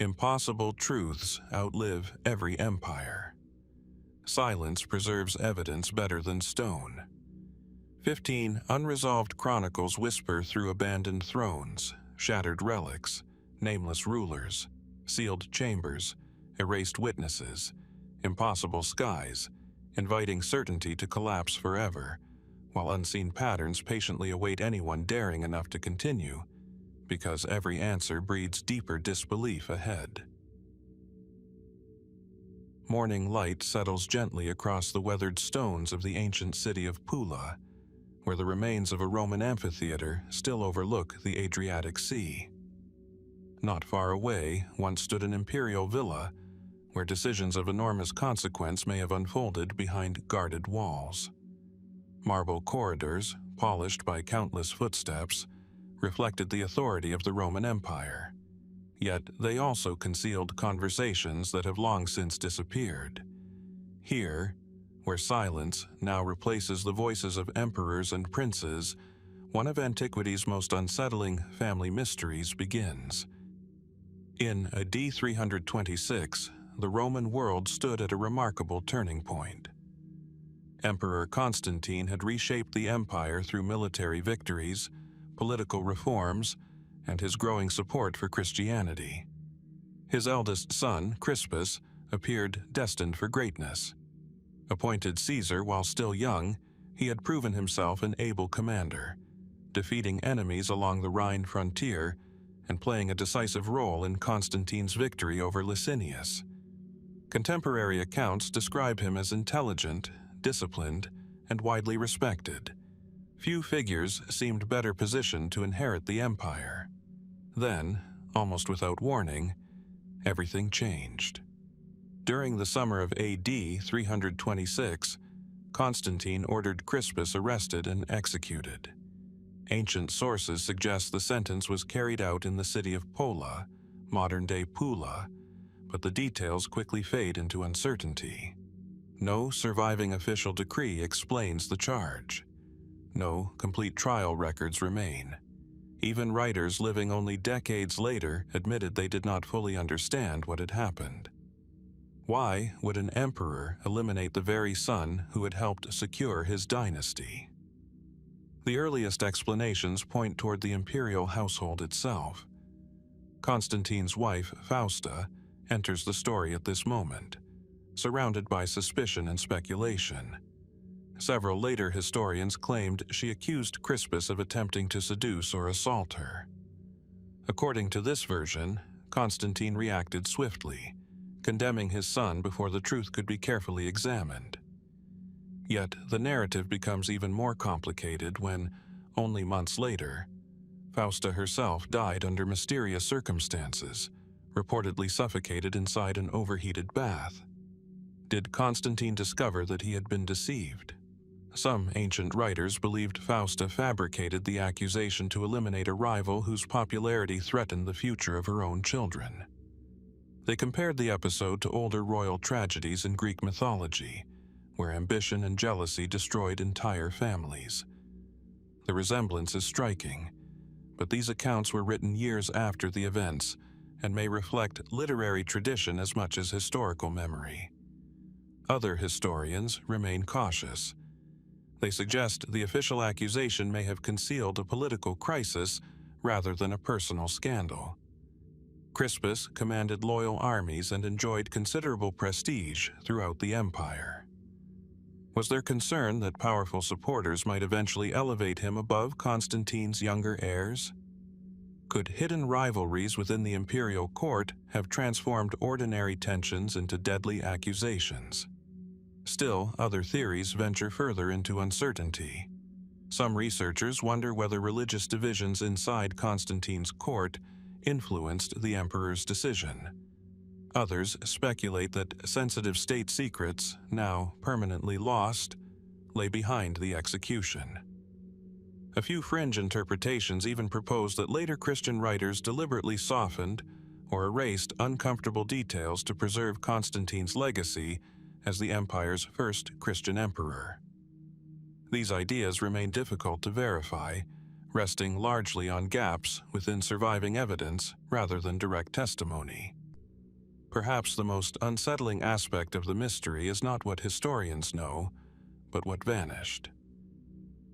Impossible truths outlive every empire. Silence preserves evidence better than stone. 15 unresolved chronicles whisper through abandoned thrones, shattered relics, nameless rulers, sealed chambers, erased witnesses, impossible skies, inviting certainty to collapse forever, while unseen patterns patiently await anyone daring enough to continue, because every answer breeds deeper disbelief ahead. Morning light settles gently across the weathered stones of the ancient city of Pula, where the remains of a Roman amphitheater still overlook the Adriatic Sea. Not far away once stood an imperial villa, where decisions of enormous consequence may have unfolded behind guarded walls. Marble corridors, polished by countless footsteps, reflected the authority of the Roman Empire. Yet they also concealed conversations that have long since disappeared. Here, where silence now replaces the voices of emperors and princes, one of antiquity's most unsettling family mysteries begins. In AD 326, the Roman world stood at a remarkable turning point. Emperor Constantine had reshaped the empire through military victories, political reforms, and his growing support for Christianity. His eldest son, Crispus, appeared destined for greatness. Appointed Caesar while still young, he had proven himself an able commander, defeating enemies along the Rhine frontier and playing a decisive role in Constantine's victory over Licinius. Contemporary accounts describe him as intelligent, disciplined, and widely respected. Few figures seemed better positioned to inherit the empire. Then, almost without warning, everything changed. During the summer of AD 326, Constantine ordered Crispus arrested and executed. Ancient sources suggest the sentence was carried out in the city of Pola, modern-day Pula, but the details quickly fade into uncertainty. No surviving official decree explains the charge. No complete trial records remain. Even writers living only decades later admitted they did not fully understand what had happened. Why would an emperor eliminate the very son who had helped secure his dynasty? The earliest explanations point toward the imperial household itself. Constantine's wife, Fausta, enters the story at this moment, surrounded by suspicion and speculation. Several later historians claimed she accused Crispus of attempting to seduce or assault her. According to this version, Constantine reacted swiftly, condemning his son before the truth could be carefully examined. Yet the narrative becomes even more complicated when, only months later, Fausta herself died under mysterious circumstances, reportedly suffocated inside an overheated bath. Did Constantine discover that he had been deceived? Some ancient writers believed Fausta fabricated the accusation to eliminate a rival whose popularity threatened the future of her own children. They compared the episode to older royal tragedies in Greek mythology, where ambition and jealousy destroyed entire families. The resemblance is striking, but these accounts were written years after the events and may reflect literary tradition as much as historical memory. Other historians remain cautious. They suggest the official accusation may have concealed a political crisis rather than a personal scandal. Crispus commanded loyal armies and enjoyed considerable prestige throughout the empire. Was there concern that powerful supporters might eventually elevate him above Constantine's younger heirs? Could hidden rivalries within the imperial court have transformed ordinary tensions into deadly accusations? Still, other theories venture further into uncertainty. Some researchers wonder whether religious divisions inside Constantine's court influenced the emperor's decision. Others speculate that sensitive state secrets, now permanently lost, lay behind the execution. A few fringe interpretations even propose that later Christian writers deliberately softened or erased uncomfortable details to preserve Constantine's legacy as the empire's first Christian emperor. These ideas remain difficult to verify, resting largely on gaps within surviving evidence rather than direct testimony. Perhaps the most unsettling aspect of the mystery is not what historians know, but what vanished.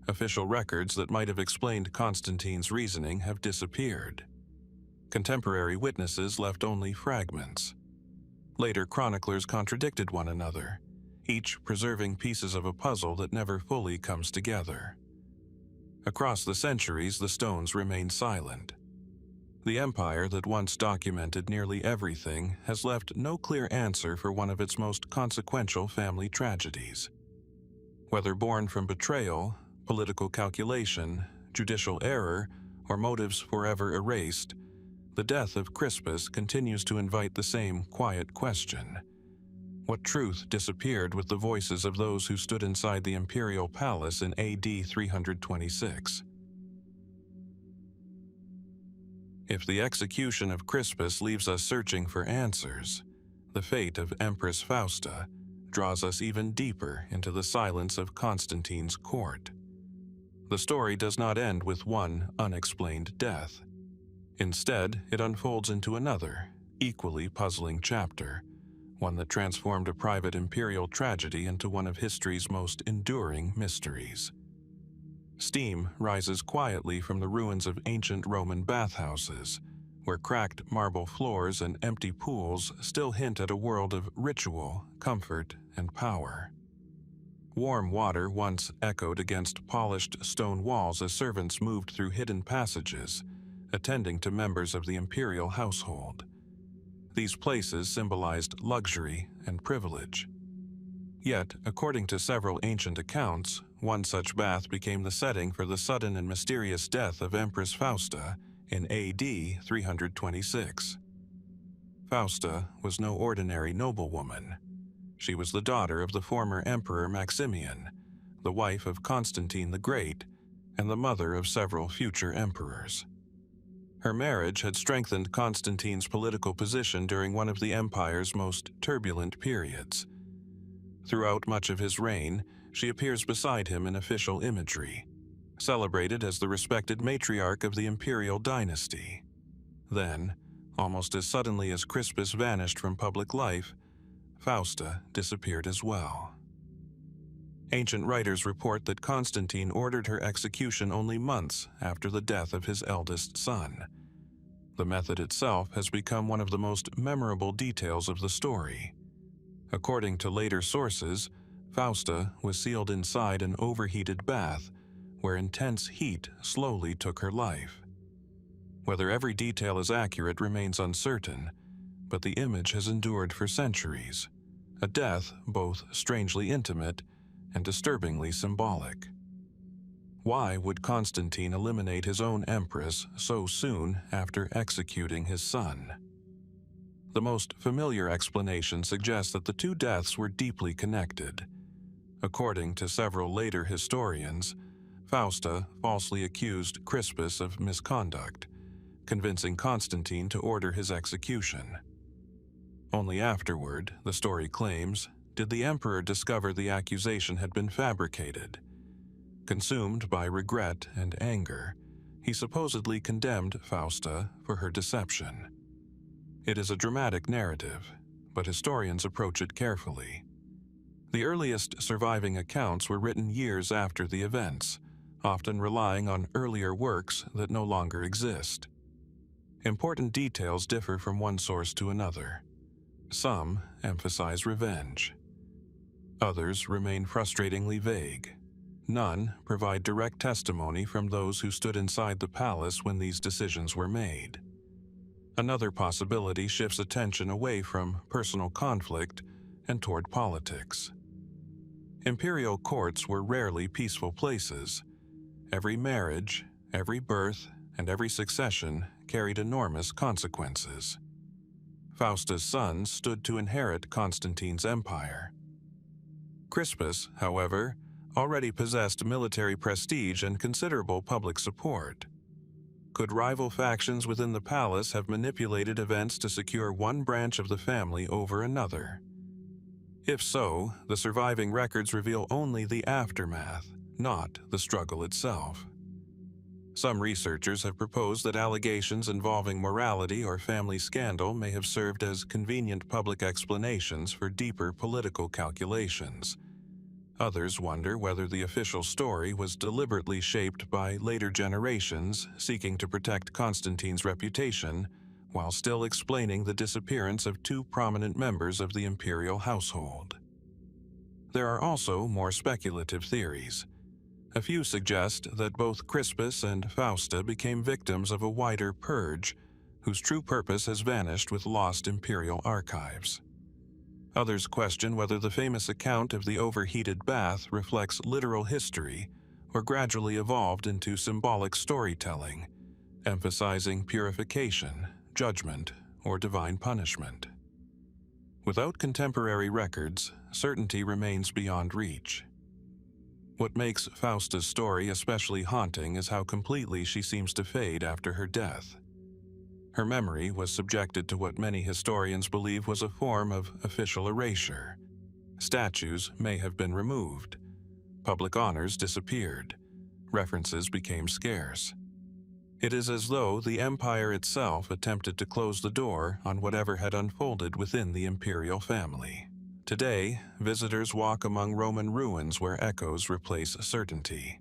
Official records that might have explained Constantine's reasoning have disappeared. Contemporary witnesses left only fragments. Later chroniclers contradicted one another, each preserving pieces of a puzzle that never fully comes together. Across the centuries, the stones remain silent. The empire that once documented nearly everything has left no clear answer for one of its most consequential family tragedies. Whether born from betrayal, political calculation, judicial error, or motives forever erased, the death of Crispus continues to invite the same quiet question. What truth disappeared with the voices of those who stood inside the Imperial palace in AD 326? If the execution of Crispus leaves us searching for answers, the fate of Empress Fausta draws us even deeper into the silence of Constantine's court. The story does not end with one unexplained death. Instead, it unfolds into another, equally puzzling chapter, one that transformed a private imperial tragedy into one of history's most enduring mysteries. Steam rises quietly from the ruins of ancient Roman bathhouses, where cracked marble floors and empty pools still hint at a world of ritual, comfort, and power. Warm water once echoed against polished stone walls as servants moved through hidden passages, attending to members of the imperial household. These places symbolized luxury and privilege. Yet, according to several ancient accounts, one such bath became the setting for the sudden and mysterious death of Empress Fausta in AD 326. Fausta was no ordinary noblewoman. She was the daughter of the former Emperor Maximian, the wife of Constantine the Great, and the mother of several future emperors. Her marriage had strengthened Constantine's political position during one of the empire's most turbulent periods. Throughout much of his reign, she appears beside him in official imagery, celebrated as the respected matriarch of the imperial dynasty. Then, almost as suddenly as Crispus vanished from public life, Fausta disappeared as well. Ancient writers report that Constantine ordered her execution only months after the death of his eldest son. The method itself has become one of the most memorable details of the story. According to later sources, Fausta was sealed inside an overheated bath where intense heat slowly took her life. Whether every detail is accurate remains uncertain, but the image has endured for centuries, a death both strangely intimate and disturbingly symbolic. Why would Constantine eliminate his own empress so soon after executing his son? The most familiar explanation suggests that the two deaths were deeply connected. According to several later historians, Fausta falsely accused Crispus of misconduct, convincing Constantine to order his execution. Only afterward, the story claims, did the emperor discover the accusation had been fabricated. Consumed by regret and anger, he supposedly condemned Fausta for her deception. It is a dramatic narrative, but historians approach it carefully. The earliest surviving accounts were written years after the events, often relying on earlier works that no longer exist. Important details differ from one source to another. Some emphasize revenge. Others remain frustratingly vague. None provide direct testimony from those who stood inside the palace when these decisions were made. Another possibility shifts attention away from personal conflict and toward politics. Imperial courts were rarely peaceful places. Every marriage, every birth, and every succession carried enormous consequences. Fausta's sons stood to inherit Constantine's empire. Crispus, however, already possessed military prestige and considerable public support. Could rival factions within the palace have manipulated events to secure one branch of the family over another? If so, the surviving records reveal only the aftermath, not the struggle itself. Some researchers have proposed that allegations involving morality or family scandal may have served as convenient public explanations for deeper political calculations. Others wonder whether the official story was deliberately shaped by later generations seeking to protect Constantine's reputation while still explaining the disappearance of two prominent members of the imperial household. There are also more speculative theories. A few suggest that both Crispus and Fausta became victims of a wider purge, whose true purpose has vanished with lost imperial archives. Others question whether the famous account of the overheated bath reflects literal history or gradually evolved into symbolic storytelling, emphasizing purification, judgment, or divine punishment. Without contemporary records, certainty remains beyond reach. What makes Fausta's story especially haunting is how completely she seems to fade after her death. Her memory was subjected to what many historians believe was a form of official erasure. Statues may have been removed. Public honors disappeared. References became scarce. It is as though the empire itself attempted to close the door on whatever had unfolded within the imperial family. Today, visitors walk among Roman ruins where echoes replace certainty.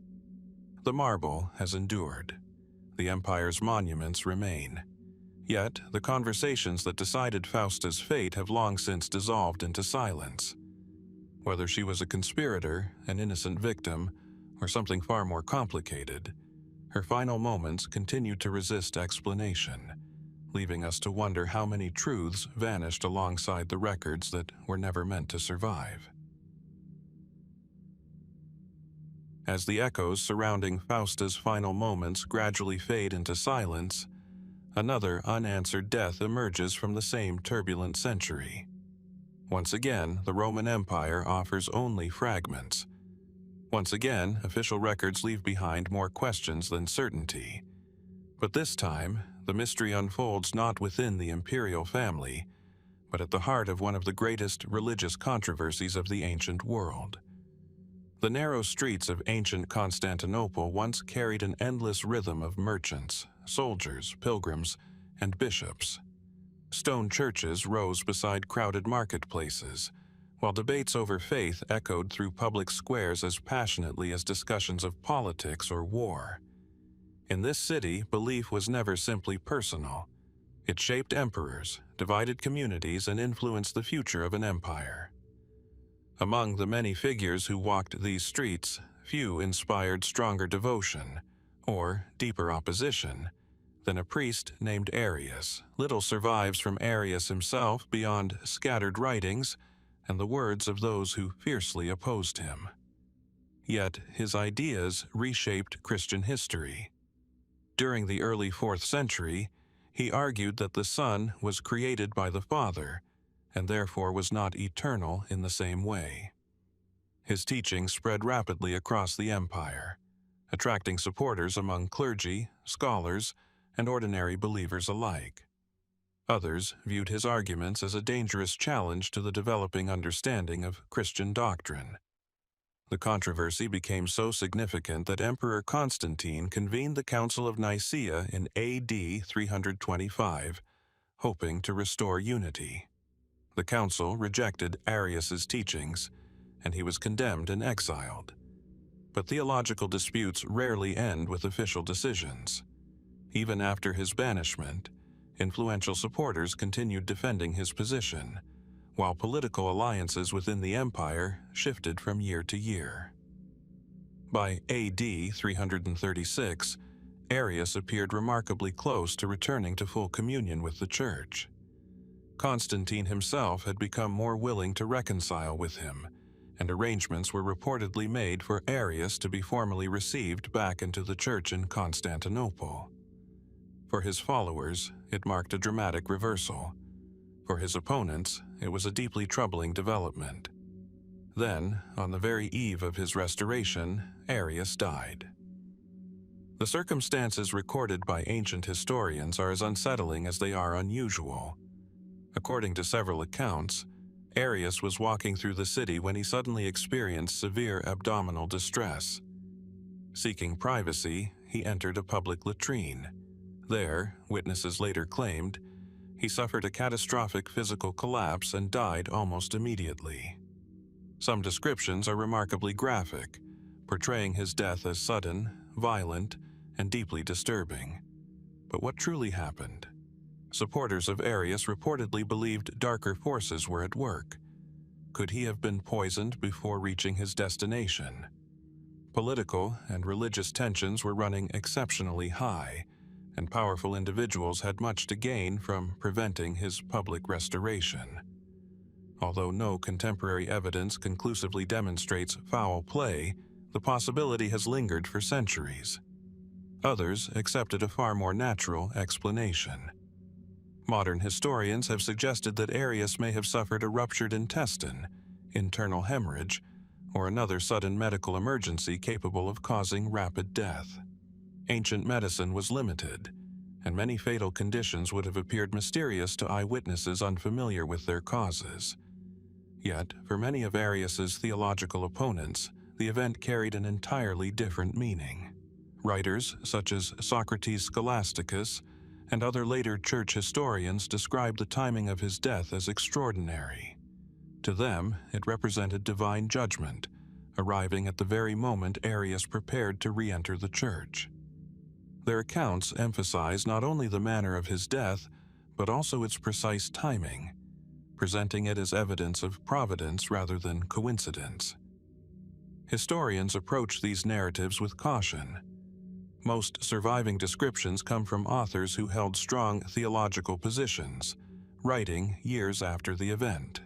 The marble has endured. The empire's monuments remain. Yet, the conversations that decided Fausta's fate have long since dissolved into silence. Whether she was a conspirator, an innocent victim, or something far more complicated, her final moments continue to resist explanation, leaving us to wonder how many truths vanished alongside the records that were never meant to survive. As the echoes surrounding Fausta's final moments gradually fade into silence, another unanswered death emerges from the same turbulent century. Once again, the Roman Empire offers only fragments. Once again, official records leave behind more questions than certainty. But this time, the mystery unfolds not within the imperial family, but at the heart of one of the greatest religious controversies of the ancient world. The narrow streets of ancient Constantinople once carried an endless rhythm of merchants, soldiers, pilgrims, and bishops. Stone churches rose beside crowded marketplaces, while debates over faith echoed through public squares as passionately as discussions of politics or war. In this city, belief was never simply personal. It shaped emperors, divided communities, and influenced the future of an empire. Among the many figures who walked these streets, few inspired stronger devotion, or deeper opposition, than a priest named Arius. Little survives from Arius himself beyond scattered writings and the words of those who fiercely opposed him. Yet his ideas reshaped Christian history. During the early 4th century, he argued that the Son was created by the Father, and therefore was not eternal in the same way. His teaching spread rapidly across the empire, attracting supporters among clergy, scholars, and ordinary believers alike. Others viewed his arguments as a dangerous challenge to the developing understanding of Christian doctrine. The controversy became so significant that Emperor Constantine convened the Council of Nicaea in AD 325, hoping to restore unity. The council rejected Arius's teachings, and he was condemned and exiled. But theological disputes rarely end with official decisions. Even after his banishment, influential supporters continued defending his position, while political alliances within the empire shifted from year to year. By AD 336, Arius appeared remarkably close to returning to full communion with the Church. Constantine himself had become more willing to reconcile with him, and arrangements were reportedly made for Arius to be formally received back into the Church in Constantinople. For his followers, it marked a dramatic reversal. For his opponents, it was a deeply troubling development. Then, on the very eve of his restoration, Arius died. The circumstances recorded by ancient historians are as unsettling as they are unusual. According to several accounts, Arius was walking through the city when he suddenly experienced severe abdominal distress. Seeking privacy, he entered a public latrine. There, witnesses later claimed, he suffered a catastrophic physical collapse and died almost immediately. Some descriptions are remarkably graphic, portraying his death as sudden, violent, and deeply disturbing. But what truly happened? Supporters of Arius reportedly believed darker forces were at work. Could he have been poisoned before reaching his destination? Political and religious tensions were running exceptionally high, and powerful individuals had much to gain from preventing his public restoration. Although no contemporary evidence conclusively demonstrates foul play, the possibility has lingered for centuries. Others accepted a far more natural explanation. Modern historians have suggested that Arius may have suffered a ruptured intestine, internal hemorrhage, or another sudden medical emergency capable of causing rapid death. Ancient medicine was limited, and many fatal conditions would have appeared mysterious to eyewitnesses unfamiliar with their causes. Yet, for many of Arius's theological opponents, the event carried an entirely different meaning. Writers such as Socrates Scholasticus and other later church historians describe the timing of his death as extraordinary. To them, it represented divine judgment, arriving at the very moment Arius prepared to re-enter the church. Their accounts emphasize not only the manner of his death, but also its precise timing, presenting it as evidence of providence rather than coincidence. Historians approach these narratives with caution. Most surviving descriptions come from authors who held strong theological positions, writing years after the event.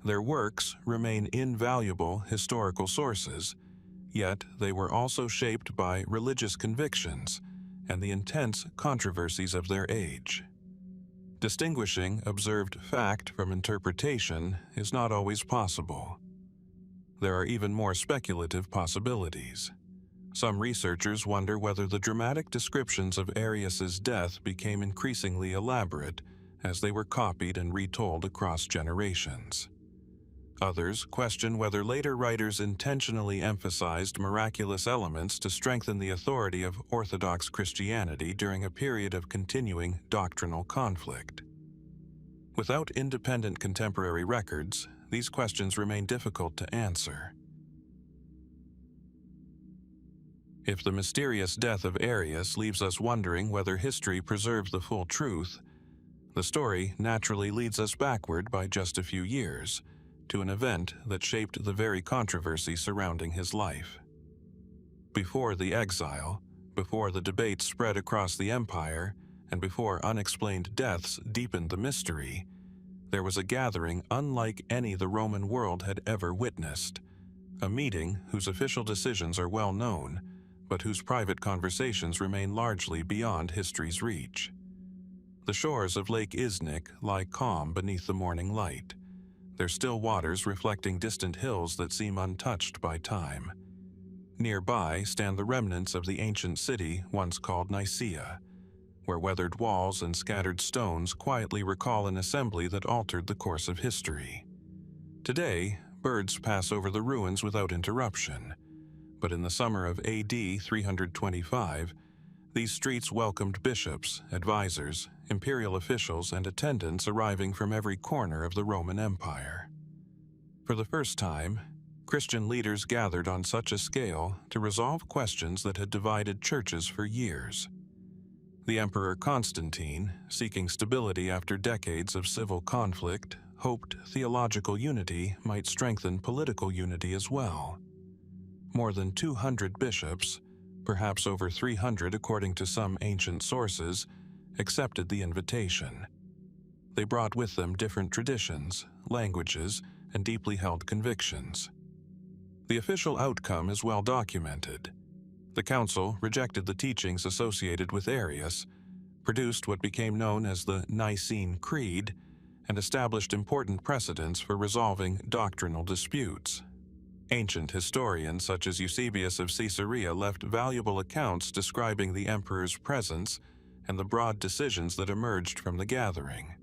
Their works remain invaluable historical sources, yet they were also shaped by religious convictions and the intense controversies of their age. Distinguishing observed fact from interpretation is not always possible. There are even more speculative possibilities. Some researchers wonder whether the dramatic descriptions of Arius's death became increasingly elaborate as they were copied and retold across generations. Others question whether later writers intentionally emphasized miraculous elements to strengthen the authority of Orthodox Christianity during a period of continuing doctrinal conflict. Without independent contemporary records, these questions remain difficult to answer. If the mysterious death of Arius leaves us wondering whether history preserved the full truth, the story naturally leads us backward by just a few years, to an event that shaped the very controversy surrounding his life. Before the exile, before the debate spread across the empire, and before unexplained deaths deepened the mystery, there was a gathering unlike any the Roman world had ever witnessed, a meeting whose official decisions are well known, but whose private conversations remain largely beyond history's reach. The shores of Lake Iznik lie calm beneath the morning light, their still waters reflecting distant hills that seem untouched by time. Nearby stand the remnants of the ancient city once called Nicaea, where weathered walls and scattered stones quietly recall an assembly that altered the course of history. Today, birds pass over the ruins without interruption, but in the summer of AD 325, these streets welcomed bishops, advisors, imperial officials, and attendants arriving from every corner of the Roman Empire. For the first time, Christian leaders gathered on such a scale to resolve questions that had divided churches for years. The Emperor Constantine, seeking stability after decades of civil conflict, hoped theological unity might strengthen political unity as well. More than 200 bishops, perhaps over 300 according to some ancient sources, accepted the invitation. They brought with them different traditions, languages, and deeply held convictions. The official outcome is well documented. The council rejected the teachings associated with Arius, produced what became known as the Nicene Creed, and established important precedents for resolving doctrinal disputes. Ancient historians such as Eusebius of Caesarea left valuable accounts describing the emperor's presence and the broad decisions that emerged from the gathering.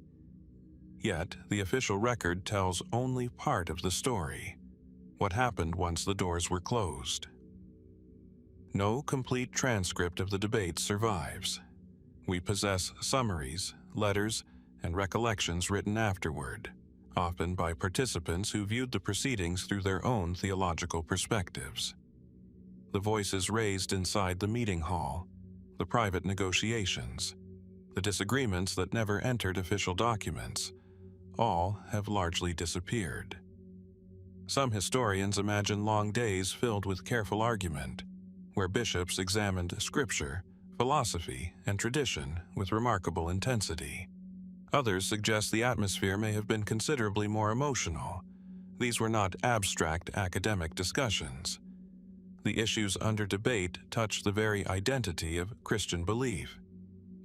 Yet, the official record tells only part of the story, what happened once the doors were closed. No complete transcript of the debate survives. We possess summaries, letters, and recollections written afterward, often by participants who viewed the proceedings through their own theological perspectives. The voices raised inside the meeting hall, the private negotiations, the disagreements that never entered official documents, all have largely disappeared. Some historians imagine long days filled with careful argument, where bishops examined scripture, philosophy, and tradition with remarkable intensity. Others suggest the atmosphere may have been considerably more emotional. These were not abstract academic discussions. The issues under debate touched the very identity of Christian belief,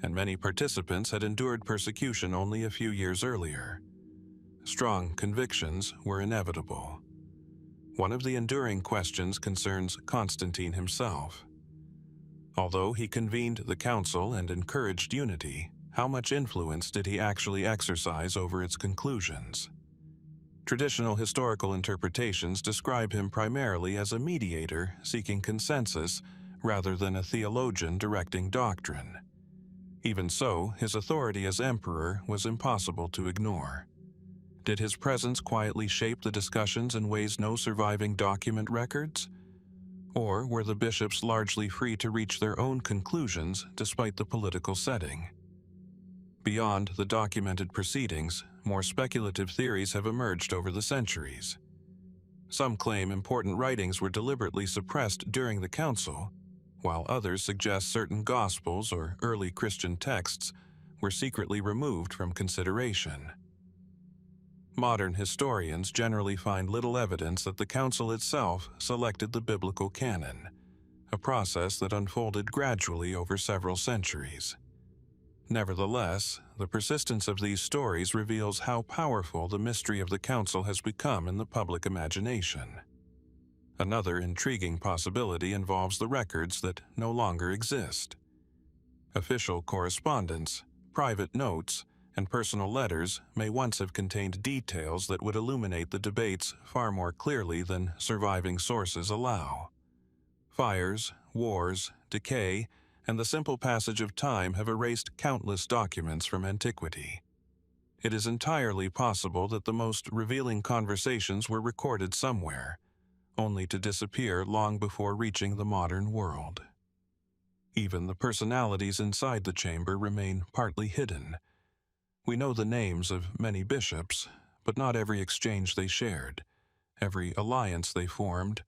and many participants had endured persecution only a few years earlier. Strong convictions were inevitable. One of the enduring questions concerns Constantine himself. Although he convened the council and encouraged unity, how much influence did he actually exercise over its conclusions? Traditional historical interpretations describe him primarily as a mediator seeking consensus rather than a theologian directing doctrine. Even so, his authority as emperor was impossible to ignore. Did his presence quietly shape the discussions in ways no surviving document records? Or were the bishops largely free to reach their own conclusions despite the political setting? Beyond the documented proceedings, more speculative theories have emerged over the centuries. Some claim important writings were deliberately suppressed during the council, while others suggest certain Gospels or early Christian texts were secretly removed from consideration. Modern historians generally find little evidence that the council itself selected the biblical canon, a process that unfolded gradually over several centuries. Nevertheless, the persistence of these stories reveals how powerful the mystery of the council has become in the public imagination. Another intriguing possibility involves the records that no longer exist. Official correspondence, private notes, and personal letters may once have contained details that would illuminate the debates far more clearly than surviving sources allow. Fires, wars, decay, and the simple passage of time have erased countless documents from antiquity. It is entirely possible that the most revealing conversations were recorded somewhere, only to disappear long before reaching the modern world. Even the personalities inside the chamber remain partly hidden. We know the names of many bishops, but not every exchange they shared, every alliance they formed,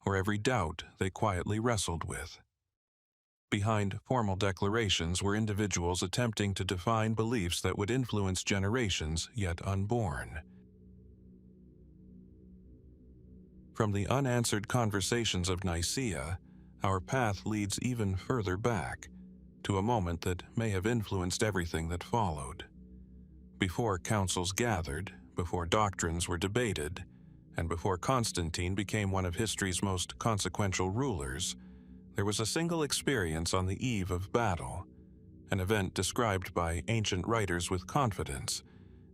or every doubt they quietly wrestled with. Behind formal declarations were individuals attempting to define beliefs that would influence generations yet unborn. From the unanswered conversations of Nicaea, our path leads even further back, to a moment that may have influenced everything that followed. Before councils gathered, before doctrines were debated, and before Constantine became one of history's most consequential rulers, there was a single experience on the eve of battle, an event described by ancient writers with confidence,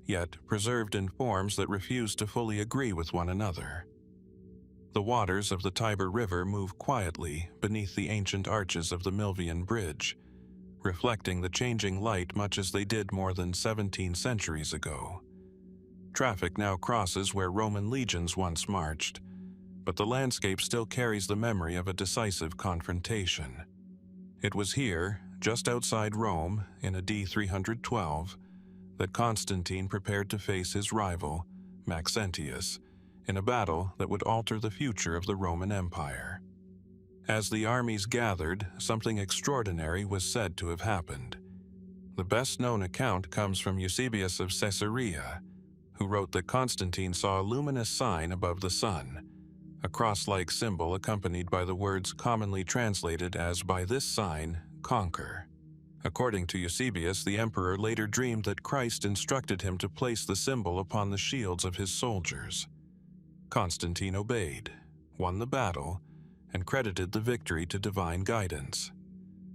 yet preserved in forms that refused to fully agree with one another. The waters of the Tiber River move quietly beneath the ancient arches of the Milvian bridge, reflecting the changing light much as they did more than 17 centuries ago. Traffic now crosses where Roman legions once marched, but the landscape still carries the memory of a decisive confrontation. It was here, just outside Rome, in AD 312, that Constantine prepared to face his rival, Maxentius, in a battle that would alter the future of the Roman Empire. As the armies gathered, something extraordinary was said to have happened. The best-known account comes from Eusebius of Caesarea, who wrote that Constantine saw a luminous sign above the sun, a cross-like symbol accompanied by the words commonly translated as "by this sign, conquer." According to Eusebius, the emperor later dreamed that Christ instructed him to place the symbol upon the shields of his soldiers. Constantine obeyed, won the battle, and credited the victory to divine guidance.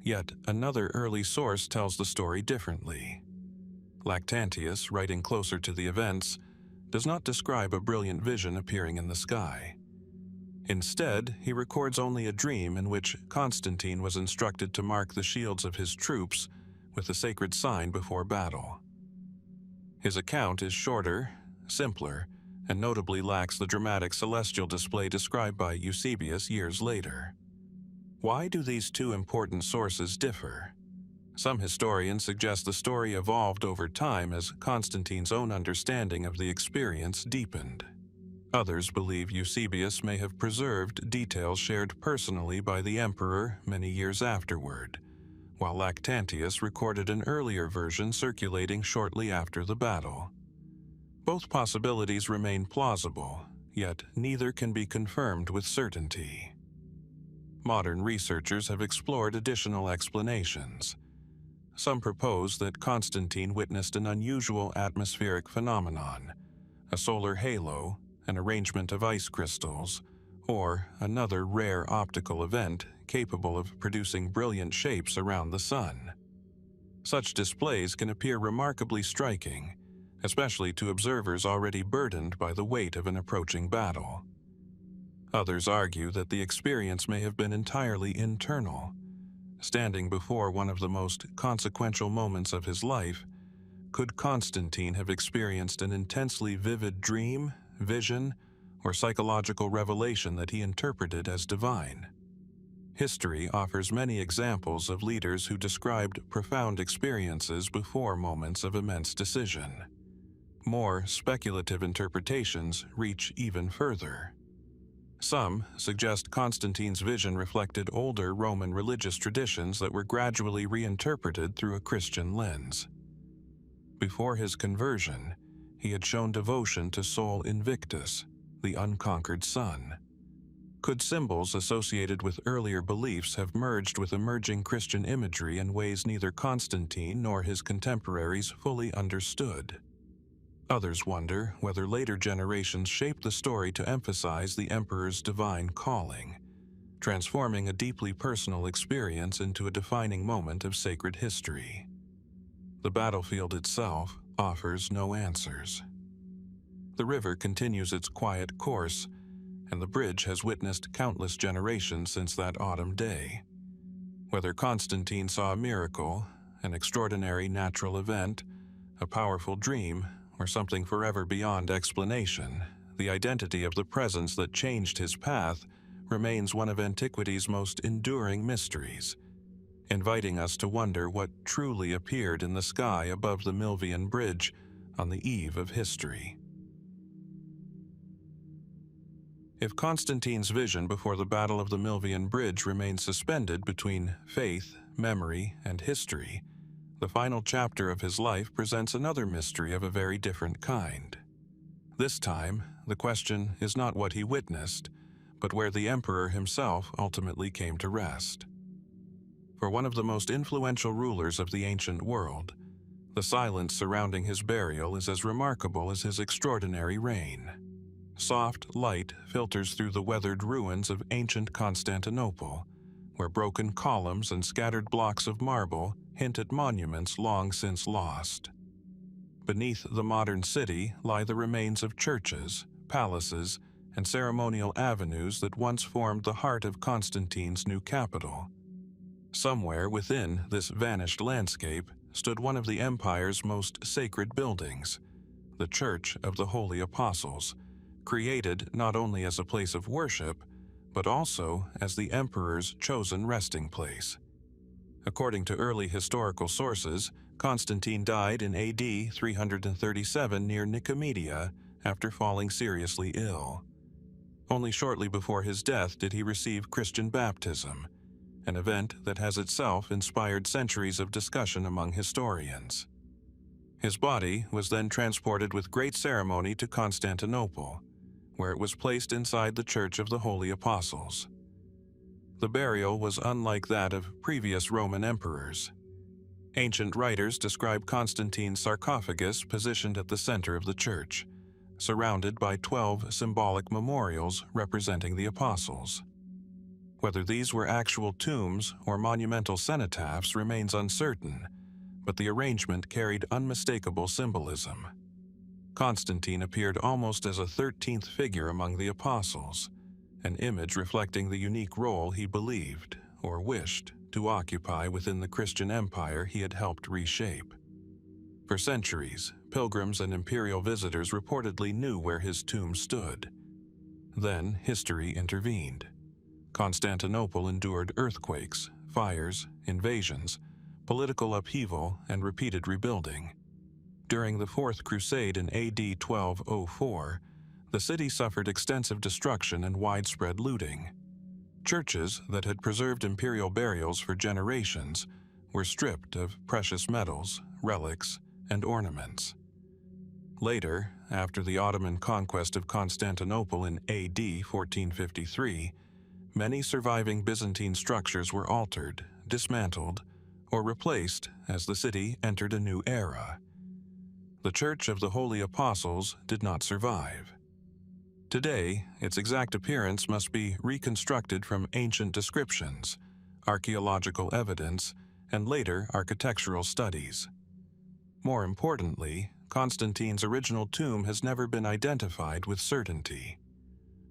Yet another early source tells the story differently. Lactantius, writing closer to the events, does not describe a brilliant vision appearing in the sky. Instead, he records only a dream in which Constantine was instructed to mark the shields of his troops with the sacred sign before battle. His account is shorter, simpler, and notably lacks the dramatic celestial display described by Eusebius years later. Why do these two important sources differ? Some historians suggest the story evolved over time as Constantine's own understanding of the experience deepened. Others believe Eusebius may have preserved details shared personally by the emperor many years afterward, while Lactantius recorded an earlier version circulating shortly after the battle. Both possibilities remain plausible, yet neither can be confirmed with certainty. Modern researchers have explored additional explanations. Some propose that Constantine witnessed an unusual atmospheric phenomenon, a solar halo, an arrangement of ice crystals, or another rare optical event capable of producing brilliant shapes around the sun. Such displays can appear remarkably striking, especially to observers already burdened by the weight of an approaching battle. Others argue that the experience may have been entirely internal. Standing before one of the most consequential moments of his life, could Constantine have experienced an intensely vivid dream, vision, or psychological revelation that he interpreted as divine? History offers many examples of leaders who described profound experiences before moments of immense decision. More speculative interpretations reach even further. Some suggest Constantine's vision reflected older Roman religious traditions that were gradually reinterpreted through a Christian lens. Before his conversion, he had shown devotion to Sol Invictus, the unconquered sun. Could symbols associated with earlier beliefs have merged with emerging Christian imagery in ways neither Constantine nor his contemporaries fully understood? Others wonder whether later generations shaped the story to emphasize the emperor's divine calling, transforming a deeply personal experience into a defining moment of sacred history. The battlefield itself offers no answers. The river continues its quiet course, and the bridge has witnessed countless generations since that autumn day. Whether Constantine saw a miracle, an extraordinary natural event, a powerful dream, or something forever beyond explanation, the identity of the presence that changed his path remains one of antiquity's most enduring mysteries, inviting us to wonder what truly appeared in the sky above the Milvian bridge on the eve of history. If Constantine's vision before the Battle of the Milvian Bridge remains suspended between faith, memory, and history, the final chapter of his life presents another mystery of a very different kind. This time, the question is not what he witnessed, but where the emperor himself ultimately came to rest. For one of the most influential rulers of the ancient world, the silence surrounding his burial is as remarkable as his extraordinary reign. Soft light filters through the weathered ruins of ancient Constantinople, where broken columns and scattered blocks of marble hint at monuments long since lost. Beneath the modern city lie the remains of churches, palaces, and ceremonial avenues that once formed the heart of Constantine's new capital. Somewhere within this vanished landscape stood one of the empire's most sacred buildings, the Church of the Holy Apostles, created not only as a place of worship, but also as the emperor's chosen resting place. According to early historical sources, Constantine died in AD 337 near Nicaea after falling seriously ill. Only shortly before his death did he receive Christian baptism, an event that has itself inspired centuries of discussion among historians. His body was then transported with great ceremony to Constantinople, where it was placed inside the Church of the Holy Apostles. The burial was unlike that of previous Roman emperors. Ancient writers describe Constantine's sarcophagus positioned at the center of the church, surrounded by 12 symbolic memorials representing the apostles. Whether these were actual tombs or monumental cenotaphs remains uncertain, but the arrangement carried unmistakable symbolism. Constantine appeared almost as a 13th figure among the apostles, an image reflecting the unique role he believed, or wished, to occupy within the Christian empire he had helped reshape. For centuries, pilgrims and imperial visitors reportedly knew where his tomb stood. Then history intervened. Constantinople endured earthquakes, fires, invasions, political upheaval, and repeated rebuilding. During the Fourth Crusade in AD 1204, the city suffered extensive destruction and widespread looting. Churches that had preserved imperial burials for generations were stripped of precious metals, relics, and ornaments. Later, after the Ottoman conquest of Constantinople in AD 1453, many surviving Byzantine structures were altered, dismantled, or replaced as the city entered a new era. The Church of the Holy Apostles did not survive. Today, its exact appearance must be reconstructed from ancient descriptions, archaeological evidence, and later architectural studies. More importantly, Constantine's original tomb has never been identified with certainty.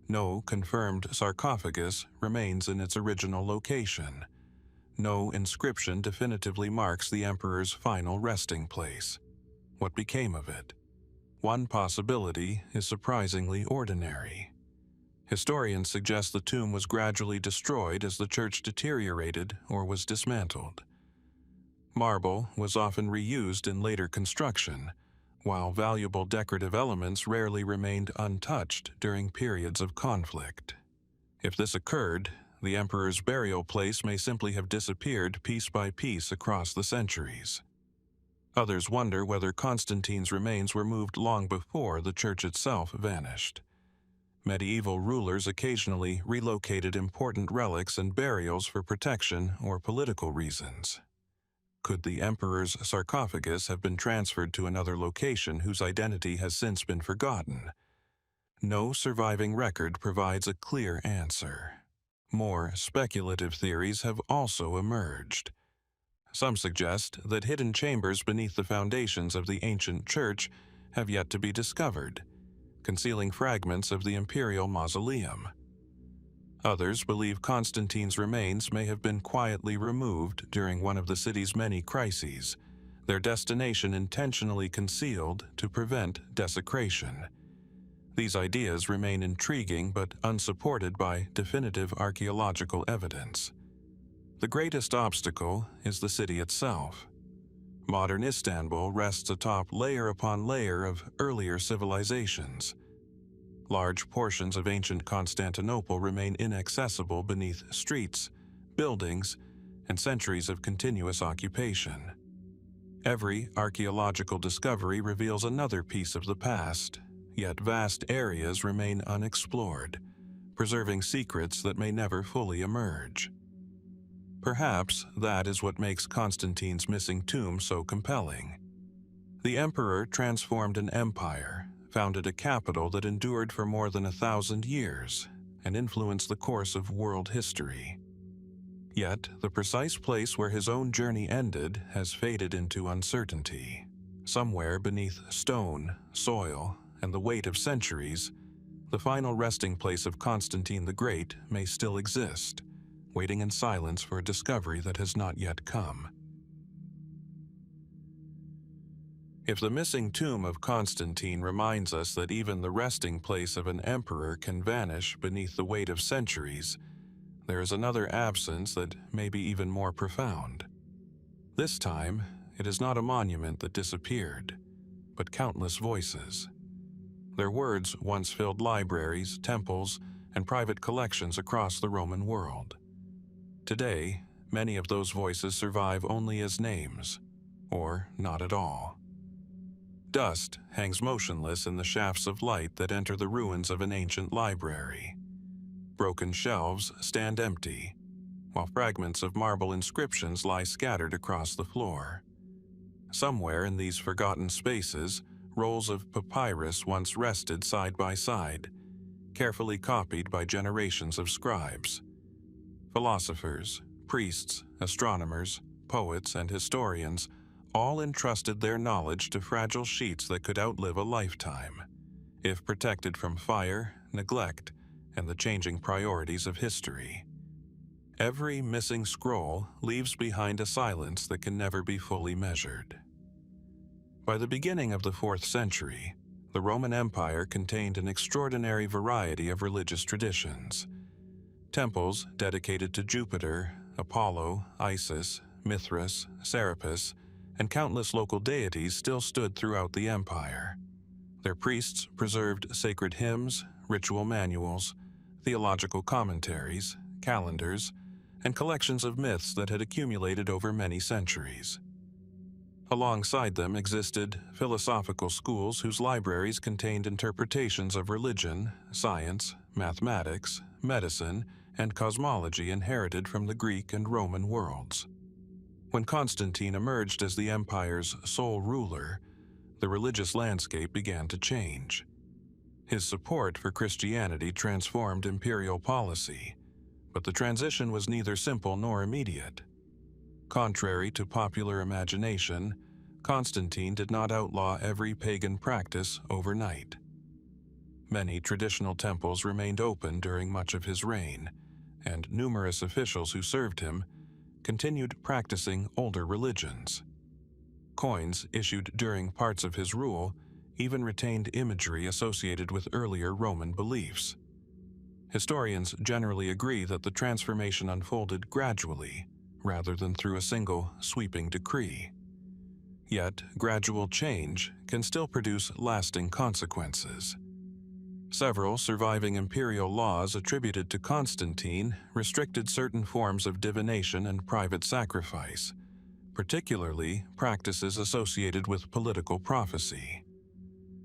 No confirmed sarcophagus remains in its original location. No inscription definitively marks the emperor's final resting place. What became of it? One possibility is surprisingly ordinary. Historians suggest the tomb was gradually destroyed as the church deteriorated or was dismantled. Marble was often reused in later construction, while valuable decorative elements rarely remained untouched during periods of conflict. If this occurred, the emperor's burial place may simply have disappeared piece by piece across the centuries. Others wonder whether Constantine's remains were moved long before the church itself vanished. Medieval rulers occasionally relocated important relics and burials for protection or political reasons. Could the emperor's sarcophagus have been transferred to another location whose identity has since been forgotten? No surviving record provides a clear answer. More speculative theories have also emerged. Some suggest that hidden chambers beneath the foundations of the ancient church have yet to be discovered, concealing fragments of the imperial mausoleum. Others believe Constantine's remains may have been quietly removed during one of the city's many crises, their destination intentionally concealed to prevent desecration. These ideas remain intriguing but unsupported by definitive archaeological evidence. The greatest obstacle is the city itself. Modern Istanbul rests atop layer upon layer of earlier civilizations. Large portions of ancient Constantinople remain inaccessible beneath streets, buildings, and centuries of continuous occupation. Every archaeological discovery reveals another piece of the past, yet vast areas remain unexplored, preserving secrets that may never fully emerge. Perhaps that is what makes Constantine's missing tomb so compelling. The emperor transformed an empire, founded a capital that endured for more than 1,000 years, and influenced the course of world history. Yet, the precise place where his own journey ended has faded into uncertainty. Somewhere beneath stone, soil, and the weight of centuries, the final resting place of Constantine the Great may still exist, waiting in silence for a discovery that has not yet come. If the missing tomb of Constantine reminds us that even the resting place of an emperor can vanish beneath the weight of centuries, there is another absence that may be even more profound. This time, it is not a monument that disappeared, but countless voices. Their words once filled libraries, temples, and private collections across the Roman world. Today, many of those voices survive only as names, or not at all. Dust hangs motionless in the shafts of light that enter the ruins of an ancient library. Broken shelves stand empty, while fragments of marble inscriptions lie scattered across the floor. Somewhere in these forgotten spaces, rolls of papyrus once rested side by side, carefully copied by generations of scribes. Philosophers, priests, astronomers, poets, and historians all entrusted their knowledge to fragile sheets that could outlive a lifetime. If protected from fire, neglect, and the changing priorities of history. Every missing scroll leaves behind a silence that can never be fully measured. By the beginning of the 4th century, the Roman Empire contained an extraordinary variety of religious traditions. Temples dedicated to Jupiter, Apollo, Isis, Mithras, Serapis, and countless local deities still stood throughout the empire. Their priests preserved sacred hymns, ritual manuals, theological commentaries, calendars, and collections of myths that had accumulated over many centuries. Alongside them existed philosophical schools whose libraries contained interpretations of religion, science, mathematics, medicine, and cosmology inherited from the Greek and Roman worlds. When Constantine emerged as the empire's sole ruler, the religious landscape began to change. His support for Christianity transformed imperial policy, but the transition was neither simple nor immediate. Contrary to popular imagination, Constantine did not outlaw every pagan practice overnight. Many traditional temples remained open during much of his reign, and numerous officials who served him continued practicing older religions. Coins issued during parts of his rule even retained imagery associated with earlier Roman beliefs. Historians generally agree that the transformation unfolded gradually, rather than through a single, sweeping decree. Yet, gradual change can still produce lasting consequences. Several surviving imperial laws attributed to Constantine restricted certain forms of divination and private sacrifice, particularly practices associated with political prophecy.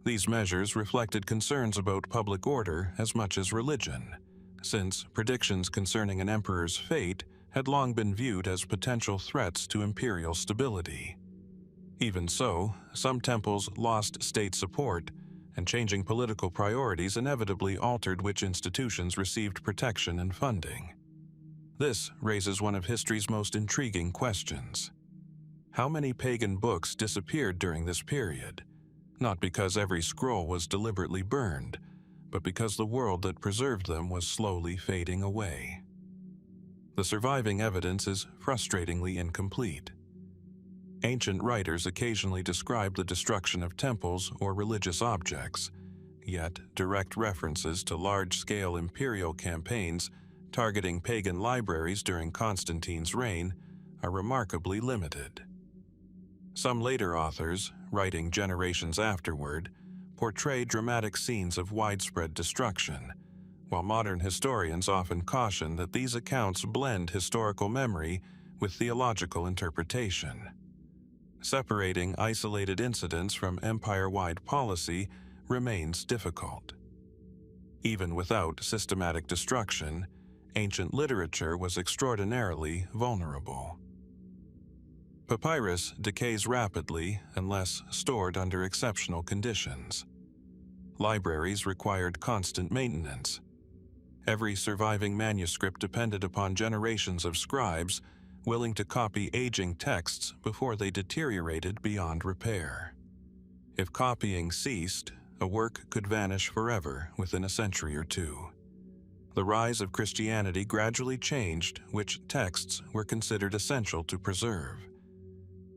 These measures reflected concerns about public order as much as religion, since predictions concerning an emperor's fate had long been viewed as potential threats to imperial stability. Even so, some temples lost state support, and changing political priorities inevitably altered which institutions received protection and funding. This raises one of history's most intriguing questions. How many pagan books disappeared during this period? Not because every scroll was deliberately burned, but because the world that preserved them was slowly fading away. The surviving evidence is frustratingly incomplete. Ancient writers occasionally describe the destruction of temples or religious objects, yet direct references to large-scale imperial campaigns targeting pagan libraries during Constantine's reign are remarkably limited. Some later authors, writing generations afterward, portray dramatic scenes of widespread destruction, while modern historians often caution that these accounts blend historical memory with theological interpretation. Separating isolated incidents from empire-wide policy remains difficult. Even without systematic destruction, ancient literature was extraordinarily vulnerable. Papyrus decays rapidly unless stored under exceptional conditions. Libraries required constant maintenance. Every surviving manuscript depended upon generations of scribes willing to copy aging texts before they deteriorated beyond repair. If copying ceased, a work could vanish forever within a century or two. The rise of Christianity gradually changed which texts were considered essential to preserve.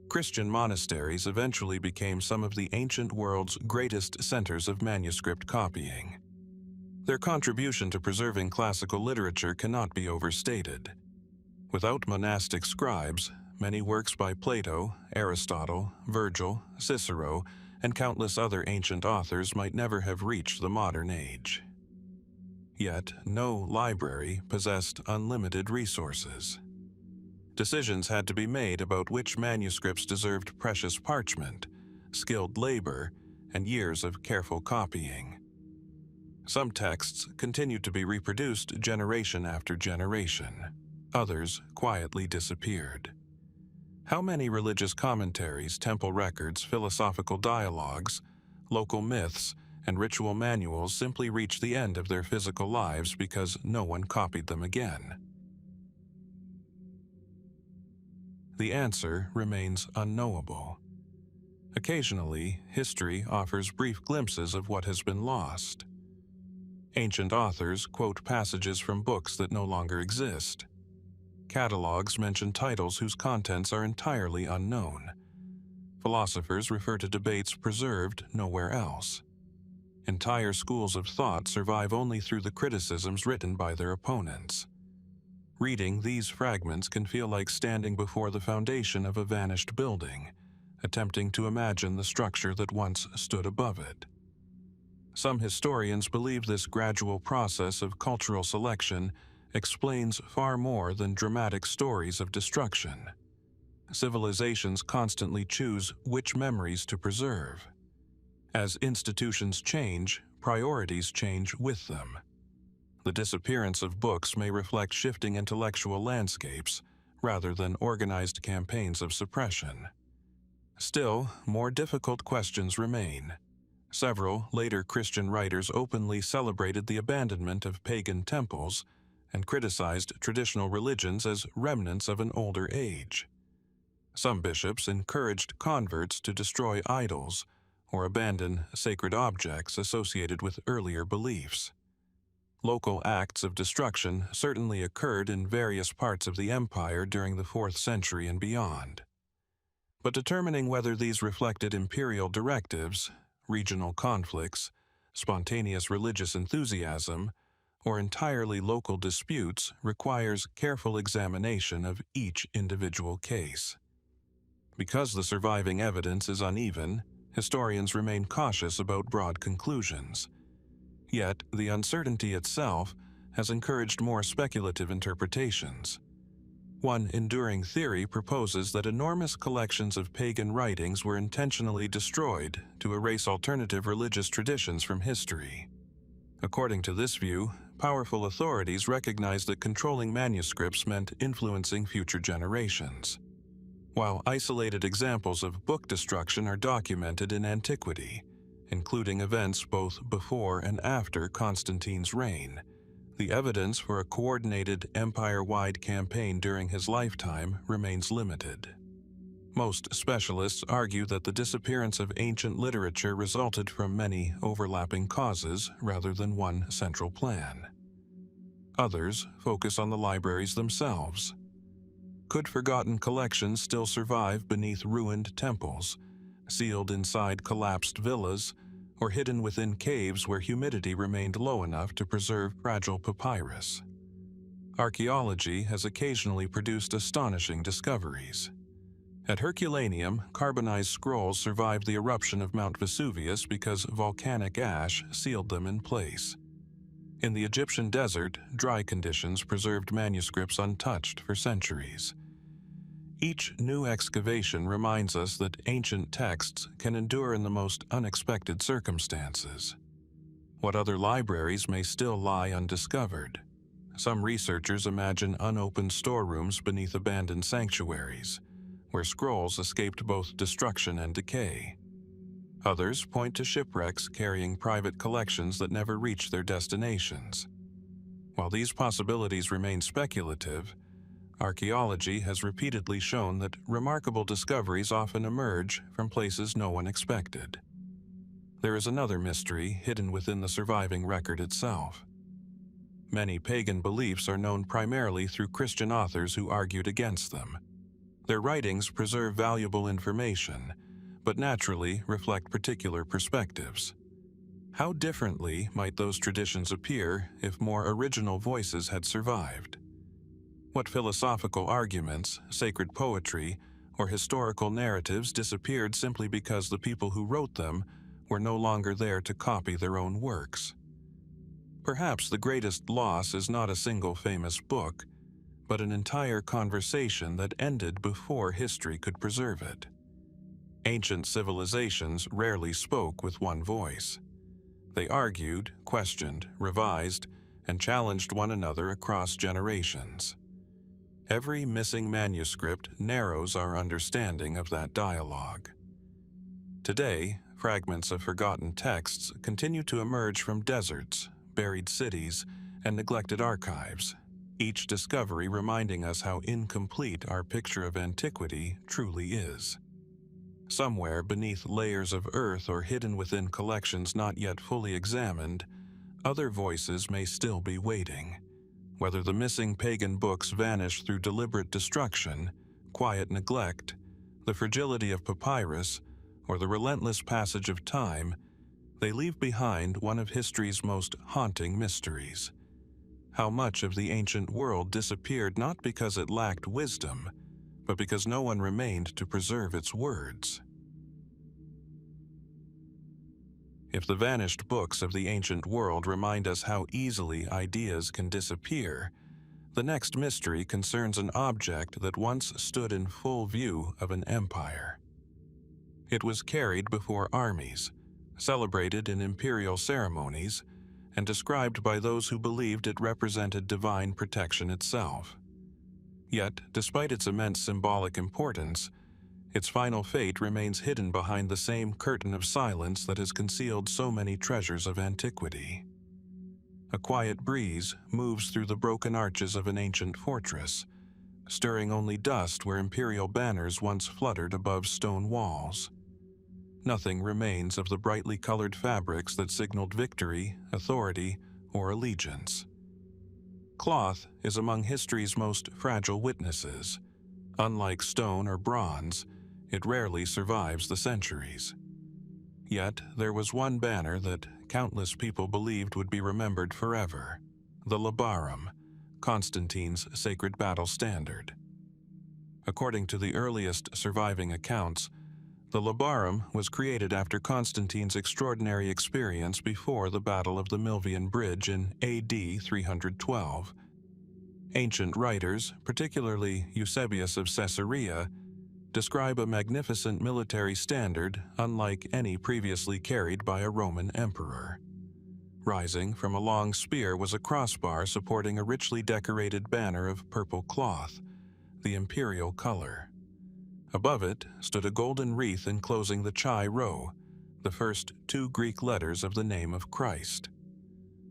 Christian monasteries eventually became some of the ancient world's greatest centers of manuscript copying. Their contribution to preserving classical literature cannot be overstated. Without monastic scribes, many works by Plato, Aristotle, Virgil, Cicero, and countless other ancient authors might never have reached the modern age. Yet, no library possessed unlimited resources. Decisions had to be made about which manuscripts deserved precious parchment, skilled labor, and years of careful copying. Some texts continued to be reproduced generation after generation. Others quietly disappeared. How many religious commentaries, temple records, philosophical dialogues, local myths, and ritual manuals simply reached the end of their physical lives because no one copied them again? The answer remains unknowable. Occasionally, history offers brief glimpses of what has been lost. Ancient authors quote passages from books that no longer exist. Catalogs mention titles whose contents are entirely unknown. Philosophers refer to debates preserved nowhere else. Entire schools of thought survive only through the criticisms written by their opponents. Reading these fragments can feel like standing before the foundation of a vanished building, attempting to imagine the structure that once stood above it. Some historians believe this gradual process of cultural selection explains far more than dramatic stories of destruction. Civilizations constantly choose which memories to preserve. As institutions change, priorities change with them. The disappearance of books may reflect shifting intellectual landscapes rather than organized campaigns of suppression. Still, more difficult questions remain. Several later Christian writers openly celebrated the abandonment of pagan temples and criticized traditional religions as remnants of an older age. Some bishops encouraged converts to destroy idols or abandon sacred objects associated with earlier beliefs. Local acts of destruction certainly occurred in various parts of the empire during the 4th century and beyond. But determining whether these reflected imperial directives, regional conflicts, spontaneous religious enthusiasm, or entirely local disputes requires careful examination of each individual case. Because the surviving evidence is uneven, historians remain cautious about broad conclusions. Yet, the uncertainty itself has encouraged more speculative interpretations. One enduring theory proposes that enormous collections of pagan writings were intentionally destroyed to erase alternative religious traditions from history. According to this view, powerful authorities recognized that controlling manuscripts meant influencing future generations. While isolated examples of book destruction are documented in antiquity, including events both before and after Constantine's reign, the evidence for a coordinated empire-wide campaign during his lifetime remains limited. Most specialists argue that the disappearance of ancient literature resulted from many overlapping causes rather than one central plan. Others focus on the libraries themselves. Could forgotten collections still survive beneath ruined temples, sealed inside collapsed villas, or hidden within caves where humidity remained low enough to preserve fragile papyrus? Archaeology has occasionally produced astonishing discoveries. At Herculaneum, carbonized scrolls survived the eruption of Mount Vesuvius because volcanic ash sealed them in place. In the Egyptian desert, dry conditions preserved manuscripts untouched for centuries. Each new excavation reminds us that ancient texts can endure in the most unexpected circumstances. What other libraries may still lie undiscovered? Some researchers imagine unopened storerooms beneath abandoned sanctuaries, where scrolls escaped both destruction and decay. Others point to shipwrecks carrying private collections that never reached their destinations. While these possibilities remain speculative, archaeology has repeatedly shown that remarkable discoveries often emerge from places no one expected. There is another mystery hidden within the surviving record itself. Many pagan beliefs are known primarily through Christian authors who argued against them. Their writings preserve valuable information, but naturally reflect particular perspectives. How differently might those traditions appear if more original voices had survived? What philosophical arguments, sacred poetry, or historical narratives disappeared simply because the people who wrote them were no longer there to copy their own works? Perhaps the greatest loss is not a single famous book, but an entire conversation that ended before history could preserve it. Ancient civilizations rarely spoke with one voice. They argued, questioned, revised, and challenged one another across generations. Every missing manuscript narrows our understanding of that dialogue. Today, fragments of forgotten texts continue to emerge from deserts, buried cities, and neglected archives, each discovery reminding us how incomplete our picture of antiquity truly is. Somewhere beneath layers of earth or hidden within collections not yet fully examined, other voices may still be waiting. Whether the missing pagan books vanish through deliberate destruction, quiet neglect, the fragility of papyrus, or the relentless passage of time, they leave behind one of history's most haunting mysteries. How much of the ancient world disappeared not because it lacked wisdom, but because no one remained to preserve its words. If the vanished books of the ancient world remind us how easily ideas can disappear, the next mystery concerns an object that once stood in full view of an empire. It was carried before armies, celebrated in imperial ceremonies, and described by those who believed it represented divine protection itself. Yet, despite its immense symbolic importance, its final fate remains hidden behind the same curtain of silence that has concealed so many treasures of antiquity. A quiet breeze moves through the broken arches of an ancient fortress, stirring only dust where imperial banners once fluttered above stone walls. Nothing remains of the brightly colored fabrics that signaled victory, authority, or allegiance. Cloth is among history's most fragile witnesses. Unlike stone or bronze, it rarely survives the centuries. Yet there was one banner that countless people believed would be remembered forever: the Labarum, Constantine's sacred battle standard. According to the earliest surviving accounts, the Labarum was created after Constantine's extraordinary experience before the Battle of the Milvian Bridge in AD 312. Ancient writers, particularly Eusebius of Caesarea, describe a magnificent military standard unlike any previously carried by a Roman emperor. Rising from a long spear was a crossbar supporting a richly decorated banner of purple cloth, the imperial color. Above it stood a golden wreath enclosing the Chi Rho, the first two Greek letters of the name of Christ.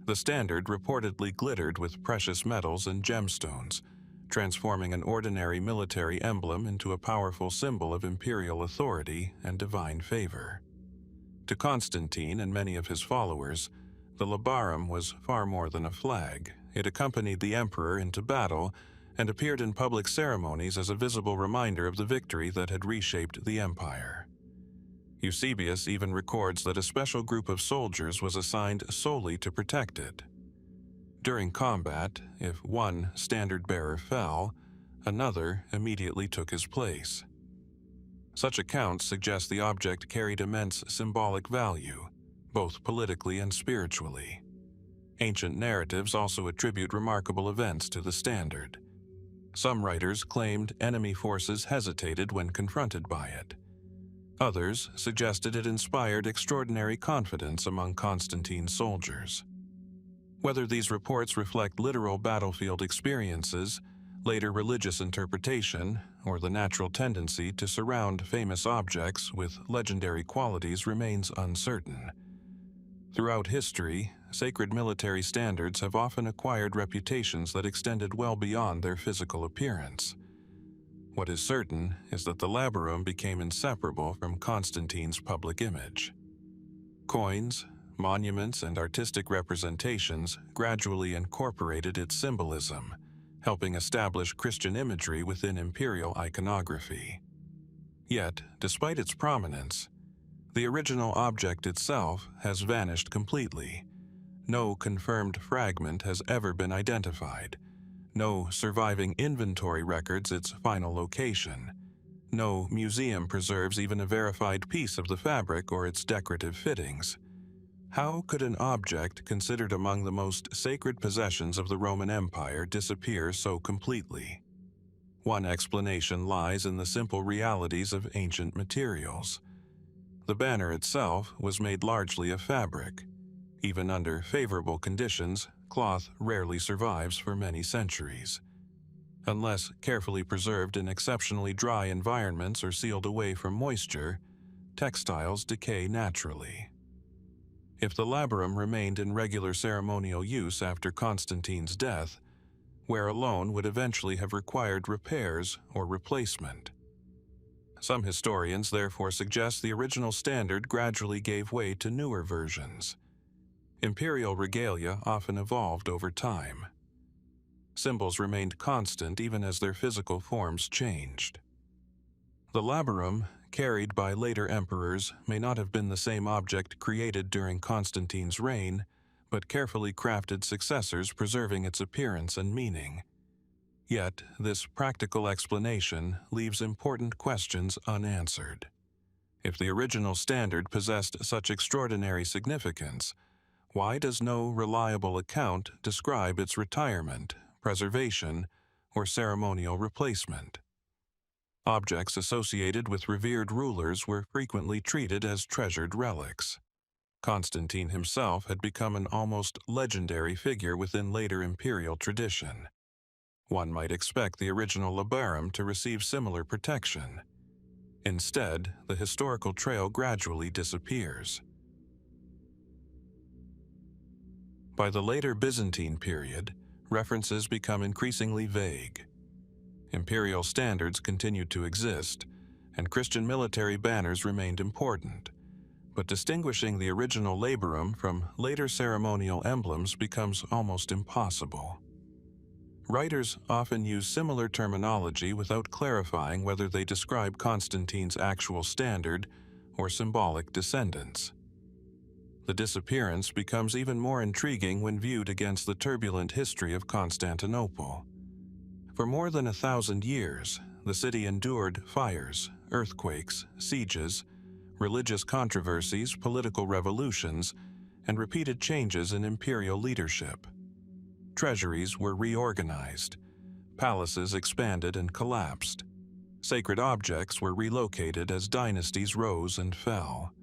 The standard reportedly glittered with precious metals and gemstones, transforming an ordinary military emblem into a powerful symbol of imperial authority and divine favor. To Constantine and many of his followers, the Labarum was far more than a flag. It accompanied the emperor into battle and appeared in public ceremonies as a visible reminder of the victory that had reshaped the empire. Eusebius even records that a special group of soldiers was assigned solely to protect it. During combat, if one standard-bearer fell, another immediately took his place. Such accounts suggest the object carried immense symbolic value, both politically and spiritually. Ancient narratives also attribute remarkable events to the standard. Some writers claimed enemy forces hesitated when confronted by it. Others suggested it inspired extraordinary confidence among Constantine's soldiers. Whether these reports reflect literal battlefield experiences, later religious interpretation, or the natural tendency to surround famous objects with legendary qualities remains uncertain. Throughout history, sacred military standards have often acquired reputations that extended well beyond their physical appearance. What is certain is that the Labarum became inseparable from Constantine's public image. Coins, monuments, and artistic representations gradually incorporated its symbolism, helping establish Christian imagery within imperial iconography. Yet, despite its prominence, the original object itself has vanished completely. No confirmed fragment has ever been identified. No surviving inventory records its final location. No museum preserves even a verified piece of the fabric or its decorative fittings. How could an object considered among the most sacred possessions of the Roman Empire disappear so completely? One explanation lies in the simple realities of ancient materials. The banner itself was made largely of fabric. Even under favorable conditions, cloth rarely survives for many centuries. Unless carefully preserved in exceptionally dry environments or sealed away from moisture, textiles decay naturally. If the Labarum remained in regular ceremonial use after Constantine's death, wear alone would eventually have required repairs or replacement. Some historians therefore suggest the original standard gradually gave way to newer versions. Imperial regalia often evolved over time. Symbols remained constant even as their physical forms changed. The Labarum, carried by later emperors, may not have been the same object created during Constantine's reign, but carefully crafted successors preserving its appearance and meaning. Yet, this practical explanation leaves important questions unanswered. If the original standard possessed such extraordinary significance, why does no reliable account describe its retirement, preservation, or ceremonial replacement? Objects associated with revered rulers were frequently treated as treasured relics. Constantine himself had become an almost legendary figure within later imperial tradition. One might expect the original Labarum to receive similar protection. Instead, the historical trail gradually disappears. By the later Byzantine period, references become increasingly vague. Imperial standards continued to exist, and Christian military banners remained important, but distinguishing the original Labarum from later ceremonial emblems becomes almost impossible. Writers often use similar terminology without clarifying whether they describe Constantine's actual standard or symbolic descendants. The disappearance becomes even more intriguing when viewed against the turbulent history of Constantinople. For more than 1,000 years, the city endured fires, earthquakes, sieges, religious controversies, political revolutions, and repeated changes in imperial leadership. Treasuries were reorganized, palaces expanded and collapsed, sacred objects were relocated as dynasties rose and fell.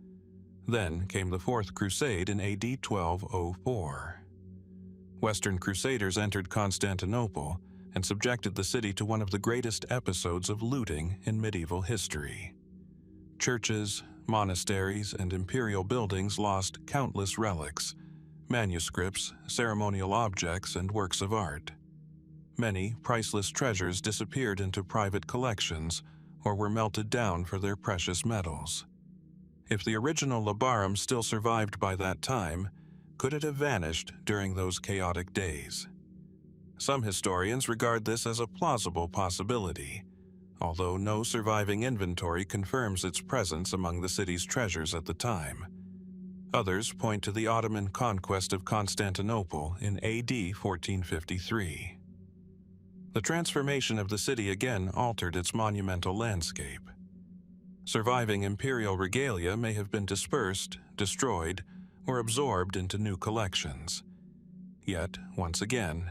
Then came the Fourth Crusade in AD 1204. Western Crusaders entered Constantinople and subjected the city to one of the greatest episodes of looting in medieval history. Churches, monasteries, and imperial buildings lost countless relics, manuscripts, ceremonial objects, and works of art. Many priceless treasures disappeared into private collections or were melted down for their precious metals. If the original Labarum still survived by that time, could it have vanished during those chaotic days? Some historians regard this as a plausible possibility, although no surviving inventory confirms its presence among the city's treasures at the time. Others point to the Ottoman conquest of Constantinople in AD 1453. The transformation of the city again altered its monumental landscape. Surviving imperial regalia may have been dispersed, destroyed, or absorbed into new collections. Yet, once again,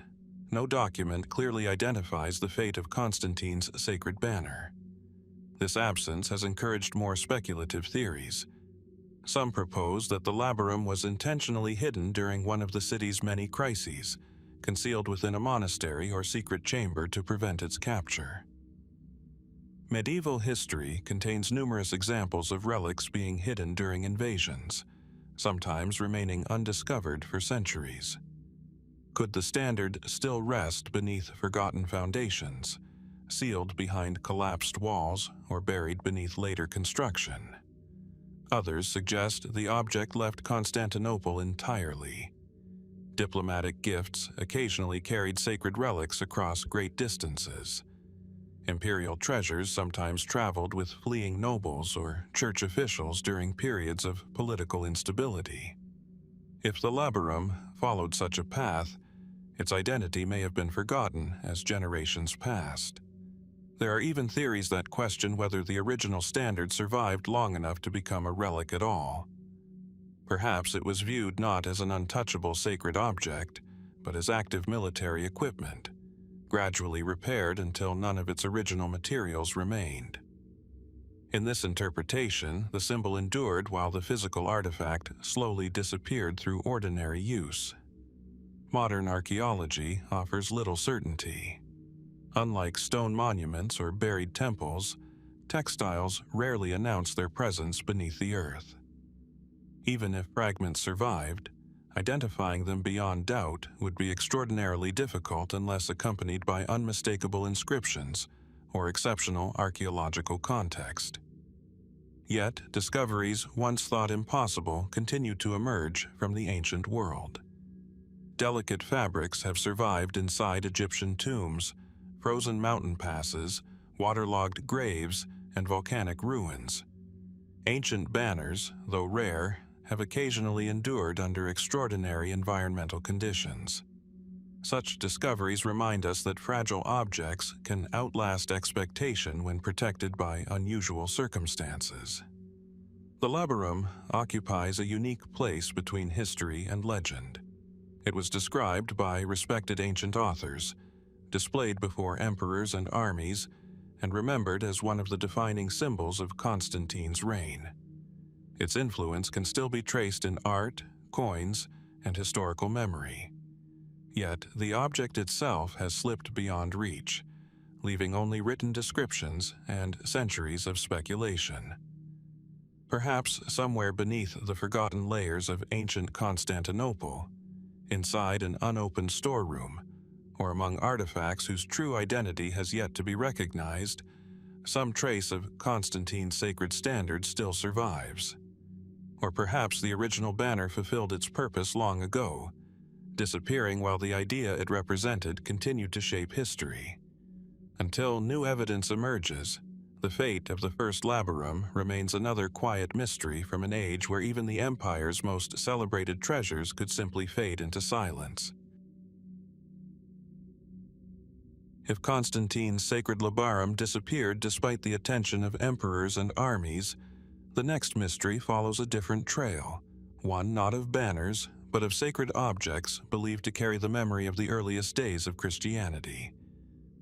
no document clearly identifies the fate of Constantine's sacred banner. This absence has encouraged more speculative theories. Some propose that the Labarum was intentionally hidden during one of the city's many crises, concealed within a monastery or secret chamber to prevent its capture. Medieval history contains numerous examples of relics being hidden during invasions, sometimes remaining undiscovered for centuries. Could the standard still rest beneath forgotten foundations, sealed behind collapsed walls or buried beneath later construction? Others suggest the object left Constantinople entirely. Diplomatic gifts occasionally carried sacred relics across great distances. Imperial treasures sometimes traveled with fleeing nobles or church officials during periods of political instability. If the Labarum followed such a path, its identity may have been forgotten as generations passed. There are even theories that question whether the original standard survived long enough to become a relic at all. Perhaps it was viewed not as an untouchable sacred object, but as active military equipment, gradually repaired until none of its original materials remained. In this interpretation, the symbol endured while the physical artifact slowly disappeared through ordinary use. Modern archaeology offers little certainty. Unlike stone monuments or buried temples, textiles rarely announce their presence beneath the earth. Even if fragments survived, identifying them beyond doubt would be extraordinarily difficult unless accompanied by unmistakable inscriptions or exceptional archaeological context. Yet, discoveries once thought impossible continue to emerge from the ancient world. Delicate fabrics have survived inside Egyptian tombs, frozen mountain passes, waterlogged graves, and volcanic ruins. Ancient banners, though rare, have occasionally endured under extraordinary environmental conditions. Such discoveries remind us that fragile objects can outlast expectation when protected by unusual circumstances. The Labarum occupies a unique place between history and legend. It was described by respected ancient authors, displayed before emperors and armies, and remembered as one of the defining symbols of Constantine's reign. Its influence can still be traced in art, coins, and historical memory. Yet, the object itself has slipped beyond reach, leaving only written descriptions and centuries of speculation. Perhaps somewhere beneath the forgotten layers of ancient Constantinople, inside an unopened storeroom, or among artifacts whose true identity has yet to be recognized, some trace of Constantine's sacred standard still survives. Or perhaps the original banner fulfilled its purpose long ago, disappearing while the idea it represented continued to shape history. Until new evidence emerges, the fate of the first Labarum remains another quiet mystery from an age where even the Empire's most celebrated treasures could simply fade into silence. If Constantine's sacred Labarum disappeared despite the attention of emperors and armies, the next mystery follows a different trail, one not of banners, but of sacred objects believed to carry the memory of the earliest days of Christianity.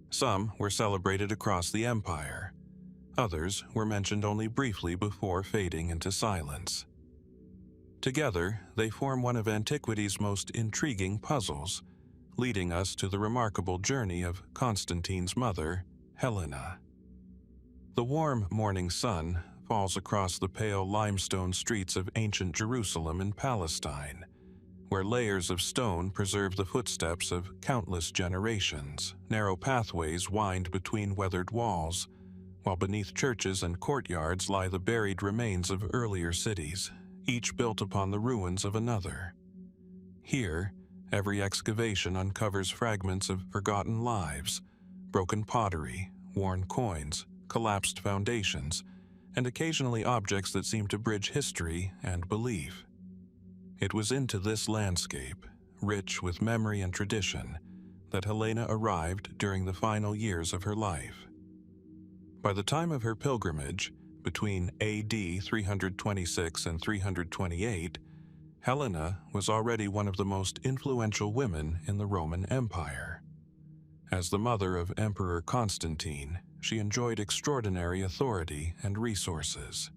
Some were celebrated across the empire. Others were mentioned only briefly before fading into silence. Together, they form one of antiquity's most intriguing puzzles, leading us to the remarkable journey of Constantine's mother, Helena. The warm morning sun falls across the pale limestone streets of ancient Jerusalem in Palestine, where layers of stone preserve the footsteps of countless generations. Narrow pathways wind between weathered walls, while beneath churches and courtyards lie the buried remains of earlier cities, each built upon the ruins of another. Here, every excavation uncovers fragments of forgotten lives, broken pottery, worn coins, collapsed foundations, and occasionally objects that seem to bridge history and belief. It was into this landscape, rich with memory and tradition, that Helena arrived during the final years of her life. By the time of her pilgrimage, between AD 326 and 328, Helena was already one of the most influential women in the Roman Empire. As the mother of Emperor Constantine, she enjoyed extraordinary authority and resources.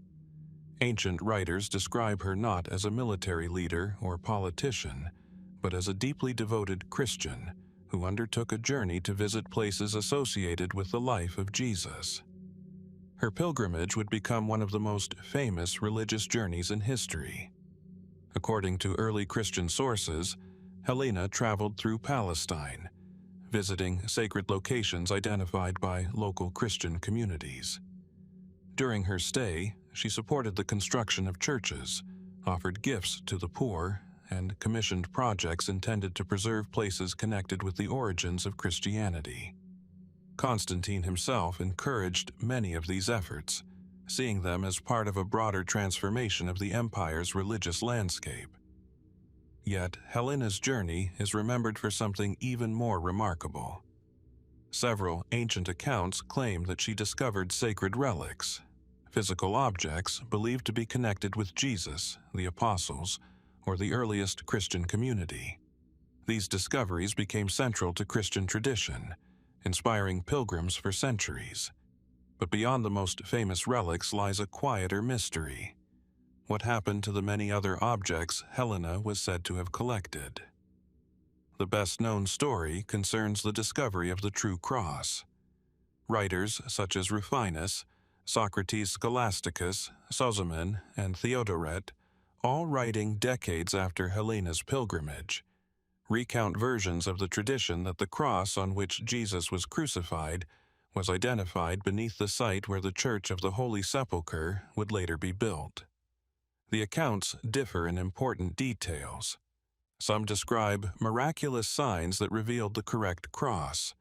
Ancient writers describe her not as a military leader or politician, but as a deeply devoted Christian who undertook a journey to visit places associated with the life of Jesus. Her pilgrimage would become one of the most famous religious journeys in history. According to early Christian sources, Helena traveled through Palestine, visiting sacred locations identified by local Christian communities. During her stay, she supported the construction of churches, offered gifts to the poor, and commissioned projects intended to preserve places connected with the origins of Christianity. Constantine himself encouraged many of these efforts, seeing them as part of a broader transformation of the empire's religious landscape. Yet, Helena's journey is remembered for something even more remarkable. Several ancient accounts claim that she discovered sacred relics, physical objects believed to be connected with Jesus, the apostles, or the earliest Christian community. These discoveries became central to Christian tradition, inspiring pilgrims for centuries. But beyond the most famous relics lies a quieter mystery. What happened to the many other objects Helena was said to have collected? The best-known story concerns the discovery of the true cross. Writers such as Rufinus, Socrates Scholasticus, Sozomen, and Theodoret, all writing decades after Helena's pilgrimage, recount versions of the tradition that the cross on which Jesus was crucified was identified beneath the site where the Church of the Holy Sepulchre would later be built. The accounts differ in important details. Some describe miraculous signs that revealed the correct cross.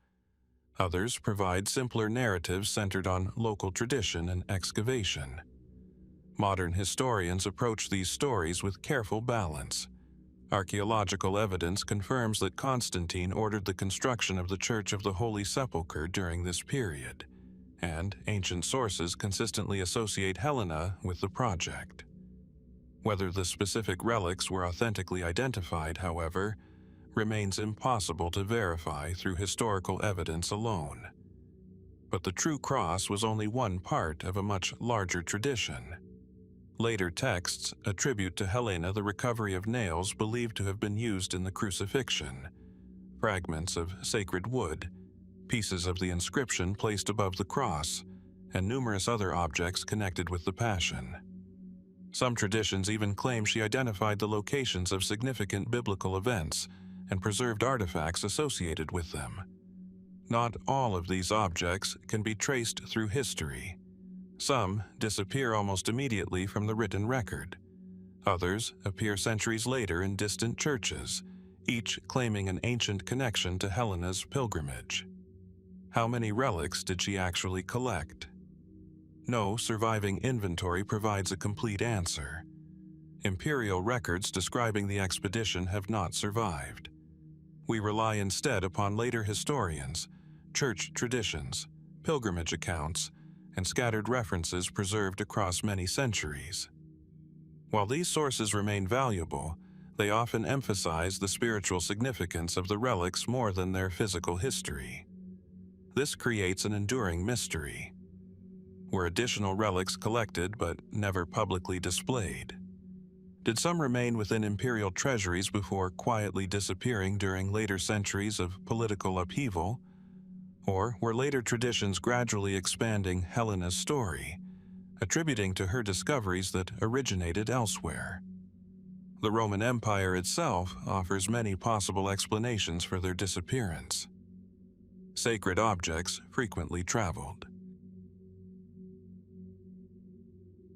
Others provide simpler narratives centered on local tradition and excavation. Modern historians approach these stories with careful balance. Archaeological evidence confirms that Constantine ordered the construction of the Church of the Holy Sepulchre during this period, and ancient sources consistently associate Helena with the project. Whether the specific relics were authentically identified, however, remains impossible to verify through historical evidence alone. But the true cross was only one part of a much larger tradition. Later texts attribute to Helena the recovery of nails believed to have been used in the crucifixion, fragments of sacred wood, pieces of the inscription placed above the cross, and numerous other objects connected with the Passion. Some traditions even claim she identified the locations of significant biblical events and preserved artifacts associated with them. Not all of these objects can be traced through history. Some disappear almost immediately from the written record. Others appear centuries later in distant churches, each claiming an ancient connection to Helena's pilgrimage. How many relics did she actually collect? No surviving inventory provides a complete answer. Imperial records describing the expedition have not survived. We rely instead upon later historians, church traditions, pilgrimage accounts, and scattered references preserved across many centuries. While these sources remain valuable, they often emphasize the spiritual significance of the relics more than their physical history. This creates an enduring mystery. Were additional relics collected but never publicly displayed? Did some remain within imperial treasuries before quietly disappearing during later centuries of political upheaval? Or were later traditions gradually expanding Helena's story, attributing to her discoveries that originated elsewhere? The Roman Empire itself offers many possible explanations for their disappearance. Sacred objects frequently traveled.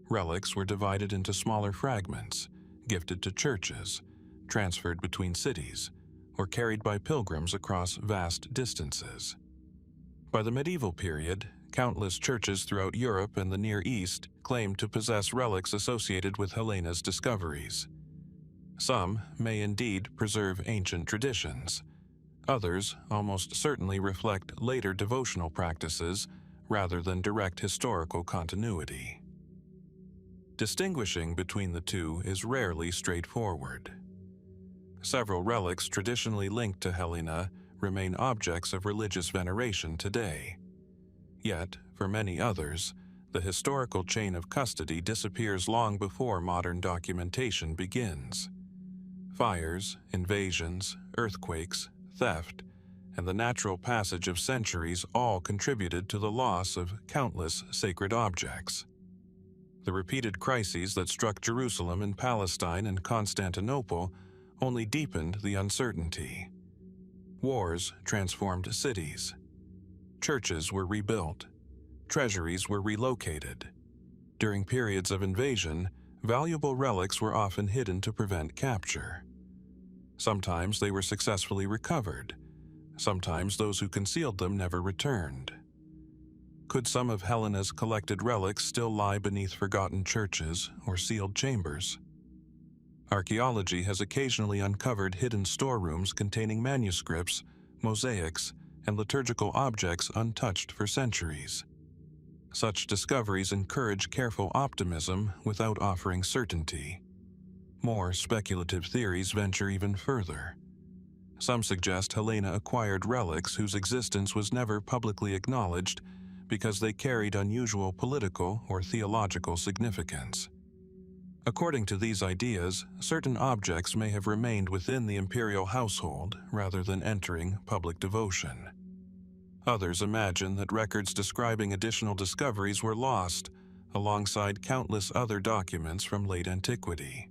Relics were divided into smaller fragments, gifted to churches, transferred between cities, or carried by pilgrims across vast distances. By the medieval period, countless churches throughout Europe and the Near East claimed to possess relics associated with Helena's discoveries. Some may indeed preserve ancient traditions. Others almost certainly reflect later devotional practices rather than direct historical continuity. Distinguishing between the two is rarely straightforward. Several relics traditionally linked to Helena remain objects of religious veneration today. Yet, for many others, the historical chain of custody disappears long before modern documentation begins. Fires, invasions, earthquakes, theft, and the natural passage of centuries all contributed to the loss of countless sacred objects. The repeated crises that struck Jerusalem and Palestine and Constantinople only deepened the uncertainty. Wars transformed cities. Churches were rebuilt. Treasuries were relocated. During periods of invasion, valuable relics were often hidden to prevent capture. Sometimes they were successfully recovered. Sometimes those who concealed them never returned. Could some of Helena's collected relics still lie beneath forgotten churches or sealed chambers? Archaeology has occasionally uncovered hidden storerooms containing manuscripts, mosaics, and liturgical objects untouched for centuries. Such discoveries encourage careful optimism without offering certainty. More speculative theories venture even further. Some suggest Helena acquired relics whose existence was never publicly acknowledged because they carried unusual political or theological significance. According to these ideas, certain objects may have remained within the imperial household rather than entering public devotion. Others imagine that records describing additional discoveries were lost, alongside countless other documents from late antiquity.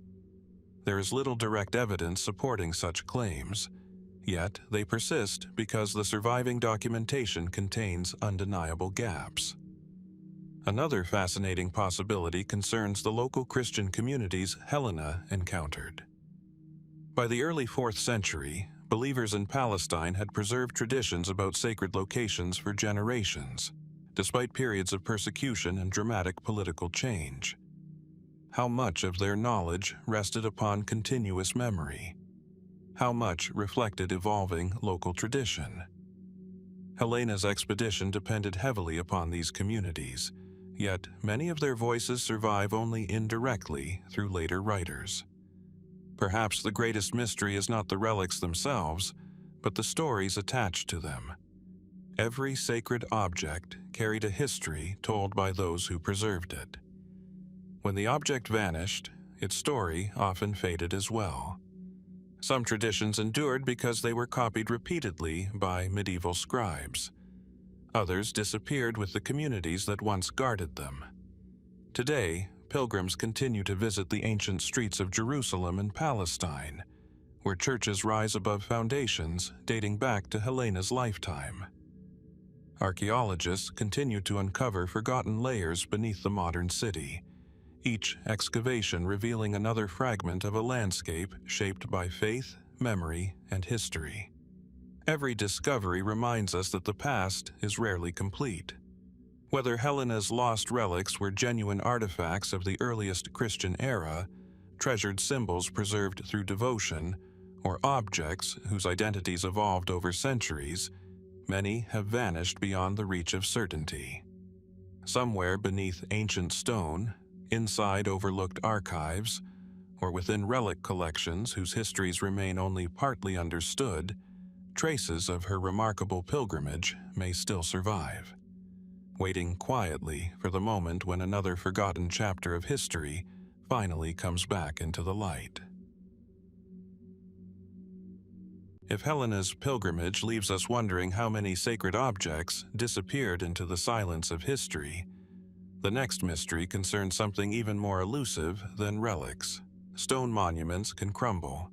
There is little direct evidence supporting such claims, Yet they persist because the surviving documentation contains undeniable gaps. Another fascinating possibility concerns the local Christian communities Helena encountered. By the early 4th century, believers in Palestine had preserved traditions about sacred locations for generations, despite periods of persecution and dramatic political change. How much of their knowledge rested upon continuous memory? How much reflected evolving local tradition? Helena's expedition depended heavily upon these communities, yet many of their voices survive only indirectly through later writers. Perhaps the greatest mystery is not the relics themselves, but the stories attached to them. Every sacred object carried a history told by those who preserved it. When the object vanished, its story often faded as well. Some traditions endured because they were copied repeatedly by medieval scribes. Others disappeared with the communities that once guarded them. Today, pilgrims continue to visit the ancient streets of Jerusalem and Palestine, where churches rise above foundations dating back to Helena's lifetime. Archaeologists continue to uncover forgotten layers beneath the modern city, each excavation revealing another fragment of a landscape shaped by faith, memory, and history. Every discovery reminds us that the past is rarely complete. Whether Helena's lost relics were genuine artifacts of the earliest Christian era, treasured symbols preserved through devotion, or objects whose identities evolved over centuries, many have vanished beyond the reach of certainty. Somewhere beneath ancient stone, inside overlooked archives, or within relic collections whose histories remain only partly understood, traces of her remarkable pilgrimage may still survive, waiting quietly for the moment when another forgotten chapter of history finally comes back into the light. If Helena's pilgrimage leaves us wondering how many sacred objects disappeared into the silence of history, the next mystery concerns something even more elusive than relics. Stone monuments can crumble.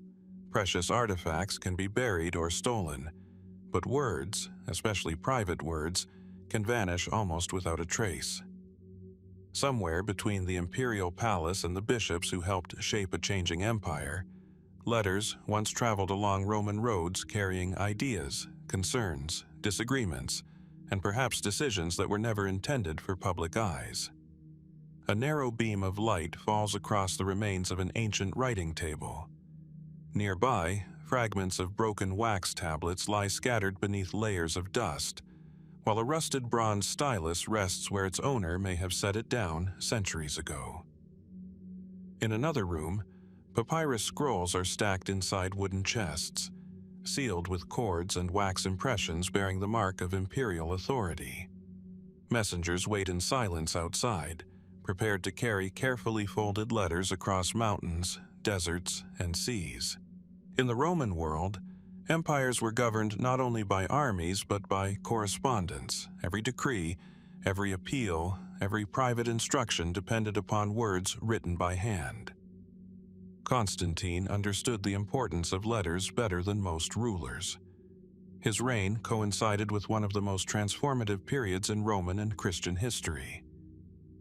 Precious artifacts can be buried or stolen. But words, especially private words, can vanish almost without a trace. Somewhere between the imperial palace and the bishops who helped shape a changing empire, letters once traveled along Roman roads carrying ideas, concerns, disagreements, and perhaps decisions that were never intended for public eyes. A narrow beam of light falls across the remains of an ancient writing table. Nearby, fragments of broken wax tablets lie scattered beneath layers of dust, while a rusted bronze stylus rests where its owner may have set it down centuries ago. In another room, papyrus scrolls are stacked inside wooden chests, sealed with cords and wax impressions bearing the mark of imperial authority. Messengers wait in silence outside, prepared to carry carefully folded letters across mountains, deserts, and seas. In the Roman world, empires were governed not only by armies but by correspondence. Every decree, every appeal, every private instruction depended upon words written by hand. Constantine understood the importance of letters better than most rulers. His reign coincided with one of the most transformative periods in Roman and Christian history.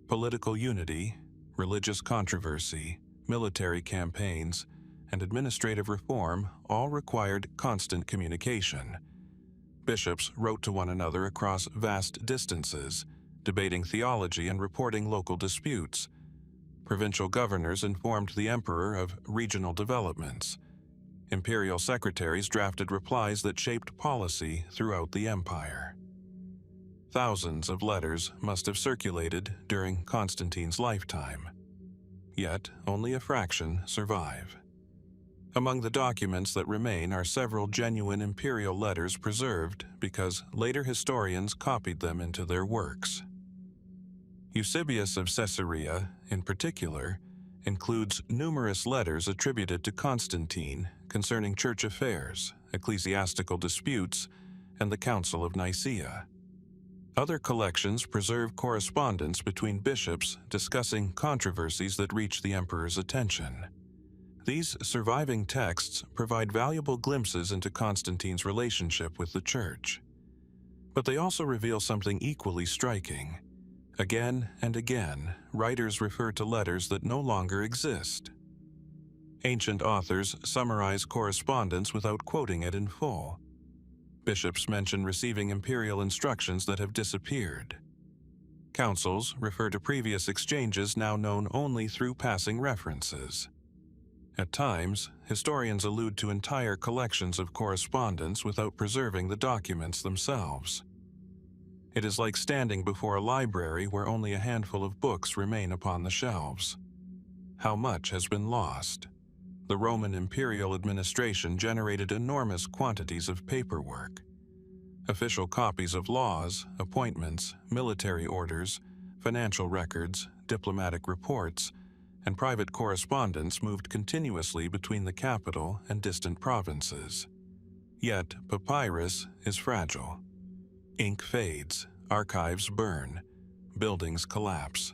Political unity, religious controversy, military campaigns, and administrative reform all required constant communication. Bishops wrote to one another across vast distances, debating theology and reporting local disputes. Provincial governors informed the emperor of regional developments. Imperial secretaries drafted replies that shaped policy throughout the empire. Thousands of letters must have circulated during Constantine's lifetime. Yet, only a fraction survive. Among the documents that remain are several genuine imperial letters preserved because later historians copied them into their works. Eusebius of Caesarea, in particular, includes numerous letters attributed to Constantine concerning church affairs, ecclesiastical disputes, and the Council of Nicaea. Other collections preserve correspondence between bishops discussing controversies that reach the emperor's attention. These surviving texts provide valuable glimpses into Constantine's relationship with the Church. But they also reveal something equally striking. Again and again, writers refer to letters that no longer exist. Ancient authors summarize correspondence without quoting it in full. Bishops mention receiving imperial instructions that have disappeared. Councils refer to previous exchanges now known only through passing references. At times, historians allude to entire collections of correspondence without preserving the documents themselves. It is like standing before a library where only a handful of books remain upon the shelves. How much has been lost? The Roman imperial administration generated enormous quantities of paperwork. Official copies of laws, appointments, military orders, financial records, diplomatic reports, and private correspondence moved continuously between the capital and distant provinces. Yet, papyrus is fragile. Ink fades, archives burn, buildings collapse.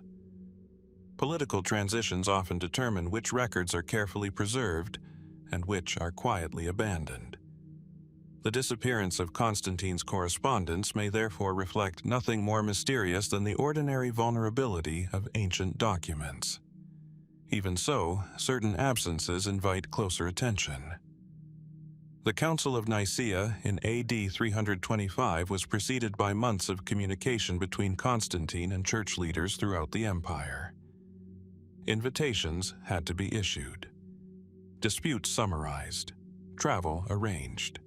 Political transitions often determine which records are carefully preserved and which are quietly abandoned. The disappearance of Constantine's correspondence may therefore reflect nothing more mysterious than the ordinary vulnerability of ancient documents. Even so, certain absences invite closer attention. The Council of Nicaea in AD 325 was preceded by months of communication between Constantine and church leaders throughout the empire. Invitations had to be issued. Disputes summarized. Travel arranged.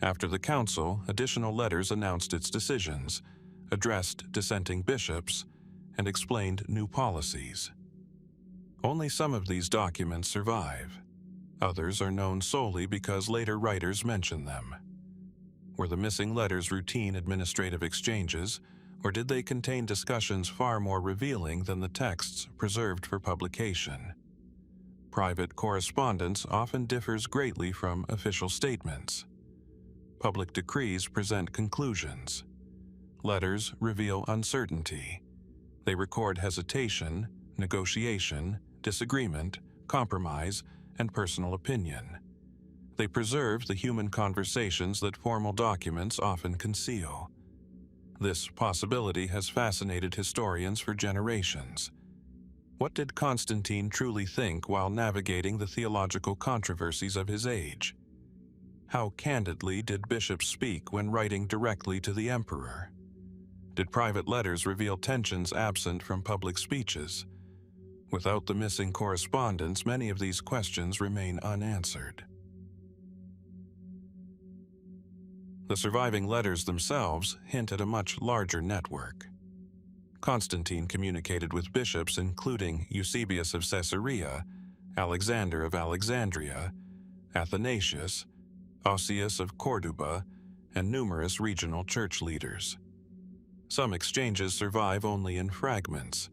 After the council, additional letters announced its decisions, addressed dissenting bishops, and explained new policies. Only some of these documents survive. Others are known solely because later writers mention them. Were the missing letters routine administrative exchanges, or did they contain discussions far more revealing than the texts preserved for publication? Private correspondence often differs greatly from official statements. Public decrees present conclusions. Letters reveal uncertainty. They record hesitation, negotiation, disagreement, compromise, and personal opinion. They preserve the human conversations that formal documents often conceal. This possibility has fascinated historians for generations. What did Constantine truly think while navigating the theological controversies of his age? How candidly did bishops speak when writing directly to the emperor? Did private letters reveal tensions absent from public speeches? Without the missing correspondence, many of these questions remain unanswered. The surviving letters themselves hint at a much larger network. Constantine communicated with bishops including Eusebius of Caesarea, Alexander of Alexandria, Athanasius, Osius of Corduba, and numerous regional church leaders. Some exchanges survive only in fragments.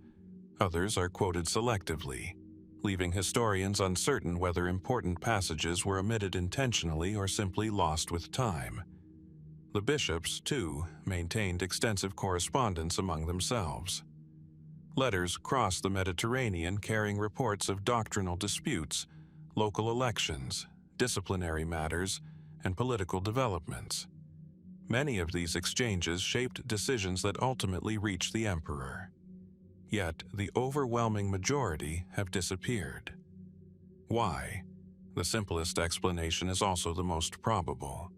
Others are quoted selectively, leaving historians uncertain whether important passages were omitted intentionally or simply lost with time. The bishops, too, maintained extensive correspondence among themselves. Letters crossed the Mediterranean carrying reports of doctrinal disputes, local elections, disciplinary matters, and political developments. Many of these exchanges shaped decisions that ultimately reached the emperor. Yet, the overwhelming majority have disappeared. Why? The simplest explanation is also the most probable.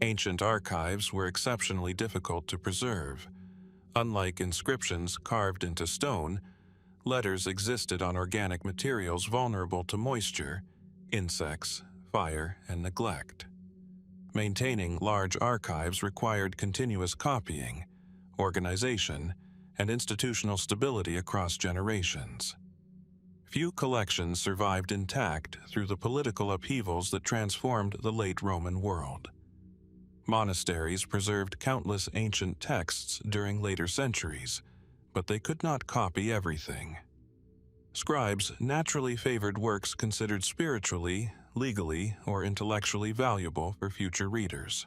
Ancient archives were exceptionally difficult to preserve. Unlike inscriptions carved into stone, letters existed on organic materials vulnerable to moisture, insects, fire, and neglect. Maintaining large archives required continuous copying, organization, and institutional stability across generations. Few collections survived intact through the political upheavals that transformed the late Roman world. Monasteries preserved countless ancient texts during later centuries, but they could not copy everything. Scribes naturally favored works considered spiritually, legally, or intellectually valuable for future readers.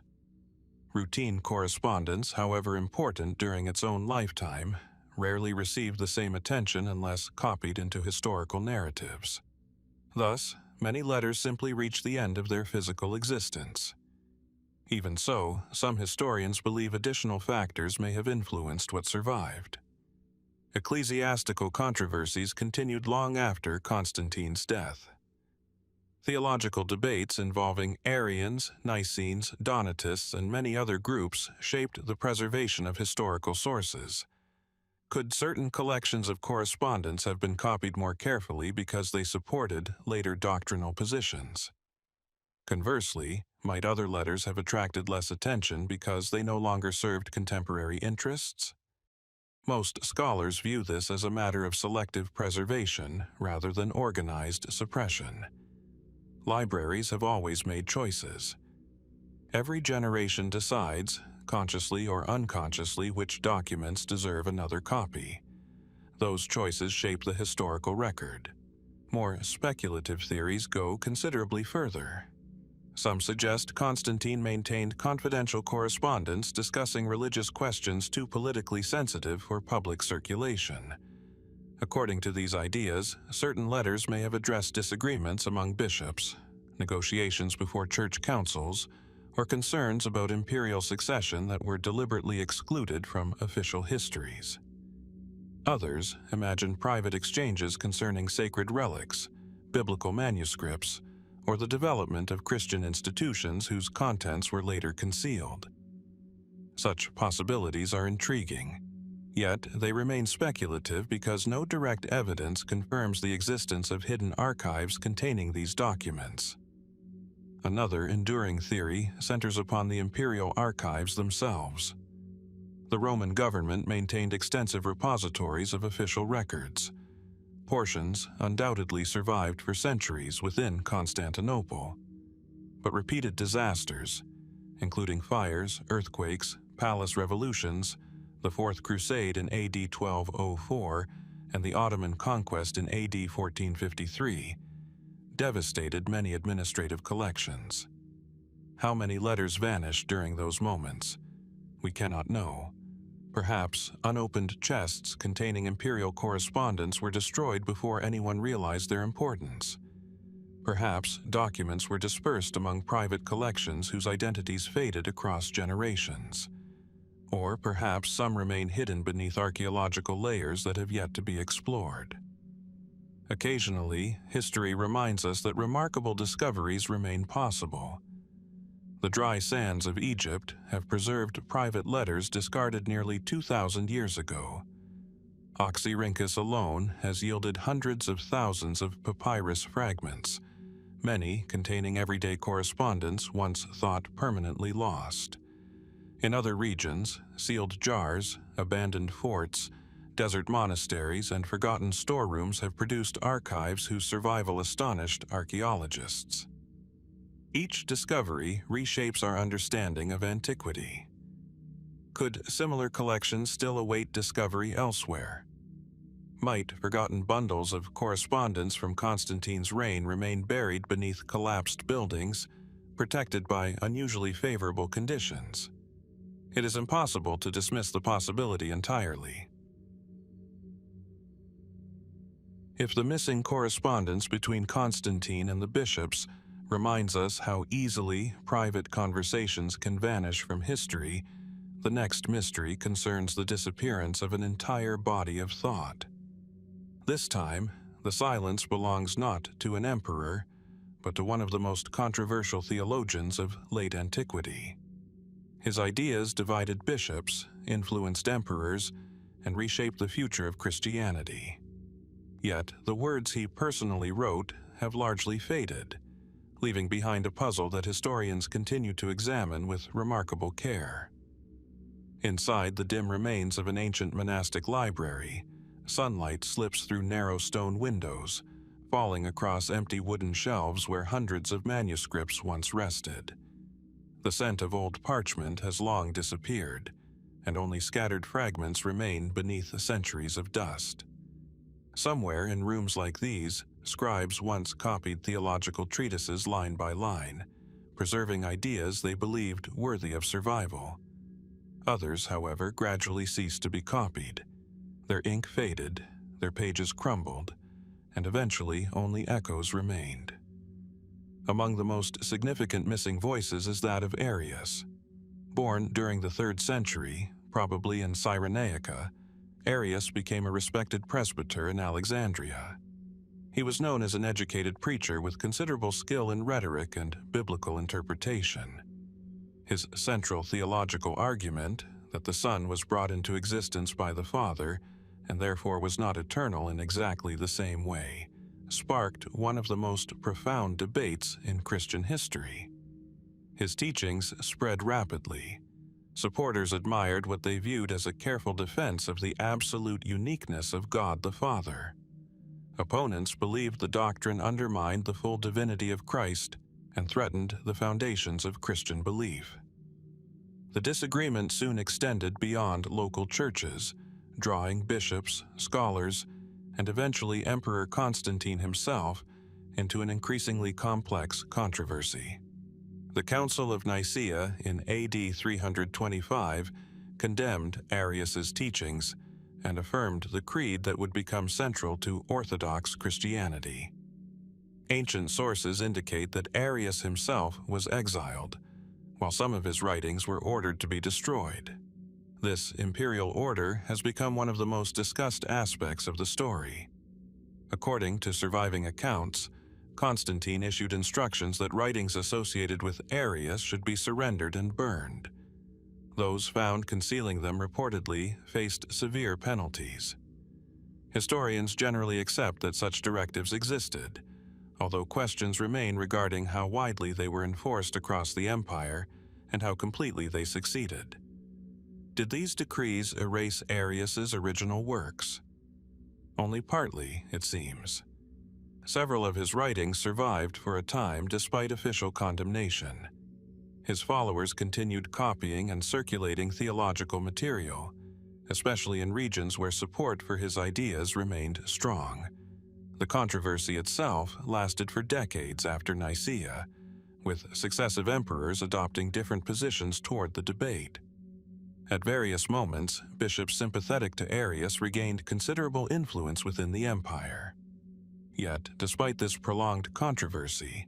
Routine correspondence, however important during its own lifetime, rarely received the same attention unless copied into historical narratives. Thus, many letters simply reach the end of their physical existence. Even so, some historians believe additional factors may have influenced what survived. Ecclesiastical controversies continued long after Constantine's death. Theological debates involving Arians, Nicenes, Donatists, and many other groups shaped the preservation of historical sources. Could certain collections of correspondence have been copied more carefully because they supported later doctrinal positions? Conversely, might other letters have attracted less attention because they no longer served contemporary interests? Most scholars view this as a matter of selective preservation rather than organized suppression. Libraries have always made choices. Every generation decides, consciously or unconsciously, which documents deserve another copy. Those choices shape the historical record. More speculative theories go considerably further. Some suggest Constantine maintained confidential correspondence discussing religious questions too politically sensitive for public circulation. According to these ideas, certain letters may have addressed disagreements among bishops, negotiations before church councils, or concerns about imperial succession that were deliberately excluded from official histories. Others imagined private exchanges concerning sacred relics, biblical manuscripts, or the development of Christian institutions whose contents were later concealed. Such possibilities are intriguing, yet they remain speculative because no direct evidence confirms the existence of hidden archives containing these documents. Another enduring theory centers upon the imperial archives themselves. The Roman government maintained extensive repositories of official records. Portions undoubtedly survived for centuries within Constantinople, but repeated disasters, including fires, earthquakes, palace revolutions, the Fourth Crusade in AD 1204, and the Ottoman conquest in AD 1453, devastated many administrative collections. How many letters vanished during those moments? We cannot know. Perhaps unopened chests containing imperial correspondence were destroyed before anyone realized their importance. Perhaps documents were dispersed among private collections whose identities faded across generations. Or perhaps some remain hidden beneath archaeological layers that have yet to be explored. Occasionally, history reminds us that remarkable discoveries remain possible. The dry sands of Egypt have preserved private letters discarded nearly 2,000 years ago. Oxyrhynchus alone has yielded hundreds of thousands of papyrus fragments, many containing everyday correspondence once thought permanently lost. In other regions, sealed jars, abandoned forts, desert monasteries, and forgotten storerooms have produced archives whose survival astonished archaeologists. Each discovery reshapes our understanding of antiquity. Could similar collections still await discovery elsewhere? Might forgotten bundles of correspondence from Constantine's reign remain buried beneath collapsed buildings, protected by unusually favorable conditions? It is impossible to dismiss the possibility entirely. If the missing correspondence between Constantine and the bishops reminds us how easily private conversations can vanish from history, the next mystery concerns the disappearance of an entire body of thought. This time, the silence belongs not to an emperor, but to one of the most controversial theologians of late antiquity. His ideas divided bishops, influenced emperors, and reshaped the future of Christianity. Yet, the words he personally wrote have largely faded, leaving behind a puzzle that historians continue to examine with remarkable care. Inside the dim remains of an ancient monastic library, sunlight slips through narrow stone windows, falling across empty wooden shelves where hundreds of manuscripts once rested. The scent of old parchment has long disappeared, and only scattered fragments remain beneath centuries of dust. Somewhere in rooms like these, scribes once copied theological treatises line by line, preserving ideas they believed worthy of survival. Others, however, gradually ceased to be copied. Their ink faded, their pages crumbled, and eventually only echoes remained. Among the most significant missing voices is that of Arius. Born during the 3rd century, probably in Cyrenaica, Arius became a respected presbyter in Alexandria. He was known as an educated preacher with considerable skill in rhetoric and biblical interpretation. His central theological argument, that the Son was brought into existence by the Father and therefore was not eternal in exactly the same way, sparked one of the most profound debates in Christian history. His teachings spread rapidly. Supporters admired what they viewed as a careful defense of the absolute uniqueness of God the Father. Opponents believed the doctrine undermined the full divinity of Christ and threatened the foundations of Christian belief. The disagreement soon extended beyond local churches, drawing bishops, scholars, and eventually Emperor Constantine himself into an increasingly complex controversy. The Council of Nicaea in AD 325 condemned Arius's teachings and affirmed the creed that would become central to Orthodox Christianity. Ancient sources indicate that Arius himself was exiled, while some of his writings were ordered to be destroyed. This imperial order has become one of the most discussed aspects of the story. According to surviving accounts, Constantine issued instructions that writings associated with Arius should be surrendered and burned. Those found concealing them reportedly faced severe penalties. Historians generally accept that such directives existed, although questions remain regarding how widely they were enforced across the empire and how completely they succeeded. Did these decrees erase Arius's original works? Only partly, it seems. Several of his writings survived for a time despite official condemnation. His followers continued copying and circulating theological material, especially in regions where support for his ideas remained strong. The controversy itself lasted for decades after Nicaea, with successive emperors adopting different positions toward the debate. At various moments, bishops sympathetic to Arius regained considerable influence within the empire. Yet, despite this prolonged controversy,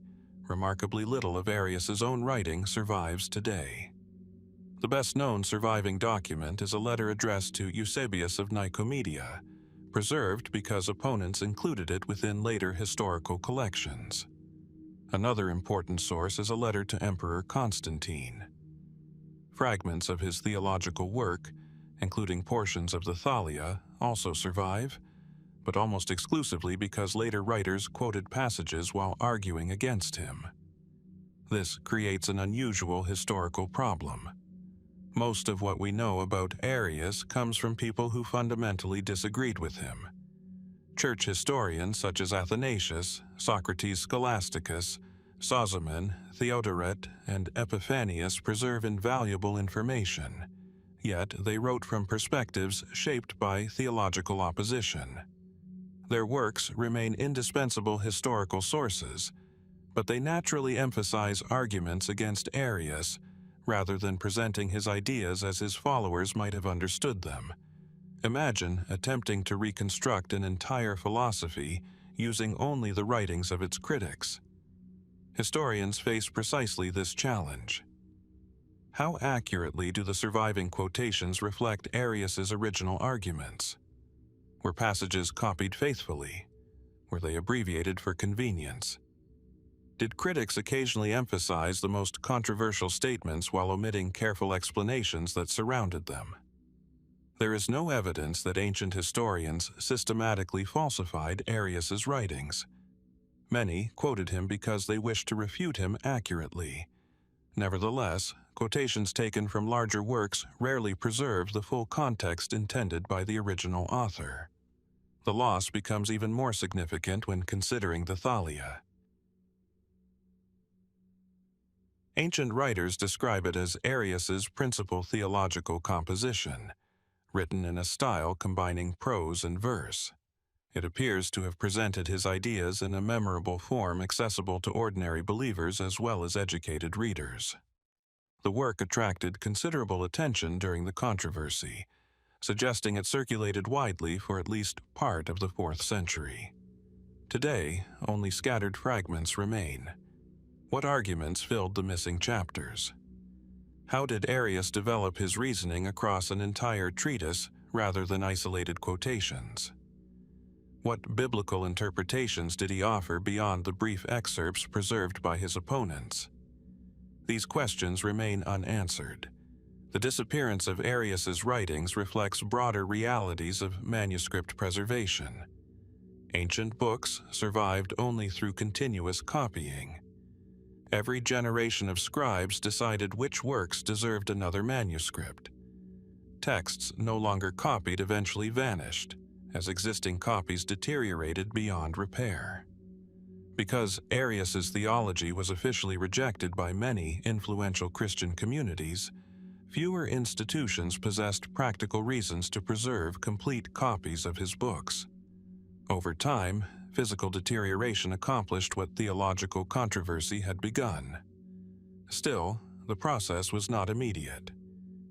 remarkably little of Arius's own writing survives today. The best-known surviving document is a letter addressed to Eusebius of Nicomedia, preserved because opponents included it within later historical collections. Another important source is a letter to Emperor Constantine. Fragments of his theological work, including portions of the Thalia, also survive, but almost exclusively because later writers quoted passages while arguing against him. This creates an unusual historical problem. Most of what we know about Arius comes from people who fundamentally disagreed with him. Church historians such as Athanasius, Socrates Scholasticus, Sozomen, Theodoret, and Epiphanius preserve invaluable information, yet they wrote from perspectives shaped by theological opposition. Their works remain indispensable historical sources, but they naturally emphasize arguments against Arius rather than presenting his ideas as his followers might have understood them. Imagine attempting to reconstruct an entire philosophy using only the writings of its critics. Historians face precisely this challenge. How accurately do the surviving quotations reflect Arius's original arguments? Were passages copied faithfully? Were they abbreviated for convenience? Did critics occasionally emphasize the most controversial statements while omitting careful explanations that surrounded them? There is no evidence that ancient historians systematically falsified Arius's writings. Many quoted him because they wished to refute him accurately. Nevertheless, quotations taken from larger works rarely preserve the full context intended by the original author. The loss becomes even more significant when considering the Thalia. Ancient writers describe it as Arius's principal theological composition, written in a style combining prose and verse. It appears to have presented his ideas in a memorable form accessible to ordinary believers as well as educated readers. The work attracted considerable attention during the controversy, suggesting it circulated widely for at least part of the 4th century. Today, only scattered fragments remain. What arguments filled the missing chapters? How did Arius develop his reasoning across an entire treatise rather than isolated quotations? What biblical interpretations did he offer beyond the brief excerpts preserved by his opponents? These questions remain unanswered. The disappearance of Arius's writings reflects broader realities of manuscript preservation. Ancient books survived only through continuous copying. Every generation of scribes decided which works deserved another manuscript. Texts no longer copied eventually vanished, as existing copies deteriorated beyond repair. Because Arius's theology was officially rejected by many influential Christian communities, fewer institutions possessed practical reasons to preserve complete copies of his books. Over time, physical deterioration accomplished what theological controversy had begun. Still, the process was not immediate.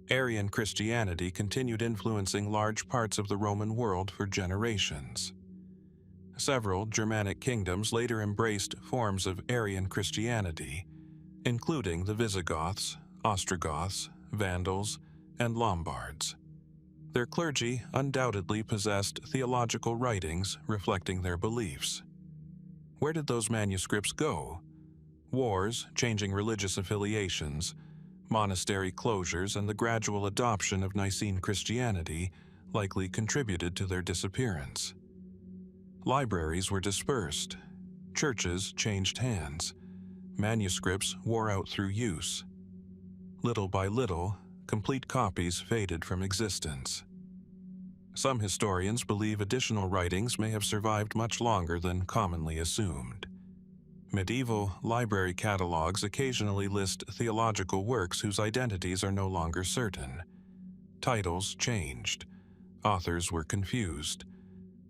Arian Christianity continued influencing large parts of the Roman world for generations. Several Germanic kingdoms later embraced forms of Arian Christianity, including the Visigoths, Ostrogoths, Vandals, and Lombards. Their clergy undoubtedly possessed theological writings reflecting their beliefs. Where did those manuscripts go? Wars, changing religious affiliations, monastery closures, and the gradual adoption of Nicene Christianity likely contributed to their disappearance. Libraries were dispersed. Churches changed hands. Manuscripts wore out through use. Little by little, complete copies faded from existence. Some historians believe additional writings may have survived much longer than commonly assumed. Medieval library catalogs occasionally list theological works whose identities are no longer certain. Titles changed. Authors were confused.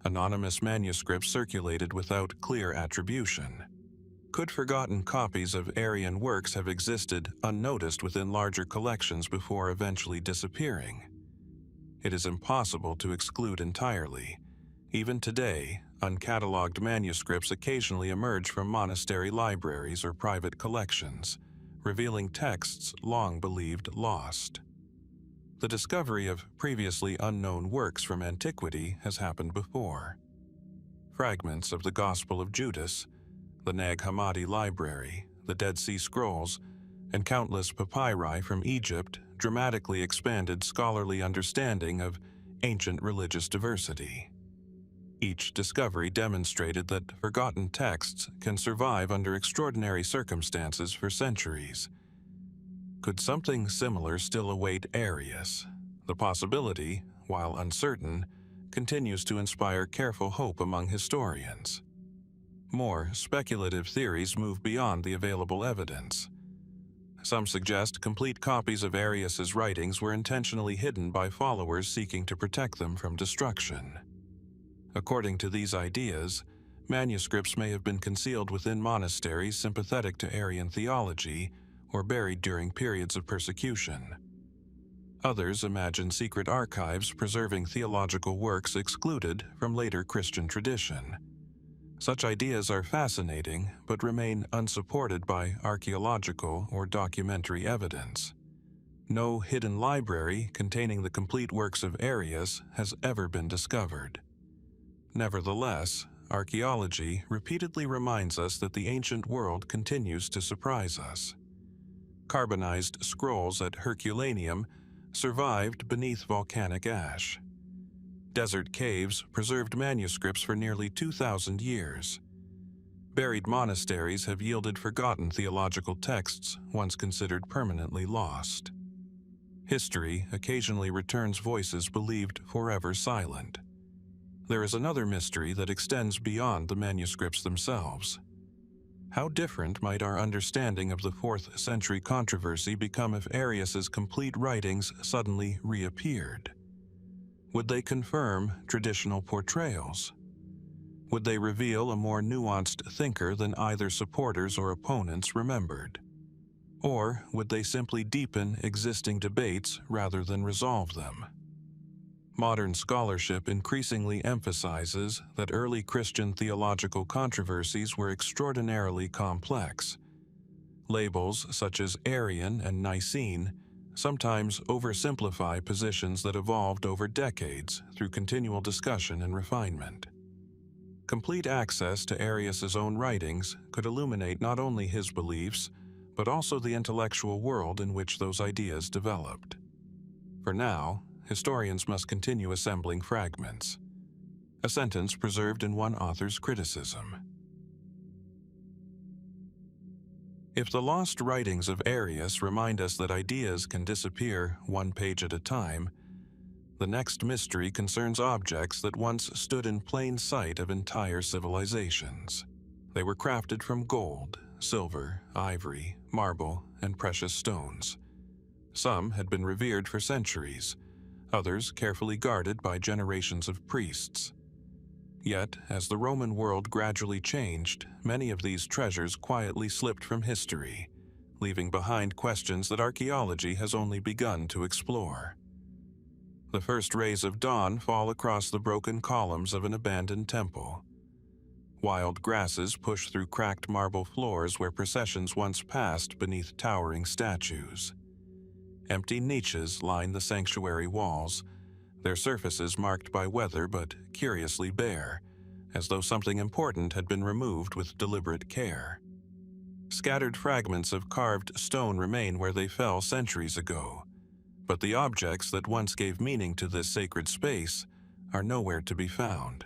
Anonymous manuscripts circulated without clear attribution. Could forgotten copies of Arian works have existed unnoticed within larger collections before eventually disappearing? It is impossible to exclude entirely. Even today, uncatalogued manuscripts occasionally emerge from monastery libraries or private collections, revealing texts long believed lost. The discovery of previously unknown works from antiquity has happened before. Fragments of the Gospel of Judas, the Nag Hammadi Library, the Dead Sea Scrolls, and countless papyri from Egypt dramatically expanded scholarly understanding of ancient religious diversity. Each discovery demonstrated that forgotten texts can survive under extraordinary circumstances for centuries. Could something similar still await Arius? The possibility, while uncertain, continues to inspire careful hope among historians. More speculative theories move beyond the available evidence. Some suggest complete copies of Arius's writings were intentionally hidden by followers seeking to protect them from destruction. According to these ideas, manuscripts may have been concealed within monasteries sympathetic to Arian theology or buried during periods of persecution. Others imagine secret archives preserving theological works excluded from later Christian tradition. Such ideas are fascinating, but remain unsupported by archaeological or documentary evidence. No hidden library containing the complete works of Arius has ever been discovered. Nevertheless, archaeology repeatedly reminds us that the ancient world continues to surprise us. Carbonized scrolls at Herculaneum survived beneath volcanic ash. Desert caves preserved manuscripts for nearly 2,000 years. Buried monasteries have yielded forgotten theological texts once considered permanently lost. History occasionally returns voices believed forever silent. There is another mystery that extends beyond the manuscripts themselves. How different might our understanding of the 4th century controversy become if Arius's complete writings suddenly reappeared? Would they confirm traditional portrayals? Would they reveal a more nuanced thinker than either supporters or opponents remembered? Or would they simply deepen existing debates rather than resolve them? Modern scholarship increasingly emphasizes that early Christian theological controversies were extraordinarily complex. Labels such as Arian and Nicene sometimes oversimplify positions that evolved over decades through continual discussion and refinement. Complete access to Arius's own writings could illuminate not only his beliefs, but also the intellectual world in which those ideas developed. For now, historians must continue assembling fragments. A sentence preserved in one author's criticism. If the lost writings of Arius remind us that ideas can disappear one page at a time, the next mystery concerns objects that once stood in plain sight of entire civilizations. They were crafted from gold, silver, ivory, marble, and precious stones. Some had been revered for centuries, others carefully guarded by generations of priests. Yet, as the Roman world gradually changed, many of these treasures quietly slipped from history, leaving behind questions that archaeology has only begun to explore. The first rays of dawn fall across the broken columns of an abandoned temple. Wild grasses push through cracked marble floors where processions once passed beneath towering statues. Empty niches line the sanctuary walls, their surfaces marked by weather but curiously bare, as though something important had been removed with deliberate care. Scattered fragments of carved stone remain where they fell centuries ago, but the objects that once gave meaning to this sacred space are nowhere to be found.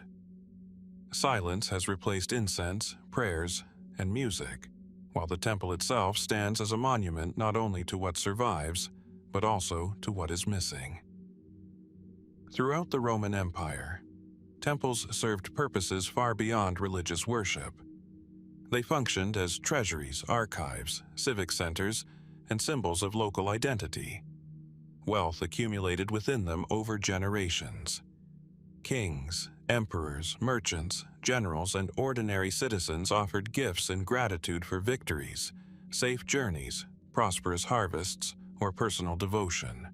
Silence has replaced incense, prayers, and music, while the temple itself stands as a monument not only to what survives, but also to what is missing. Throughout the Roman Empire, temples served purposes far beyond religious worship. They functioned as treasuries, archives, civic centers, and symbols of local identity. Wealth accumulated within them over generations. Kings, emperors, merchants, generals, and ordinary citizens offered gifts in gratitude for victories, safe journeys, prosperous harvests, or personal devotion.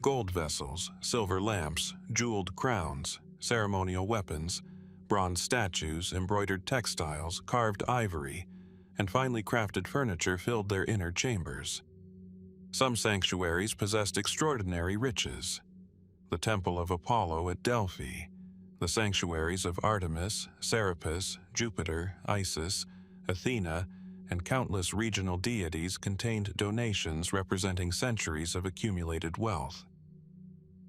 Gold vessels, silver lamps, jeweled crowns, ceremonial weapons, bronze statues, embroidered textiles, carved ivory, and finely crafted furniture filled their inner chambers. Some sanctuaries possessed extraordinary riches. The Temple of Apollo at Delphi, the sanctuaries of Artemis, Serapis, Jupiter, Isis, Athena, and countless regional deities contained donations representing centuries of accumulated wealth.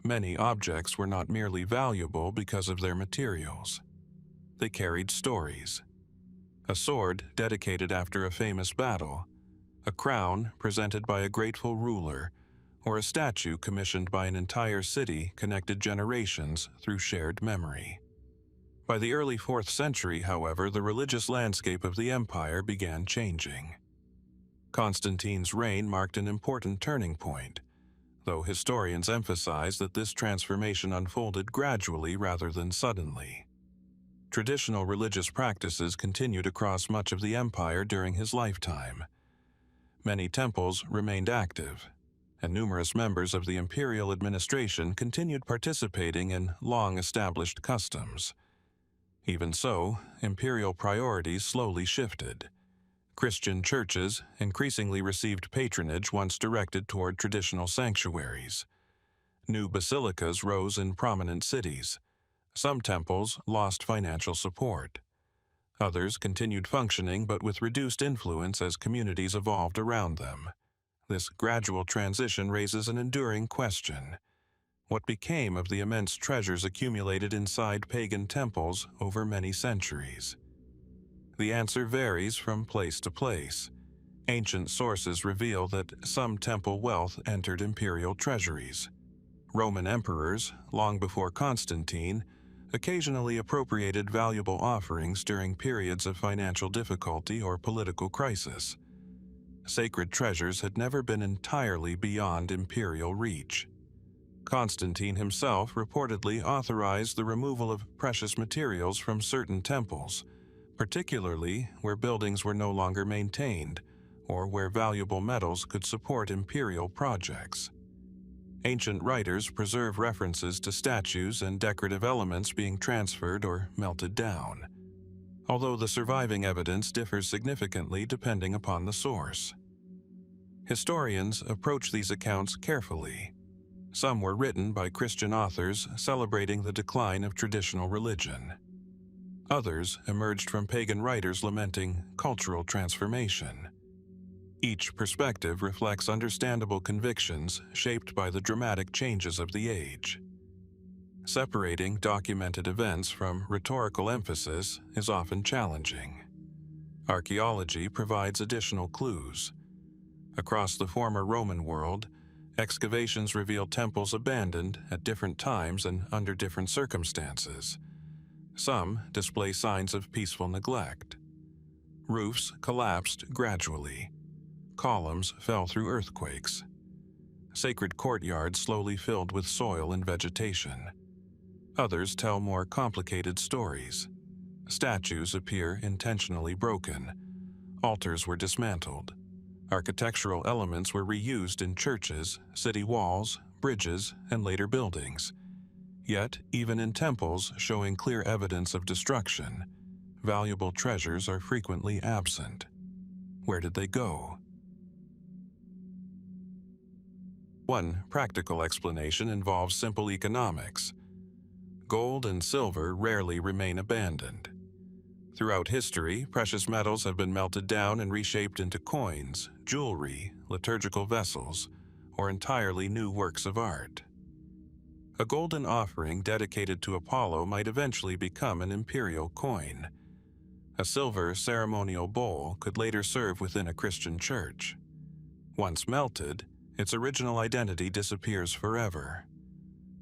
Many objects were not merely valuable because of their materials. They carried stories. A sword dedicated after a famous battle, a crown presented by a grateful ruler, or a statue commissioned by an entire city connected generations through shared memory. By the early 4th century, however, the religious landscape of the empire began changing. Constantine's reign marked an important turning point, though historians emphasize that this transformation unfolded gradually rather than suddenly. Traditional religious practices continued across much of the empire during his lifetime. Many temples remained active, and numerous members of the imperial administration continued participating in long-established customs. Even so, imperial priorities slowly shifted. Christian churches increasingly received patronage once directed toward traditional sanctuaries. New basilicas rose in prominent cities. Some temples lost financial support. Others continued functioning but with reduced influence as communities evolved around them. This gradual transition raises an enduring question. What became of the immense treasures accumulated inside pagan temples over many centuries? The answer varies from place to place. Ancient sources reveal that some temple wealth entered imperial treasuries. Roman emperors, long before Constantine, occasionally appropriated valuable offerings during periods of financial difficulty or political crisis. Sacred treasures had never been entirely beyond imperial reach. Constantine himself reportedly authorized the removal of precious materials from certain temples, particularly where buildings were no longer maintained or where valuable metals could support imperial projects. Ancient writers preserve references to statues and decorative elements being transferred or melted down, although the surviving evidence differs significantly depending upon the source. Historians approach these accounts carefully. Some were written by Christian authors celebrating the decline of traditional religion. Others emerged from pagan writers lamenting cultural transformation. Each perspective reflects understandable convictions shaped by the dramatic changes of the age. Separating documented events from rhetorical emphasis is often challenging. Archaeology provides additional clues. Across the former Roman world, excavations reveal temples abandoned at different times and under different circumstances. Some display signs of peaceful neglect. Roofs collapsed gradually. Columns fell through earthquakes. Sacred courtyards slowly filled with soil and vegetation. Others tell more complicated stories. Statues appear intentionally broken. Altars were dismantled. Architectural elements were reused in churches, city walls, bridges, and later buildings. Yet, even in temples showing clear evidence of destruction, valuable treasures are frequently absent. Where did they go? One practical explanation involves simple economics. Gold and silver rarely remain abandoned. Throughout history, precious metals have been melted down and reshaped into coins, jewelry, liturgical vessels, or entirely new works of art. A golden offering dedicated to Apollo might eventually become an imperial coin. A silver ceremonial bowl could later serve within a Christian church. Once melted, its original identity disappears forever.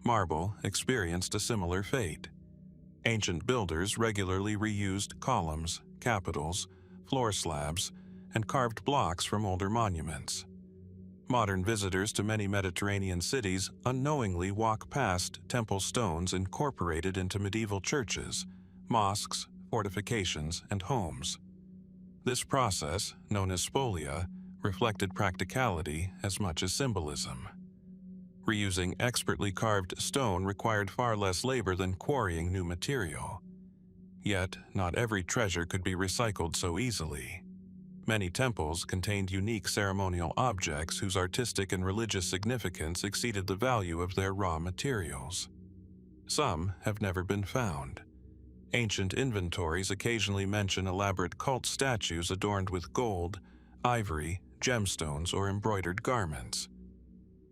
Marble experienced a similar fate. Ancient builders regularly reused columns, capitals, floor slabs, and carved blocks from older monuments. Modern visitors to many Mediterranean cities unknowingly walk past temple stones incorporated into medieval churches, mosques, fortifications, and homes. This process, known as spolia, reflected practicality as much as symbolism. Reusing expertly carved stone required far less labor than quarrying new material. Yet, not every treasure could be recycled so easily. Many temples contained unique ceremonial objects whose artistic and religious significance exceeded the value of their raw materials. Some have never been found. Ancient inventories occasionally mention elaborate cult statues adorned with gold, ivory, gemstones, or embroidered garments.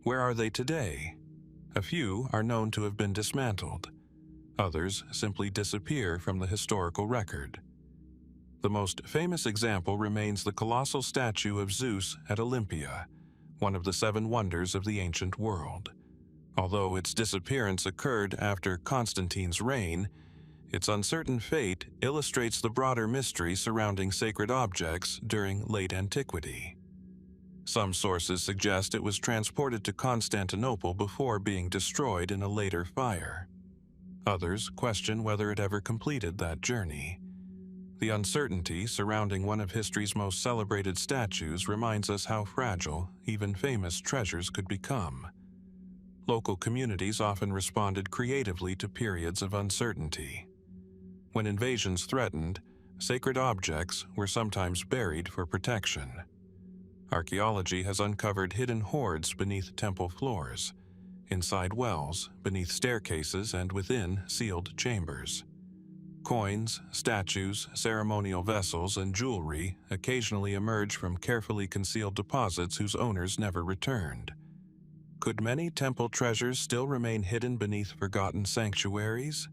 Where are they today? A few are known to have been dismantled. Others simply disappear from the historical record. The most famous example remains the colossal statue of Zeus at Olympia, one of the 7 wonders of the ancient world. Although its disappearance occurred after Constantine's reign, its uncertain fate illustrates the broader mystery surrounding sacred objects during late antiquity. Some sources suggest it was transported to Constantinople before being destroyed in a later fire. Others question whether it ever completed that journey. The uncertainty surrounding one of history's most celebrated statues reminds us how fragile even famous treasures could become. Local communities often responded creatively to periods of uncertainty. When invasions threatened, sacred objects were sometimes buried for protection. Archaeology has uncovered hidden hoards beneath temple floors, inside wells, beneath staircases, and within sealed chambers. Coins, statues, ceremonial vessels, and jewelry occasionally emerge from carefully concealed deposits whose owners never returned. Could many temple treasures still remain hidden beneath forgotten sanctuaries?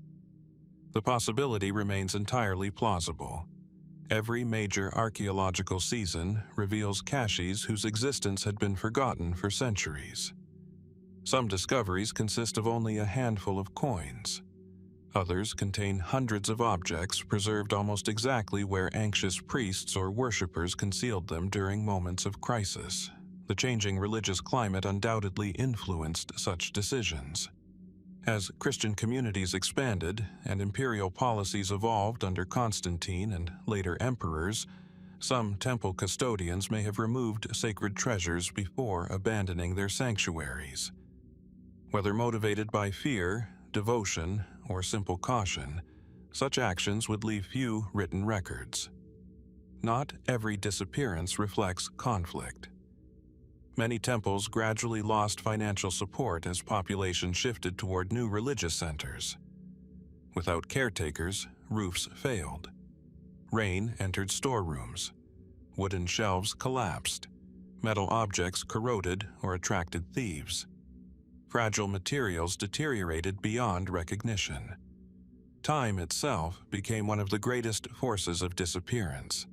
The possibility remains entirely plausible. Every major archaeological season reveals caches whose existence had been forgotten for centuries. Some discoveries consist of only a handful of coins. Others contain hundreds of objects preserved almost exactly where anxious priests or worshippers concealed them during moments of crisis. The changing religious climate undoubtedly influenced such decisions. As Christian communities expanded and imperial policies evolved under Constantine and later emperors, some temple custodians may have removed sacred treasures before abandoning their sanctuaries. Whether motivated by fear, devotion, or simple caution, such actions would leave few written records. Not every disappearance reflects conflict. Many temples gradually lost financial support as population shifted toward new religious centers. Without caretakers, roofs failed. Rain entered storerooms. Wooden shelves collapsed. Metal objects corroded or attracted thieves. Fragile materials deteriorated beyond recognition. Time itself became one of the greatest forces of disappearance.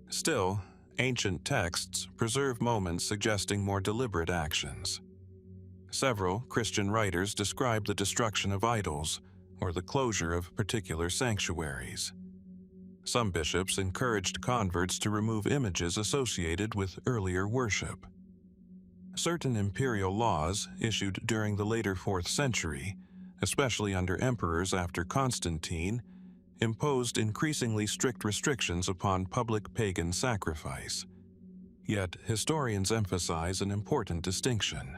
Still, ancient texts preserve moments suggesting more deliberate actions. Several Christian writers describe the destruction of idols or the closure of particular sanctuaries. Some bishops encouraged converts to remove images associated with earlier worship. Certain imperial laws issued during the later 4th century, especially under emperors after Constantine, imposed increasingly strict restrictions upon public pagan sacrifice. Yet historians emphasize an important distinction.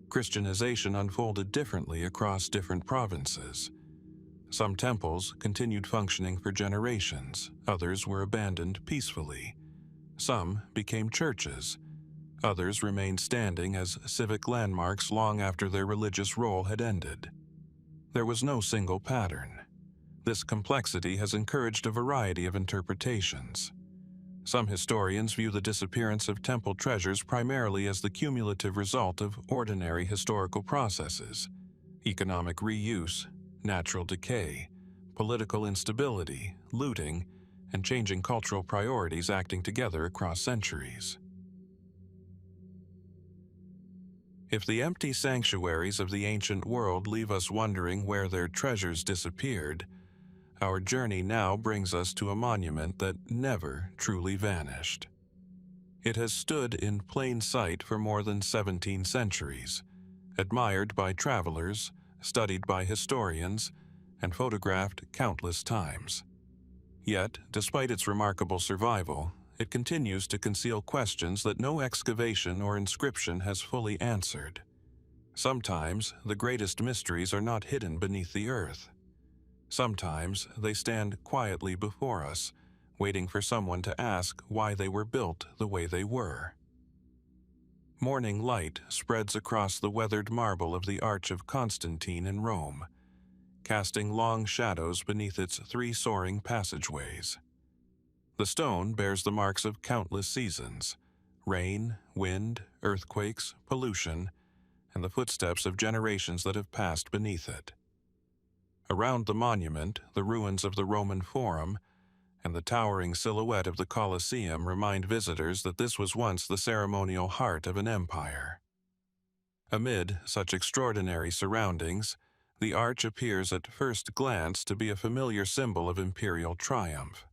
Christianization unfolded differently across different provinces. Some temples continued functioning for generations, others were abandoned peacefully. Some became churches. Others remained standing as civic landmarks long after their religious role had ended. There was no single pattern. This complexity has encouraged a variety of interpretations. Some historians view the disappearance of temple treasures primarily as the cumulative result of ordinary historical processes: economic reuse, natural decay, political instability, looting, and changing cultural priorities acting together across centuries. If the empty sanctuaries of the ancient world leave us wondering where their treasures disappeared, our journey now brings us to a monument that never truly vanished. It has stood in plain sight for more than 17 centuries, admired by travelers, studied by historians, and photographed countless times. Yet, despite its remarkable survival, it continues to conceal questions that no excavation or inscription has fully answered. Sometimes, the greatest mysteries are not hidden beneath the earth. Sometimes, they stand quietly before us, waiting for someone to ask why they were built the way they were. Morning light spreads across the weathered marble of the Arch of Constantine in Rome, casting long shadows beneath its 3 soaring passageways. The stone bears the marks of countless seasons: rain, wind, earthquakes, pollution, and the footsteps of generations that have passed beneath it. Around the monument, the ruins of the Roman Forum and the towering silhouette of the Colosseum remind visitors that this was once the ceremonial heart of an empire. Amid such extraordinary surroundings, the arch appears at first glance to be a familiar symbol of imperial triumph.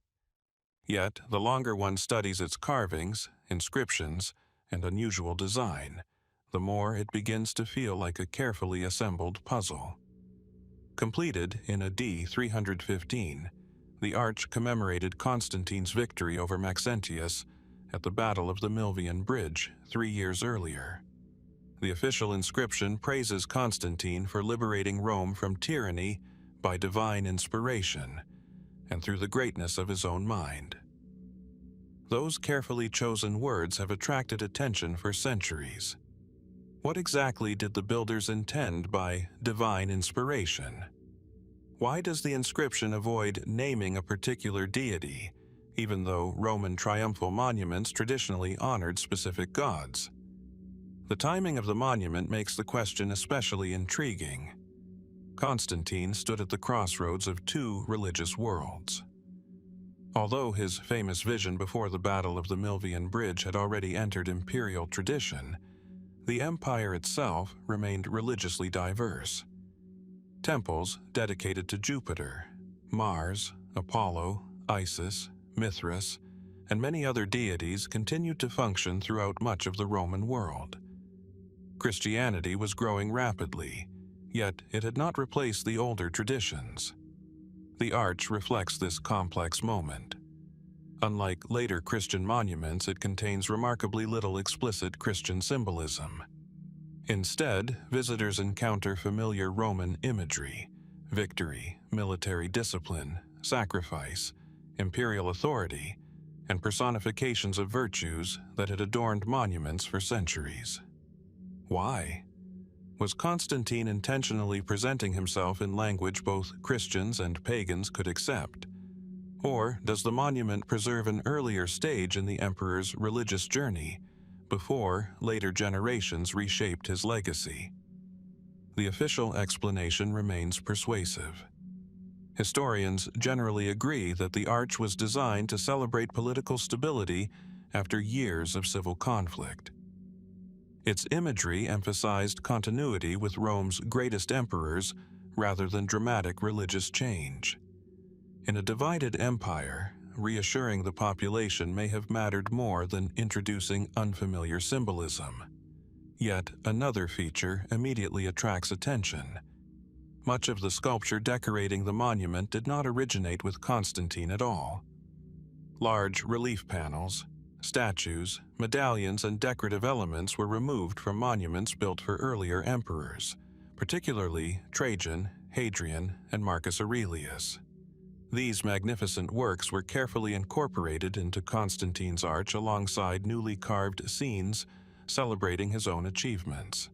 Yet, the longer one studies its carvings, inscriptions, and unusual design, the more it begins to feel like a carefully assembled puzzle. Completed in AD 315, the arch commemorated Constantine's victory over Maxentius at the Battle of the Milvian Bridge 3 years earlier. The official inscription praises Constantine for liberating Rome from tyranny by divine inspiration and through the greatness of his own mind. Those carefully chosen words have attracted attention for centuries. What exactly did the builders intend by divine inspiration? Why does the inscription avoid naming a particular deity, even though Roman triumphal monuments traditionally honored specific gods? The timing of the monument makes the question especially intriguing. Constantine stood at the crossroads of 2 religious worlds. Although his famous vision before the Battle of the Milvian Bridge had already entered imperial tradition, the empire itself remained religiously diverse. Temples dedicated to Jupiter, Mars, Apollo, Isis, Mithras, and many other deities continued to function throughout much of the Roman world. Christianity was growing rapidly, yet it had not replaced the older traditions. The arch reflects this complex moment. Unlike later Christian monuments, it contains remarkably little explicit Christian symbolism. Instead, visitors encounter familiar Roman imagery: victory, military discipline, sacrifice, imperial authority, and personifications of virtues that had adorned monuments for centuries. Why? Was Constantine intentionally presenting himself in language both Christians and pagans could accept? Or does the monument preserve an earlier stage in the emperor's religious journey, before later generations reshaped his legacy? The official explanation remains persuasive. Historians generally agree that the arch was designed to celebrate political stability after years of civil conflict. Its imagery emphasized continuity with Rome's greatest emperors rather than dramatic religious change. In a divided empire, reassuring the population may have mattered more than introducing unfamiliar symbolism. Yet another feature immediately attracts attention. Much of the sculpture decorating the monument did not originate with Constantine at all. Large relief panels, statues, medallions, and decorative elements were removed from monuments built for earlier emperors, particularly Trajan, Hadrian, and Marcus Aurelius. These magnificent works were carefully incorporated into Constantine's arch alongside newly carved scenes celebrating his own achievements.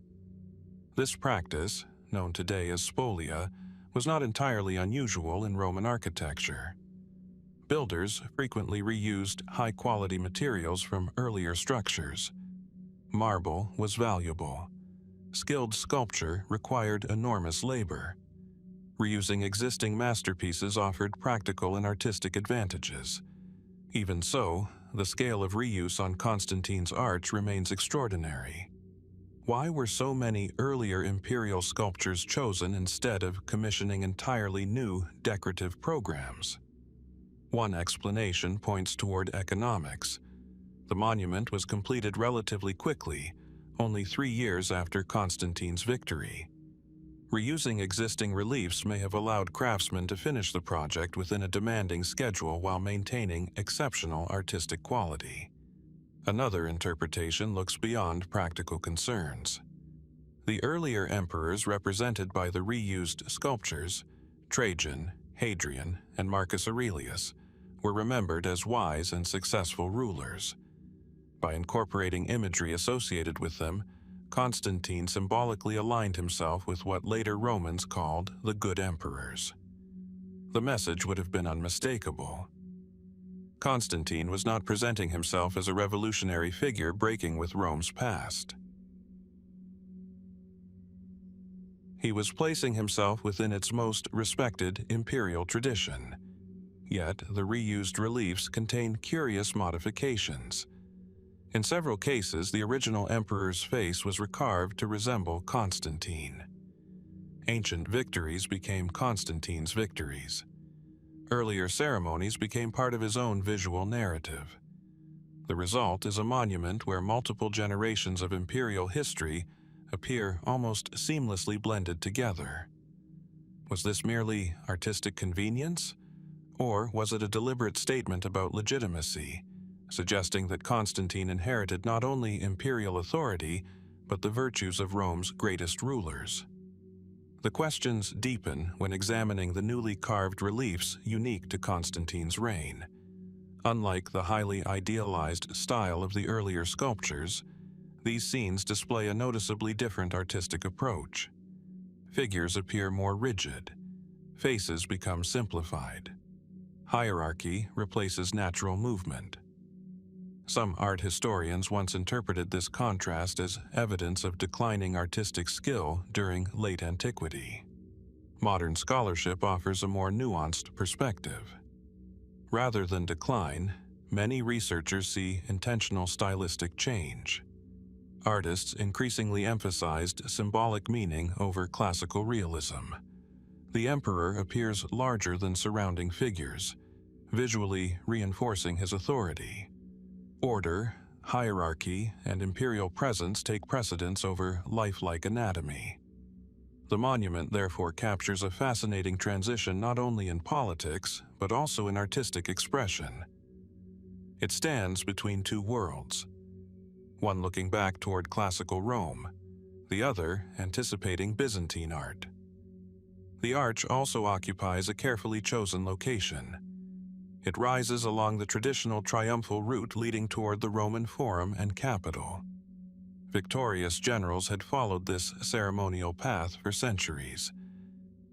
This practice, known today as spolia, was not entirely unusual in Roman architecture. Builders frequently reused high-quality materials from earlier structures. Marble was valuable. Skilled sculpture required enormous labor. Reusing existing masterpieces offered practical and artistic advantages. Even so, the scale of reuse on Constantine's arch remains extraordinary. Why were so many earlier imperial sculptures chosen instead of commissioning entirely new decorative programs? One explanation points toward economics. The monument was completed relatively quickly, only 3 years after Constantine's victory. Reusing existing reliefs may have allowed craftsmen to finish the project within a demanding schedule while maintaining exceptional artistic quality. Another interpretation looks beyond practical concerns. The earlier emperors represented by the reused sculptures, Trajan, Hadrian, and Marcus Aurelius, were remembered as wise and successful rulers. By incorporating imagery associated with them, Constantine symbolically aligned himself with what later Romans called the good emperors. The message would have been unmistakable. Constantine was not presenting himself as a revolutionary figure breaking with Rome's past. He was placing himself within its most respected imperial tradition. Yet, the reused reliefs contain curious modifications. In several cases, the original emperor's face was recarved to resemble Constantine. Ancient victories became Constantine's victories. Earlier ceremonies became part of his own visual narrative. The result is a monument where multiple generations of imperial history appear almost seamlessly blended together. Was this merely artistic convenience? Or was it a deliberate statement about legitimacy, suggesting that Constantine inherited not only imperial authority, but the virtues of Rome's greatest rulers? The questions deepen when examining the newly carved reliefs unique to Constantine's reign. Unlike the highly idealized style of the earlier sculptures, these scenes display a noticeably different artistic approach. Figures appear more rigid. Faces become simplified. Hierarchy replaces natural movement. Some art historians once interpreted this contrast as evidence of declining artistic skill during late antiquity. Modern scholarship offers a more nuanced perspective. Rather than decline, many researchers see intentional stylistic change. Artists increasingly emphasized symbolic meaning over classical realism. The emperor appears larger than surrounding figures, visually reinforcing his authority. Order, hierarchy, and imperial presence take precedence over lifelike anatomy. The monument therefore captures a fascinating transition not only in politics, but also in artistic expression. It stands between two worlds, one looking back toward classical Rome, the other anticipating Byzantine art. The arch also occupies a carefully chosen location. It rises along the traditional triumphal route leading toward the Roman Forum and Capitol. Victorious generals had followed this ceremonial path for centuries.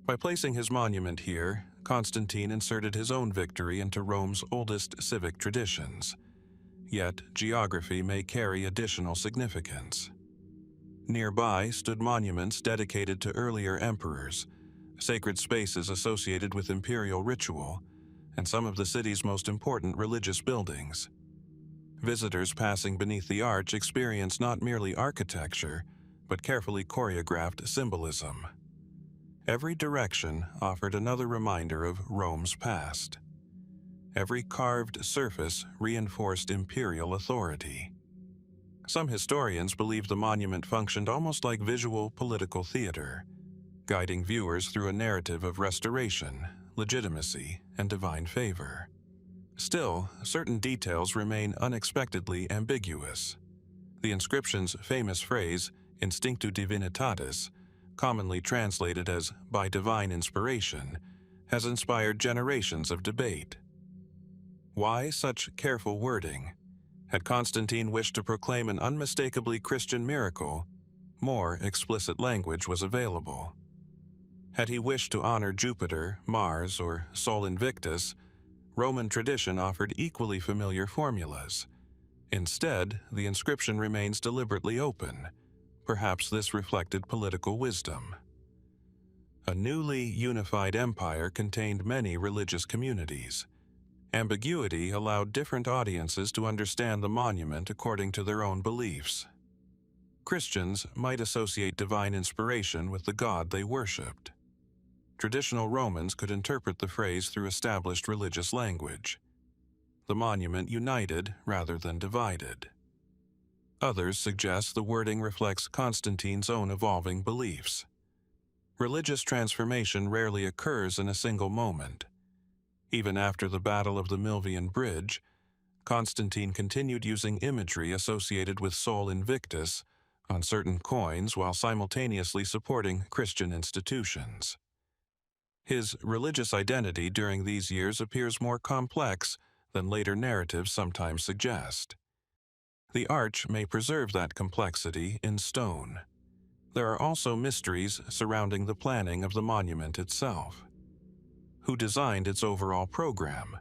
By placing his monument here, Constantine inserted his own victory into Rome's oldest civic traditions. Yet, geography may carry additional significance. Nearby stood monuments dedicated to earlier emperors, sacred spaces associated with imperial ritual, and some of the city's most important religious buildings. Visitors passing beneath the arch experience not merely architecture, but carefully choreographed symbolism. Every direction offered another reminder of Rome's past. Every carved surface reinforced imperial authority. Some historians believe the monument functioned almost like visual political theater, guiding viewers through a narrative of restoration, legitimacy, and divine favor. Still, certain details remain unexpectedly ambiguous. The inscription's famous phrase, Instinctu Divinitatis, commonly translated as by divine inspiration, has inspired generations of debate. Why such careful wording? Had Constantine wished to proclaim an unmistakably Christian miracle, more explicit language was available. Had he wished to honor Jupiter, Mars, or Sol Invictus, Roman tradition offered equally familiar formulas. Instead, the inscription remains deliberately open. Perhaps this reflected political wisdom. A newly unified empire contained many religious communities. Ambiguity allowed different audiences to understand the monument according to their own beliefs. Christians might associate divine inspiration with the god they worshipped. Traditional Romans could interpret the phrase through established religious language. The monument united rather than divided. Others suggest the wording reflects Constantine's own evolving beliefs. Religious transformation rarely occurs in a single moment. Even after the Battle of the Milvian Bridge, Constantine continued using imagery associated with Sol Invictus on certain coins while simultaneously supporting Christian institutions. His religious identity during these years appears more complex than later narratives sometimes suggest. The arch may preserve that complexity in stone. There are also mysteries surrounding the planning of the monument itself. Who designed its overall program?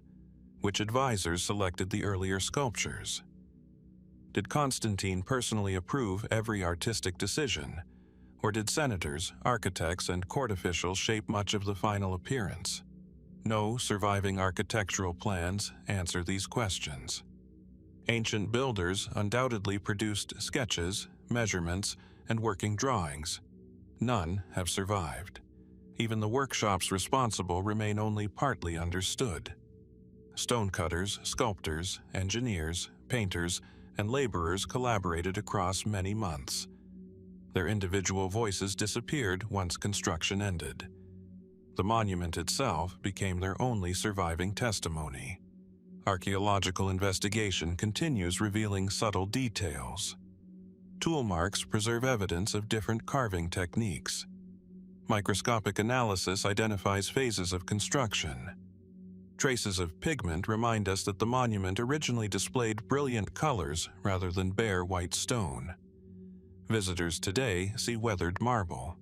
Which advisors selected the earlier sculptures? Did Constantine personally approve every artistic decision? Or did senators, architects, and court officials shape much of the final appearance? No surviving architectural plans answer these questions. Ancient builders undoubtedly produced sketches, measurements, and working drawings. None have survived. Even the workshops responsible remain only partly understood. Stonecutters, sculptors, engineers, painters, and laborers collaborated across many months. Their individual voices disappeared once construction ended. The monument itself became their only surviving testimony. Archaeological investigation continues revealing subtle details. Tool marks preserve evidence of different carving techniques. Microscopic analysis identifies phases of construction. Traces of pigment remind us that the monument originally displayed brilliant colors rather than bare white stone. Visitors today see weathered marble.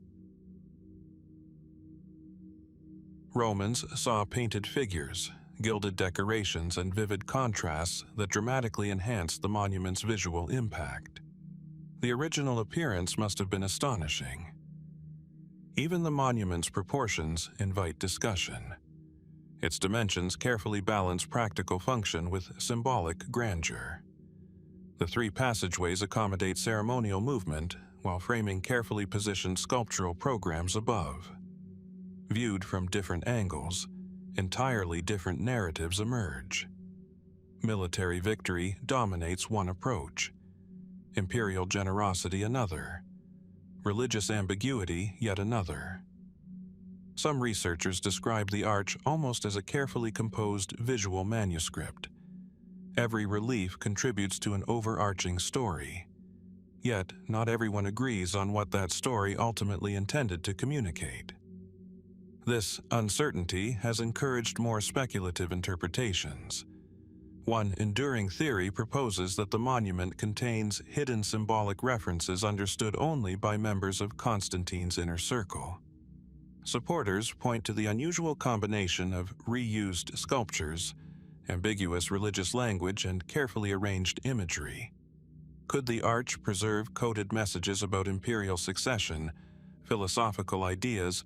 Romans saw painted figures, gilded decorations, and vivid contrasts that dramatically enhanced the monument's visual impact. The original appearance must have been astonishing. Even the monument's proportions invite discussion. Its dimensions carefully balance practical function with symbolic grandeur. The three passageways accommodate ceremonial movement while framing carefully positioned sculptural programs above. Viewed from different angles, entirely different narratives emerge. Military victory dominates one approach, imperial generosity another, religious ambiguity yet another. Some researchers describe the arch almost as a carefully composed visual manuscript. Every relief contributes to an overarching story. Yet, not everyone agrees on what that story ultimately intended to communicate. This uncertainty has encouraged more speculative interpretations. One enduring theory proposes that the monument contains hidden symbolic references understood only by members of Constantine's inner circle. Supporters point to the unusual combination of reused sculptures, ambiguous religious language, and carefully arranged imagery. Could the arch preserve coded messages about imperial succession, philosophical ideas,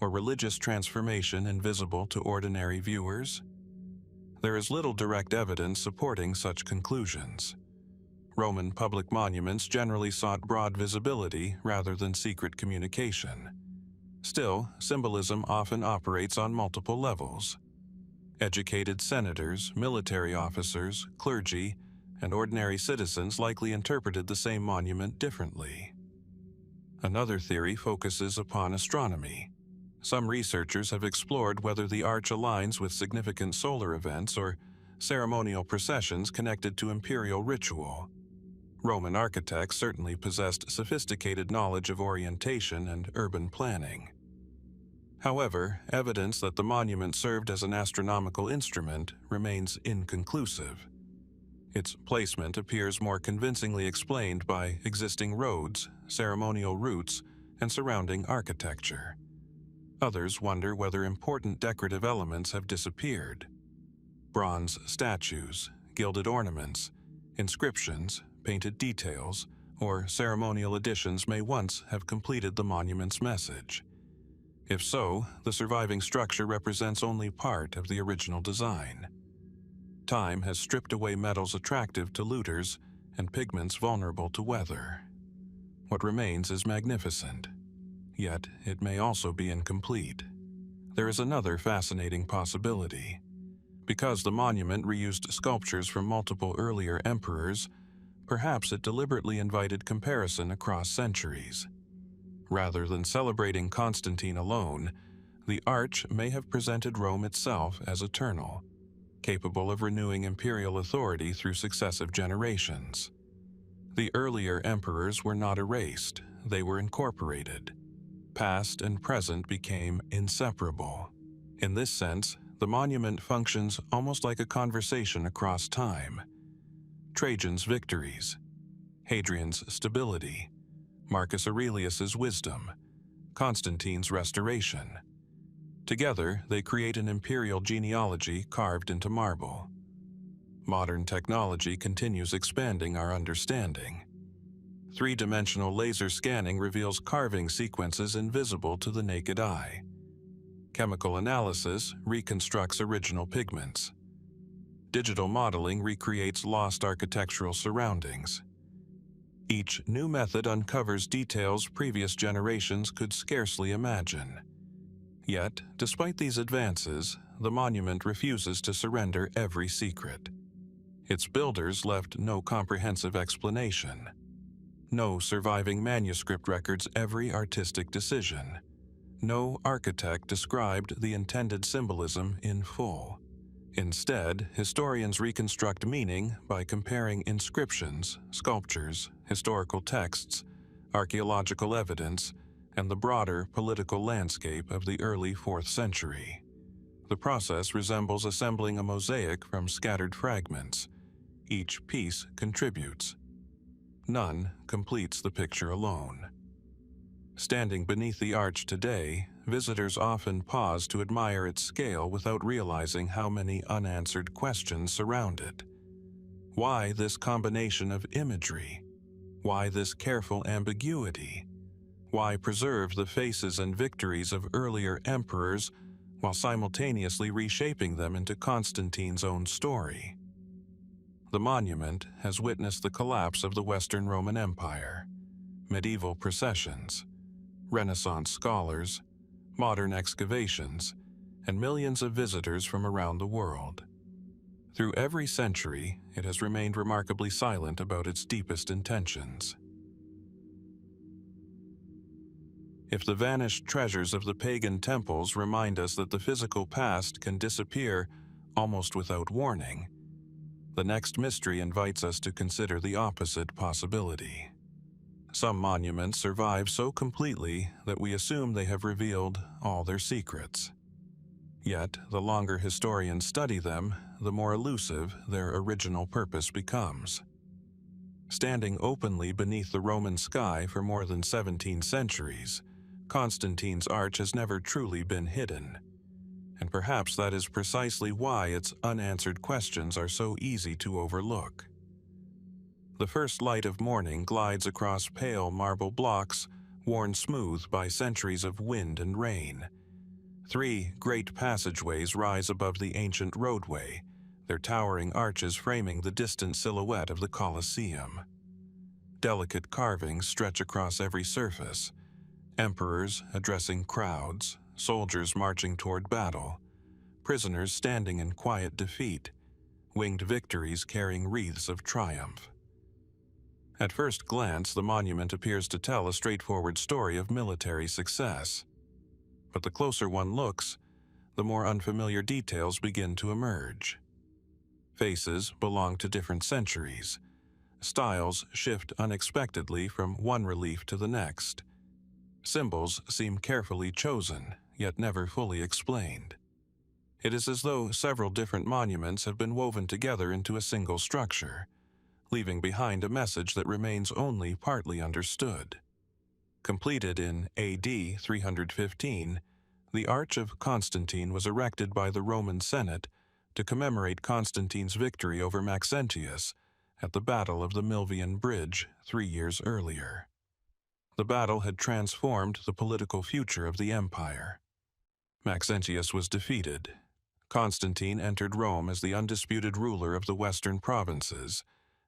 or religious transformation invisible to ordinary viewers? There is little direct evidence supporting such conclusions. Roman public monuments generally sought broad visibility rather than secret communication. Still, symbolism often operates on multiple levels. Educated senators, military officers, clergy, and ordinary citizens likely interpreted the same monument differently. Another theory focuses upon astronomy. Some researchers have explored whether the arch aligns with significant solar events or ceremonial processions connected to imperial ritual. Roman architects certainly possessed sophisticated knowledge of orientation and urban planning. However, evidence that the monument served as an astronomical instrument remains inconclusive. Its placement appears more convincingly explained by existing roads, ceremonial routes, and surrounding architecture. Others wonder whether important decorative elements have disappeared. Bronze statues, gilded ornaments, inscriptions, painted details, or ceremonial additions may once have completed the monument's message. If so, the surviving structure represents only part of the original design. Time has stripped away metals attractive to looters and pigments vulnerable to weather. What remains is magnificent, yet it may also be incomplete. There is another fascinating possibility. Because the monument reused sculptures from multiple earlier emperors, perhaps it deliberately invited comparison across centuries. Rather than celebrating Constantine alone, the arch may have presented Rome itself as eternal, capable of renewing imperial authority through successive generations. The earlier emperors were not erased, they were incorporated. Past and present became inseparable. In this sense, the monument functions almost like a conversation across time. Trajan's victories, Hadrian's stability, Marcus Aurelius's wisdom, Constantine's restoration. Together, they create an imperial genealogy carved into marble. Modern technology continues expanding our understanding. Three-dimensional laser scanning reveals carving sequences invisible to the naked eye. Chemical analysis reconstructs original pigments. Digital modeling recreates lost architectural surroundings. Each new method uncovers details previous generations could scarcely imagine. Yet, despite these advances, the monument refuses to surrender every secret. Its builders left no comprehensive explanation. No surviving manuscript records every artistic decision. No architect described the intended symbolism in full. Instead, historians reconstruct meaning by comparing inscriptions, sculptures, historical texts, archaeological evidence, and the broader political landscape of the early 4th century. The process resembles assembling a mosaic from scattered fragments. Each piece contributes. None completes the picture alone. Standing beneath the arch today, visitors often pause to admire its scale without realizing how many unanswered questions surround it. Why this combination of imagery? Why this careful ambiguity? Why preserve the faces and victories of earlier emperors while simultaneously reshaping them into Constantine's own story? The monument has witnessed the collapse of the Western Roman Empire, medieval processions, Renaissance scholars, modern excavations, and millions of visitors from around the world. Through every century, it has remained remarkably silent about its deepest intentions. If the vanished treasures of the pagan temples remind us that the physical past can disappear almost without warning, the next mystery invites us to consider the opposite possibility. Some monuments survive so completely that we assume they have revealed all their secrets. Yet, the longer historians study them, the more elusive their original purpose becomes. Standing openly beneath the Roman sky for more than 17 centuries, Constantine's arch has never truly been hidden. And perhaps that is precisely why its unanswered questions are so easy to overlook. The first light of morning glides across pale marble blocks worn smooth by centuries of wind and rain. 3 great passageways rise above the ancient roadway, their towering arches framing the distant silhouette of the Colosseum. Delicate carvings stretch across every surface, emperors addressing crowds, soldiers marching toward battle, prisoners standing in quiet defeat, winged victories carrying wreaths of triumph. At first glance, the monument appears to tell a straightforward story of military success. But the closer one looks, the more unfamiliar details begin to emerge. Faces belong to different centuries. Styles shift unexpectedly from one relief to the next. Symbols seem carefully chosen, yet never fully explained. It is as though several different monuments have been woven together into a single structure, leaving behind a message that remains only partly understood. Completed in AD 315, the Arch of Constantine was erected by the Roman Senate to commemorate Constantine's victory over Maxentius at the Battle of the Milvian Bridge 3 years earlier. The battle had transformed the political future of the empire. Maxentius was defeated. Constantine entered Rome as the undisputed ruler of the western provinces,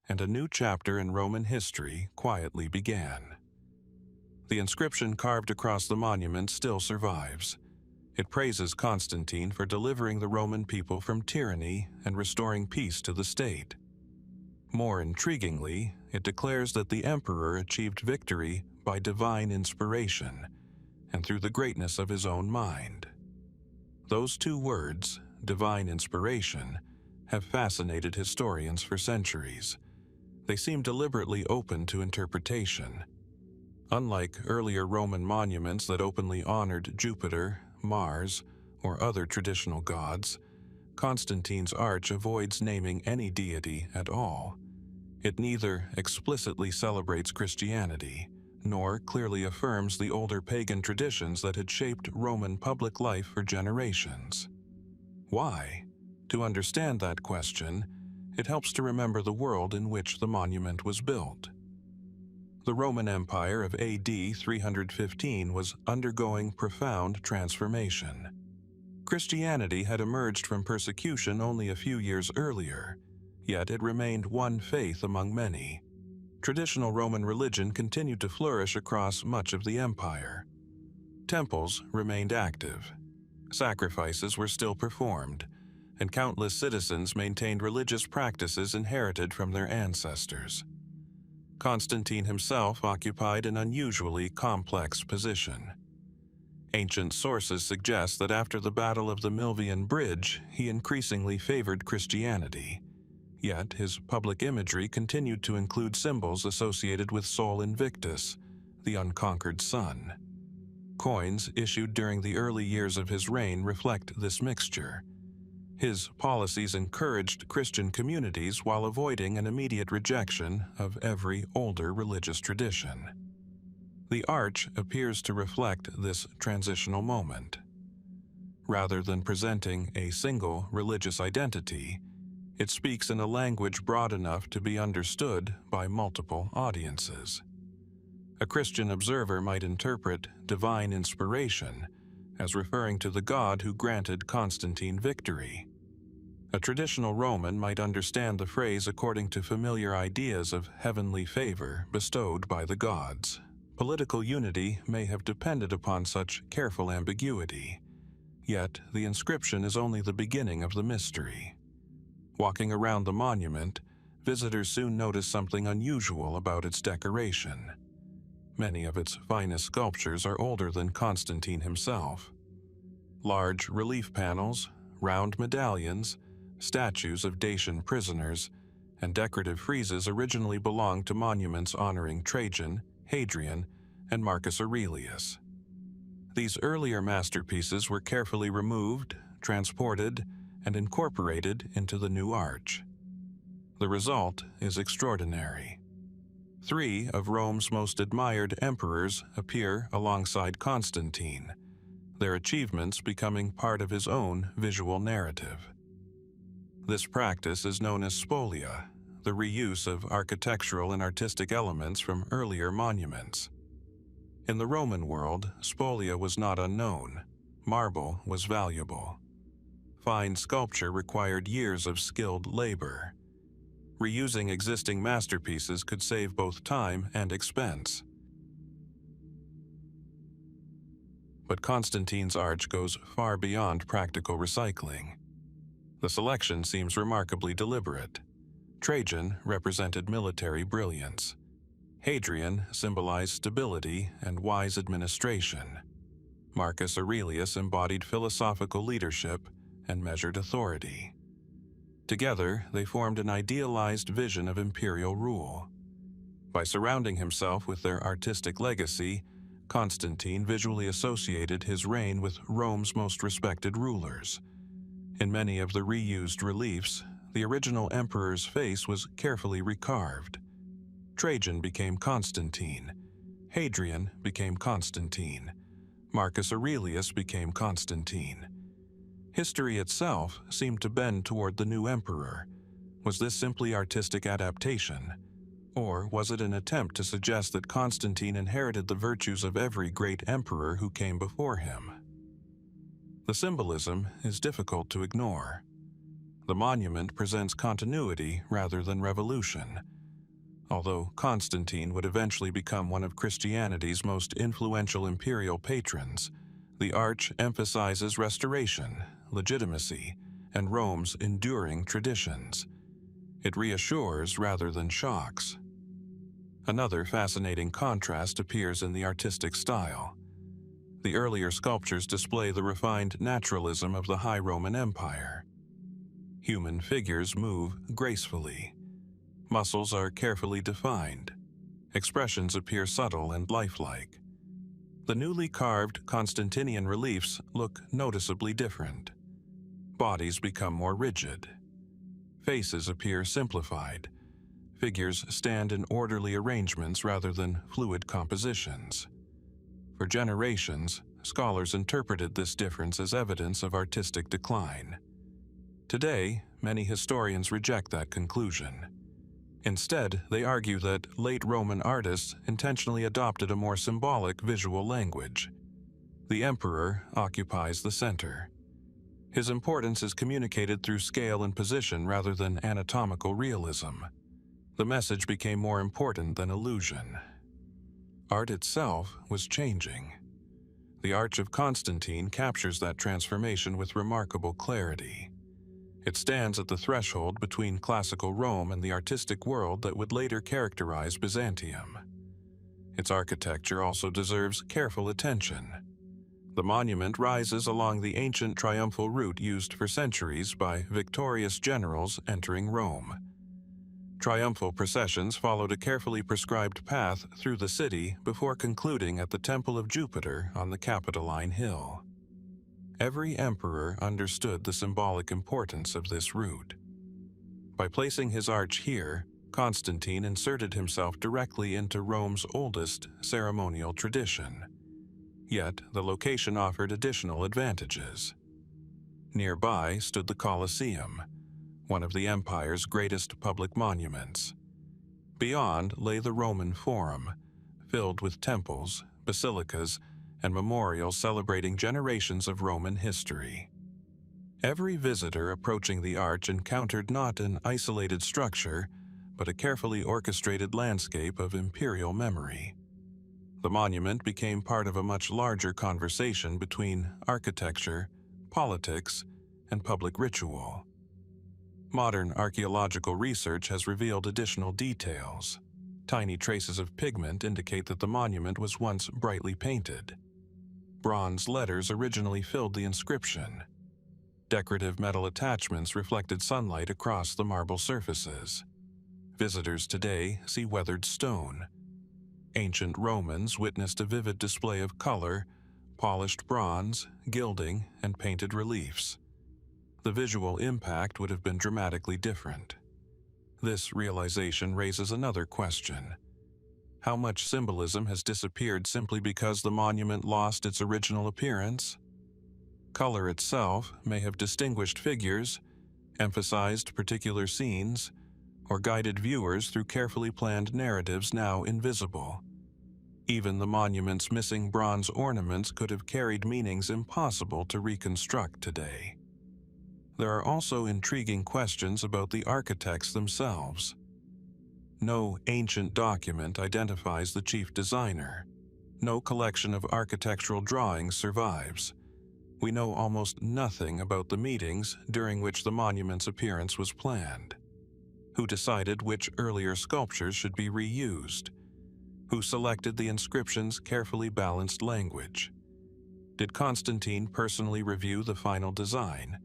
and a new chapter in Roman history quietly began. The inscription carved across the monument still survives. It praises Constantine for delivering the Roman people from tyranny and restoring peace to the state. More intriguingly, it declares that the emperor achieved victory by divine inspiration and through the greatness of his own mind. Those 2 words, divine inspiration, have fascinated historians for centuries. They seem deliberately open to interpretation. Unlike earlier Roman monuments that openly honored Jupiter, Mars, or other traditional gods, Constantine's arch avoids naming any deity at all. It neither explicitly celebrates Christianity, nor clearly affirms the older pagan traditions that had shaped Roman public life for generations. Why? To understand that question, it helps to remember the world in which the monument was built. The Roman Empire of AD 315 was undergoing profound transformation. Christianity had emerged from persecution only a few years earlier, yet it remained one faith among many. Traditional Roman religion continued to flourish across much of the empire. Temples remained active. Sacrifices were still performed, and countless citizens maintained religious practices inherited from their ancestors. Constantine himself occupied an unusually complex position. Ancient sources suggest that after the Battle of the Milvian Bridge, he increasingly favored Christianity. Yet his public imagery continued to include symbols associated with Sol Invictus, the unconquered sun. Coins issued during the early years of his reign reflect this mixture. His policies encouraged Christian communities while avoiding an immediate rejection of every older religious tradition. The arch appears to reflect this transitional moment. Rather than presenting a single religious identity, it speaks in a language broad enough to be understood by multiple audiences. A Christian observer might interpret divine inspiration as referring to the God who granted Constantine victory. A traditional Roman might understand the phrase according to familiar ideas of heavenly favor bestowed by the gods. Political unity may have depended upon such careful ambiguity, yet the inscription is only the beginning of the mystery. Walking around the monument, visitors soon notice something unusual about its decoration. Many of its finest sculptures are older than Constantine himself. Large relief panels, round medallions, statues of Dacian prisoners, and decorative friezes originally belonged to monuments honoring Trajan, Hadrian, and Marcus Aurelius. These earlier masterpieces were carefully removed, transported, and incorporated into the new arch. The result is extraordinary. 3 of Rome's most admired emperors appear alongside Constantine, their achievements becoming part of his own visual narrative. This practice is known as spolia, the reuse of architectural and artistic elements from earlier monuments. In the Roman world, spolia was not unknown. Marble was valuable. Fine sculpture required years of skilled labor. Reusing existing masterpieces could save both time and expense. But Constantine's arch goes far beyond practical recycling. The selection seems remarkably deliberate. Trajan represented military brilliance. Hadrian symbolized stability and wise administration. Marcus Aurelius embodied philosophical leadership and measured authority. Together, they formed an idealized vision of imperial rule. By surrounding himself with their artistic legacy, Constantine visually associated his reign with Rome's most respected rulers. In many of the reused reliefs, the original emperor's face was carefully recarved. Trajan became Constantine. Hadrian became Constantine. Marcus Aurelius became Constantine. History itself seemed to bend toward the new emperor. Was this simply artistic adaptation? Or was it an attempt to suggest that Constantine inherited the virtues of every great emperor who came before him? The symbolism is difficult to ignore. The monument presents continuity rather than revolution. Although Constantine would eventually become one of Christianity's most influential imperial patrons, the arch emphasizes restoration, legitimacy, and Rome's enduring traditions. It reassures rather than shocks. Another fascinating contrast appears in the artistic style. The earlier sculptures display the refined naturalism of the High Roman Empire. Human figures move gracefully. Muscles are carefully defined. Expressions appear subtle and lifelike. The newly carved Constantinian reliefs look noticeably different. Bodies become more rigid. Faces appear simplified. Figures stand in orderly arrangements rather than fluid compositions. For generations, scholars interpreted this difference as evidence of artistic decline. Today, many historians reject that conclusion. Instead, they argue that late Roman artists intentionally adopted a more symbolic visual language. The emperor occupies the center. His importance is communicated through scale and position rather than anatomical realism. The message became more important than illusion. Art itself was changing. The Arch of Constantine captures that transformation with remarkable clarity. It stands at the threshold between classical Rome and the artistic world that would later characterize Byzantium. Its architecture also deserves careful attention. The monument rises along the ancient triumphal route used for centuries by victorious generals entering Rome. Triumphal processions followed a carefully prescribed path through the city before concluding at the Temple of Jupiter on the Capitoline Hill. Every emperor understood the symbolic importance of this route. By placing his arch here, Constantine inserted himself directly into Rome's oldest ceremonial tradition. Yet, the location offered additional advantages. Nearby stood the Colosseum, one of the empire's greatest public monuments. Beyond lay the Roman Forum, filled with temples, basilicas, and memorials celebrating generations of Roman history. Every visitor approaching the arch encountered not an isolated structure, but a carefully orchestrated landscape of imperial memory. The monument became part of a much larger conversation between architecture, politics, and public ritual. Modern archaeological research has revealed additional details. Tiny traces of pigment indicate that the monument was once brightly painted. Bronze letters originally filled the inscription. Decorative metal attachments reflected sunlight across the marble surfaces. Visitors today see weathered stone. Ancient Romans witnessed a vivid display of color, polished bronze, gilding, and painted reliefs. The visual impact would have been dramatically different. This realization raises another question. How much symbolism has disappeared simply because the monument lost its original appearance? Color itself may have distinguished figures, emphasized particular scenes, or guided viewers through carefully planned narratives now invisible. Even the monument's missing bronze ornaments could have carried meanings impossible to reconstruct today. There are also intriguing questions about the architects themselves. No ancient document identifies the chief designer. No collection of architectural drawings survives. We know almost nothing about the meetings during which the monument's appearance was planned. Who decided which earlier sculptures should be reused? Who selected the inscription's carefully balanced language? Did Constantine personally review the final design?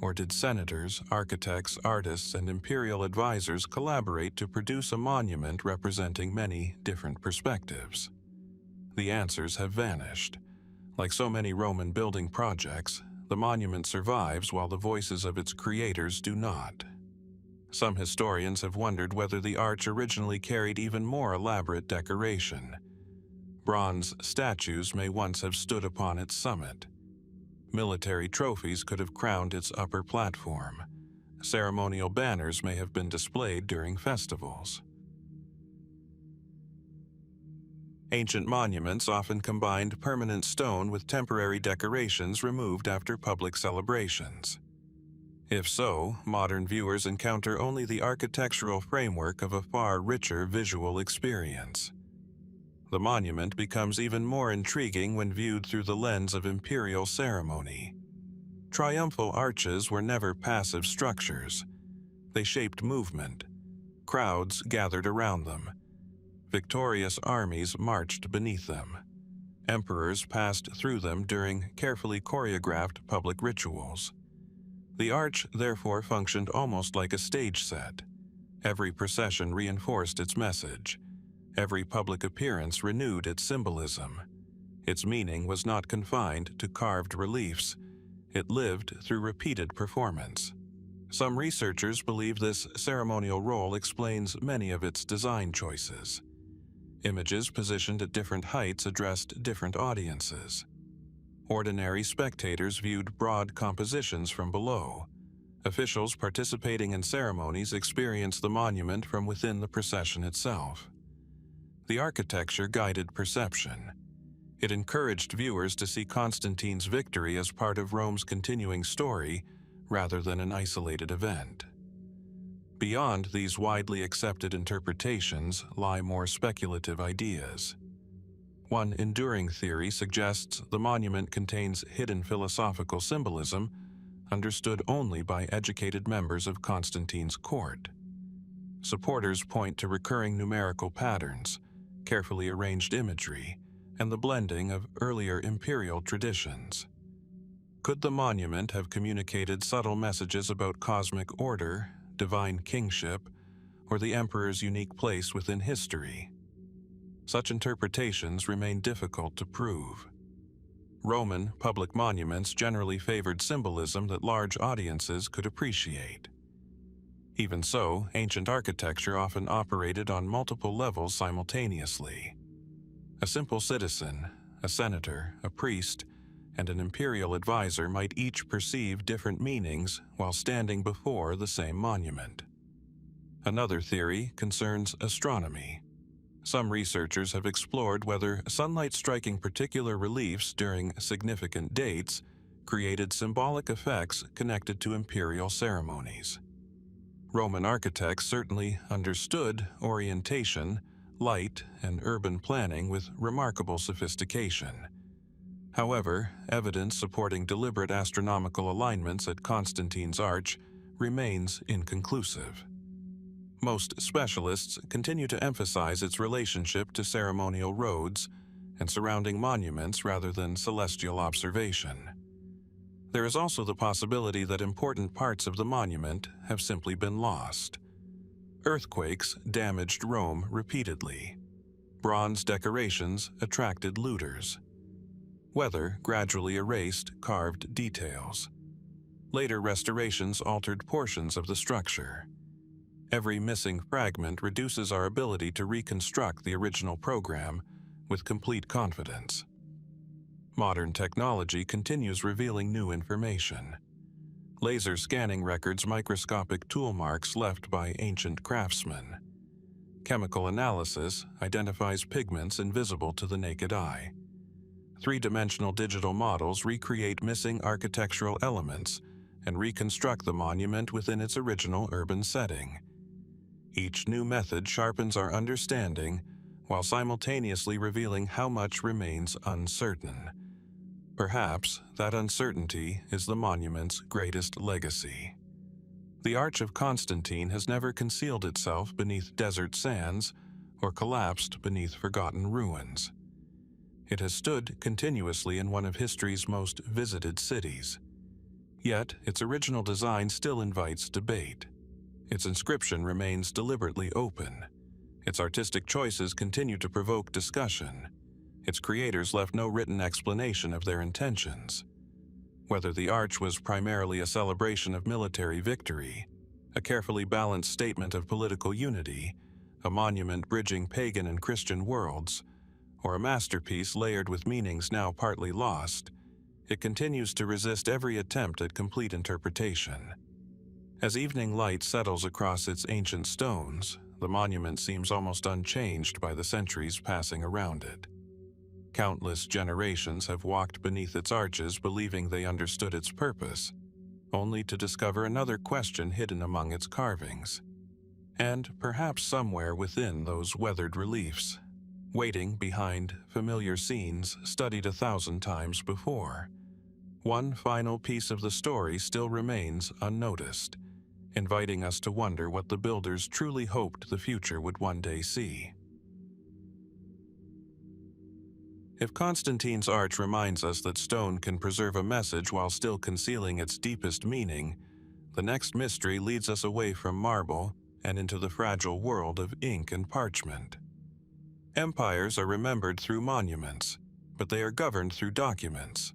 Or did senators, architects, artists, and imperial advisors collaborate to produce a monument representing many different perspectives? The answers have vanished. Like so many Roman building projects, the monument survives while the voices of its creators do not. Some historians have wondered whether the arch originally carried even more elaborate decoration. Bronze statues may once have stood upon its summit. Military trophies could have crowned its upper platform. Ceremonial banners may have been displayed during festivals. Ancient monuments often combined permanent stone with temporary decorations removed after public celebrations. If so, modern viewers encounter only the architectural framework of a far richer visual experience. The monument becomes even more intriguing when viewed through the lens of imperial ceremony. Triumphal arches were never passive structures. They shaped movement. Crowds gathered around them. Victorious armies marched beneath them. Emperors passed through them during carefully choreographed public rituals. The arch therefore functioned almost like a stage set. Every procession reinforced its message. Every public appearance renewed its symbolism. Its meaning was not confined to carved reliefs. It lived through repeated performance. Some researchers believe this ceremonial role explains many of its design choices. Images positioned at different heights addressed different audiences. Ordinary spectators viewed broad compositions from below. Officials participating in ceremonies experienced the monument from within the procession itself. The architecture guided perception. It encouraged viewers to see Constantine's victory as part of Rome's continuing story rather than an isolated event. Beyond these widely accepted interpretations lie more speculative ideas. One enduring theory suggests the monument contains hidden philosophical symbolism understood only by educated members of Constantine's court. Supporters point to recurring numerical patterns, carefully arranged imagery, and the blending of earlier imperial traditions. Could the monument have communicated subtle messages about cosmic order, divine kingship, or the emperor's unique place within history? Such interpretations remain difficult to prove. Roman public monuments generally favored symbolism that large audiences could appreciate. Even so, ancient architecture often operated on multiple levels simultaneously. A simple citizen, a senator, a priest, and an imperial advisor might each perceive different meanings while standing before the same monument. Another theory concerns astronomy. Some researchers have explored whether sunlight striking particular reliefs during significant dates created symbolic effects connected to imperial ceremonies. Roman architects certainly understood orientation, light, and urban planning with remarkable sophistication. However, evidence supporting deliberate astronomical alignments at Constantine's arch remains inconclusive. Most specialists continue to emphasize its relationship to ceremonial roads and surrounding monuments rather than celestial observation. There is also the possibility that important parts of the monument have simply been lost. Earthquakes damaged Rome repeatedly. Bronze decorations attracted looters. Weather gradually erased carved details. Later restorations altered portions of the structure. Every missing fragment reduces our ability to reconstruct the original program with complete confidence. Modern technology continues revealing new information. Laser scanning records microscopic tool marks left by ancient craftsmen. Chemical analysis identifies pigments invisible to the naked eye. Three-dimensional digital models recreate missing architectural elements and reconstruct the monument within its original urban setting. Each new method sharpens our understanding while simultaneously revealing how much remains uncertain. Perhaps that uncertainty is the monument's greatest legacy. The Arch of Constantine has never concealed itself beneath desert sands or collapsed beneath forgotten ruins. It has stood continuously in one of history's most visited cities. Yet, its original design still invites debate. Its inscription remains deliberately open. Its artistic choices continue to provoke discussion. Its creators left no written explanation of their intentions. Whether the arch was primarily a celebration of military victory, a carefully balanced statement of political unity, a monument bridging pagan and Christian worlds, or a masterpiece layered with meanings now partly lost, it continues to resist every attempt at complete interpretation. As evening light settles across its ancient stones, the monument seems almost unchanged by the centuries passing around it. Countless generations have walked beneath its arches believing they understood its purpose, only to discover another question hidden among its carvings. And perhaps somewhere within those weathered reliefs, waiting behind familiar scenes studied 1,000 times before, one final piece of the story still remains unnoticed, inviting us to wonder what the builders truly hoped the future would one day see. If Constantine's arch reminds us that stone can preserve a message while still concealing its deepest meaning, the next mystery leads us away from marble and into the fragile world of ink and parchment. Empires are remembered through monuments, but they are governed through documents.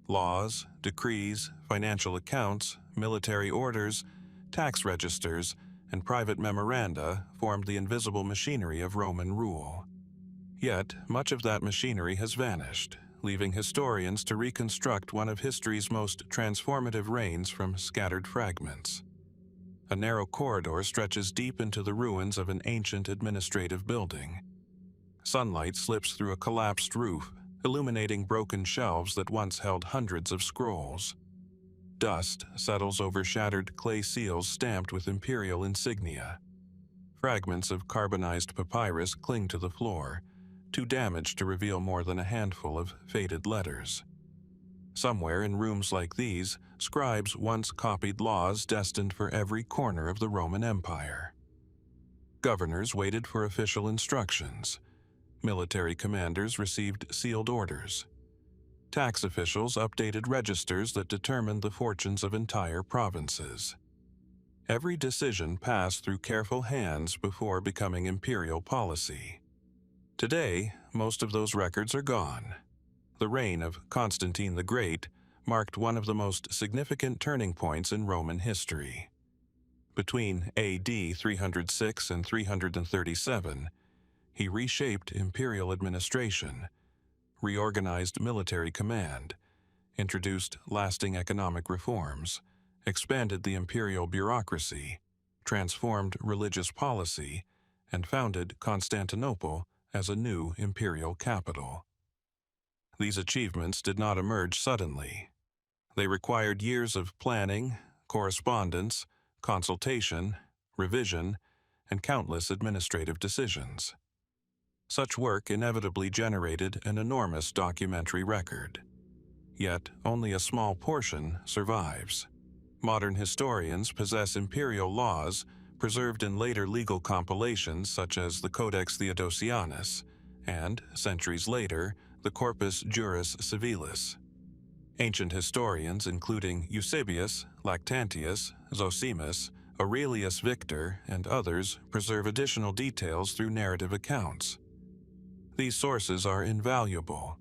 Laws, decrees, financial accounts, military orders, tax registers, and private memoranda formed the invisible machinery of Roman rule. Yet, much of that machinery has vanished, leaving historians to reconstruct one of history's most transformative reigns from scattered fragments. A narrow corridor stretches deep into the ruins of an ancient administrative building. Sunlight slips through a collapsed roof, illuminating broken shelves that once held hundreds of scrolls. Dust settles over shattered clay seals stamped with Imperial insignia. Fragments of carbonized papyrus cling to the floor, too damaged to reveal more than a handful of faded letters. Somewhere in rooms like these, scribes once copied laws destined for every corner of the Roman Empire. Governors waited for official instructions. Military commanders received sealed orders. Tax officials updated registers that determined the fortunes of entire provinces. Every decision passed through careful hands before becoming imperial policy. Today, most of those records are gone. The reign of Constantine the Great marked one of the most significant turning points in Roman history. Between AD 306 and 337, he reshaped imperial administration, reorganized military command, introduced lasting economic reforms, expanded the imperial bureaucracy, transformed religious policy, and founded Constantinople as a new imperial capital. These achievements did not emerge suddenly. They required years of planning, correspondence, consultation, revision, and countless administrative decisions. Such work inevitably generated an enormous documentary record. Yet, only a small portion survives. Modern historians possess imperial laws preserved in later legal compilations such as the Codex Theodosianus and, centuries later, the Corpus Juris Civilis. Ancient historians including Eusebius, Lactantius, Zosimus, Aurelius Victor, and others preserve additional details through narrative accounts. These sources are invaluable,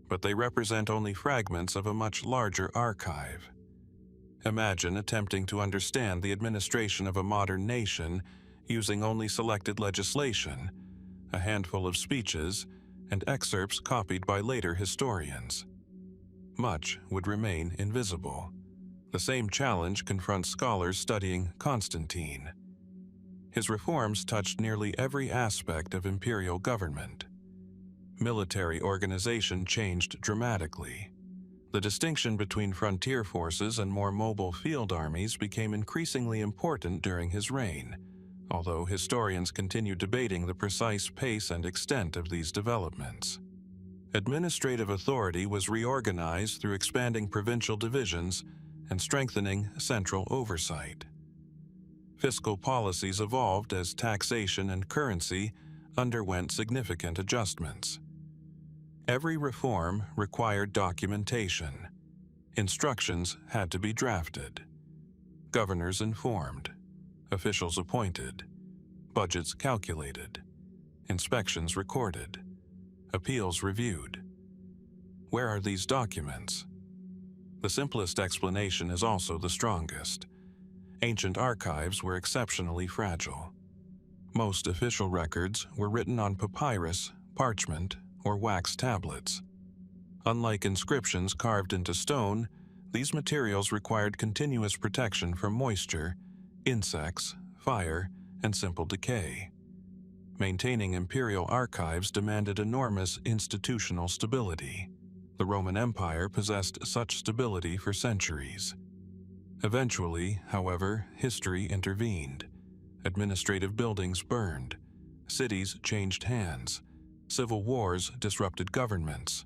but they represent only fragments of a much larger archive. Imagine attempting to understand the administration of a modern nation using only selected legislation, a handful of speeches, and excerpts copied by later historians. Much would remain invisible. The same challenge confronts scholars studying Constantine. His reforms touched nearly every aspect of imperial government. Military organization changed dramatically. The distinction between frontier forces and more mobile field armies became increasingly important during his reign, although historians continue debating the precise pace and extent of these developments. Administrative authority was reorganized through expanding provincial divisions and strengthening central oversight. Fiscal policies evolved as taxation and currency underwent significant adjustments. Every reform required documentation. Instructions had to be drafted. Governors informed. Officials appointed. Budgets calculated. Inspections recorded. Appeals reviewed. Where are these documents? The simplest explanation is also the strongest. Ancient archives were exceptionally fragile. Most official records were written on papyrus, parchment, or wax tablets. Unlike inscriptions carved into stone, these materials required continuous protection from moisture, insects, fire, and simple decay. Maintaining imperial archives demanded enormous institutional stability. The Roman Empire possessed such stability for centuries. Eventually, however, history intervened. Administrative buildings burned. Cities changed hands. Civil wars disrupted governments.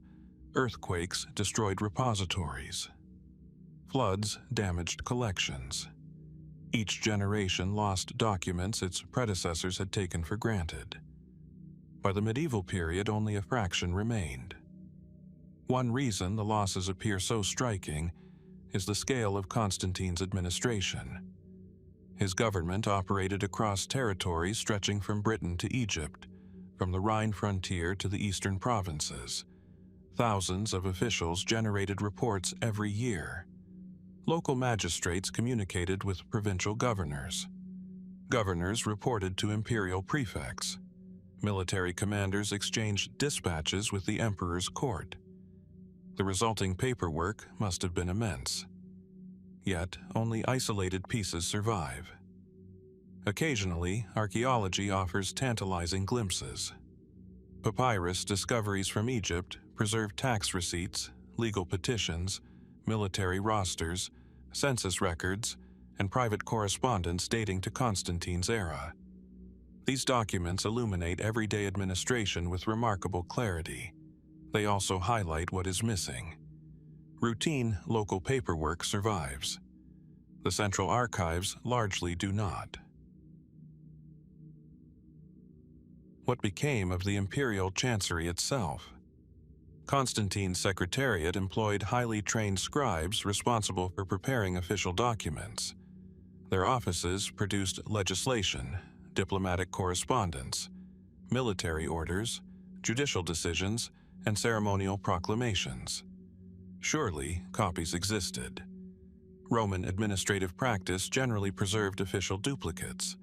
Earthquakes destroyed repositories. Floods damaged collections. Each generation lost documents its predecessors had taken for granted. By the medieval period, only a fraction remained. One reason the losses appear so striking is the scale of Constantine's administration. His government operated across territories stretching from Britain to Egypt, from the Rhine frontier to the eastern provinces. Thousands of officials generated reports every year. Local magistrates communicated with provincial governors. Governors reported to imperial prefects. Military commanders exchanged dispatches with the emperor's court. The resulting paperwork must have been immense. Yet, only isolated pieces survive. Occasionally, archaeology offers tantalizing glimpses. Papyrus discoveries from Egypt preserve tax receipts, legal petitions, military rosters, census records, and private correspondence dating to Constantine's era. These documents illuminate everyday administration with remarkable clarity. They also highlight what is missing. Routine local paperwork survives. The central archives largely do not. What became of the imperial chancery itself? Constantine's secretariat employed highly trained scribes responsible for preparing official documents. Their offices produced legislation, diplomatic correspondence, military orders, judicial decisions, and ceremonial proclamations. Surely, copies existed. Roman administrative practice generally preserved official duplicates.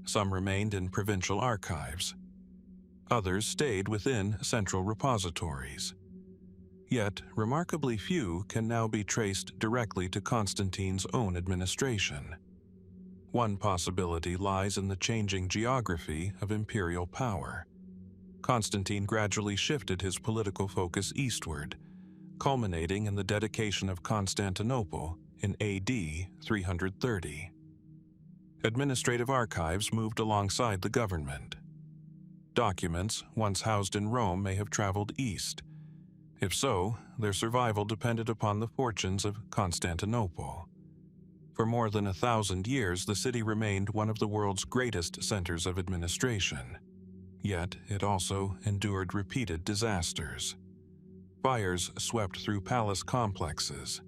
Some remained in provincial archives. Others stayed within central repositories. Yet, remarkably few can now be traced directly to Constantine's own administration. One possibility lies in the changing geography of imperial power. Constantine gradually shifted his political focus eastward, culminating in the dedication of Constantinople in AD 330. Administrative archives moved alongside the government. Documents once housed in Rome may have traveled east. If so, their survival depended upon the fortunes of Constantinople. For more than 1,000 years, the city remained one of the world's greatest centers of administration. Yet, it also endured repeated disasters. Fires swept through palace complexes.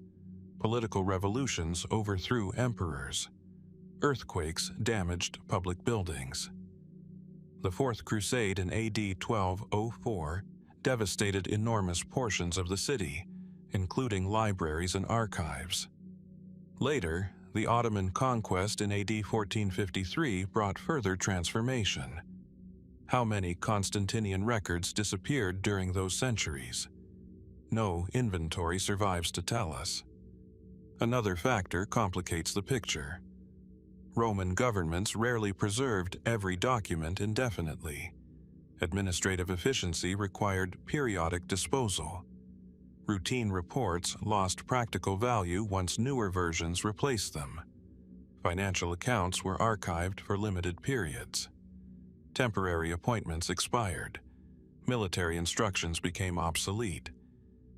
Political revolutions overthrew emperors. Earthquakes damaged public buildings. The Fourth Crusade in AD 1204 devastated enormous portions of the city, including libraries and archives. Later, the Ottoman conquest in AD 1453 brought further transformation. How many Constantinian records disappeared during those centuries? No inventory survives to tell us. Another factor complicates the picture. Roman governments rarely preserved every document indefinitely. Administrative efficiency required periodic disposal. Routine reports lost practical value once newer versions replaced them. Financial accounts were archived for limited periods. Temporary appointments expired. Military instructions became obsolete.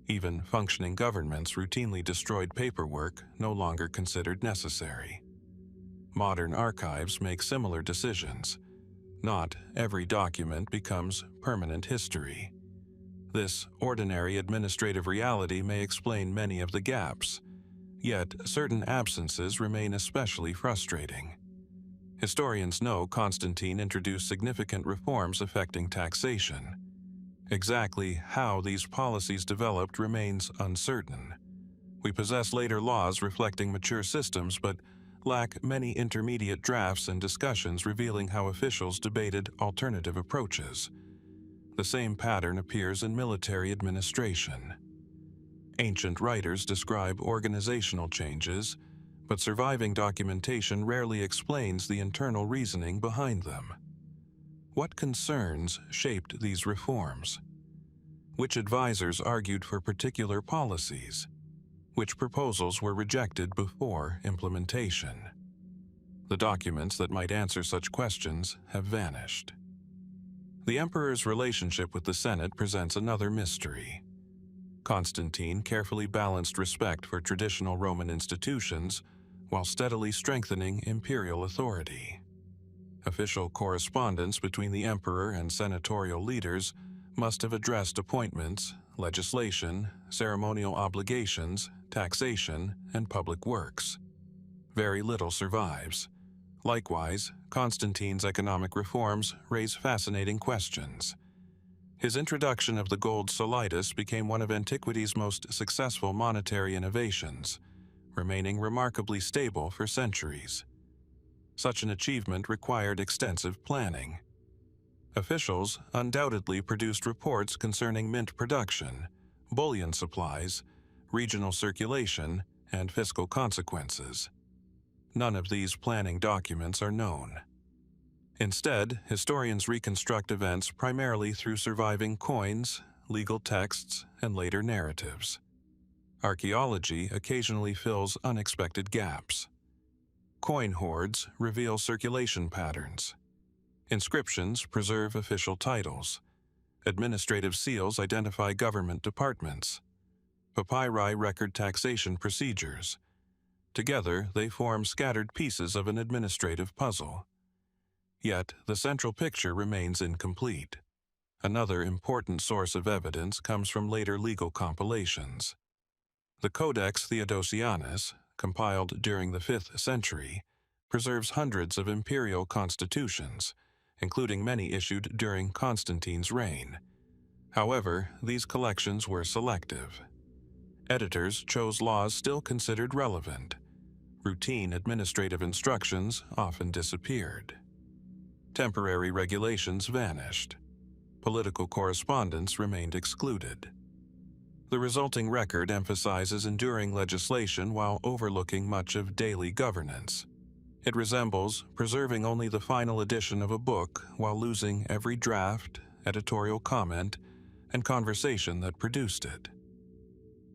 Even functioning governments routinely destroyed paperwork no longer considered necessary. Modern archives make similar decisions. Not every document becomes permanent history. This ordinary administrative reality may explain many of the gaps, yet certain absences remain especially frustrating. Historians know Constantine introduced significant reforms affecting taxation. Exactly how these policies developed remains uncertain. We possess later laws reflecting mature systems, but lack many intermediate drafts and discussions revealing how officials debated alternative approaches. The same pattern appears in military administration. Ancient writers describe organizational changes, but surviving documentation rarely explains the internal reasoning behind them. What concerns shaped these reforms? Which advisors argued for particular policies? Which proposals were rejected before implementation? The documents that might answer such questions have vanished. The emperor's relationship with the Senate presents another mystery. Constantine carefully balanced respect for traditional Roman institutions while steadily strengthening imperial authority. Official correspondence between the emperor and senatorial leaders must have addressed appointments, legislation, ceremonial obligations, taxation, and public works. Very little survives. Likewise, Constantine's economic reforms raise fascinating questions. His introduction of the gold solitus became one of antiquity's most successful monetary innovations, remaining remarkably stable for centuries. Such an achievement required extensive planning. Officials undoubtedly produced reports concerning mint production, bullion supplies, regional circulation, and fiscal consequences. None of these planning documents are known. Instead, historians reconstruct events primarily through surviving coins, legal texts, and later narratives. Archaeology occasionally fills unexpected gaps. Coin hoards reveal circulation patterns. Inscriptions preserve official titles. Administrative seals identify government departments. Papyri record taxation procedures. Together, they form scattered pieces of an administrative puzzle. Yet, the central picture remains incomplete. Another important source of evidence comes from later legal compilations. The Codex Theodosianus, compiled during the 5th century, preserves hundreds of imperial constitutions, including many issued during Constantine's reign. However, these collections were selective. Editors chose laws still considered relevant. Routine administrative instructions often disappeared. Temporary regulations vanished. Political correspondence remained excluded. The resulting record emphasizes enduring legislation while overlooking much of daily governance. It resembles preserving only the final edition of a book while losing every draft, editorial comment, and conversation that produced it.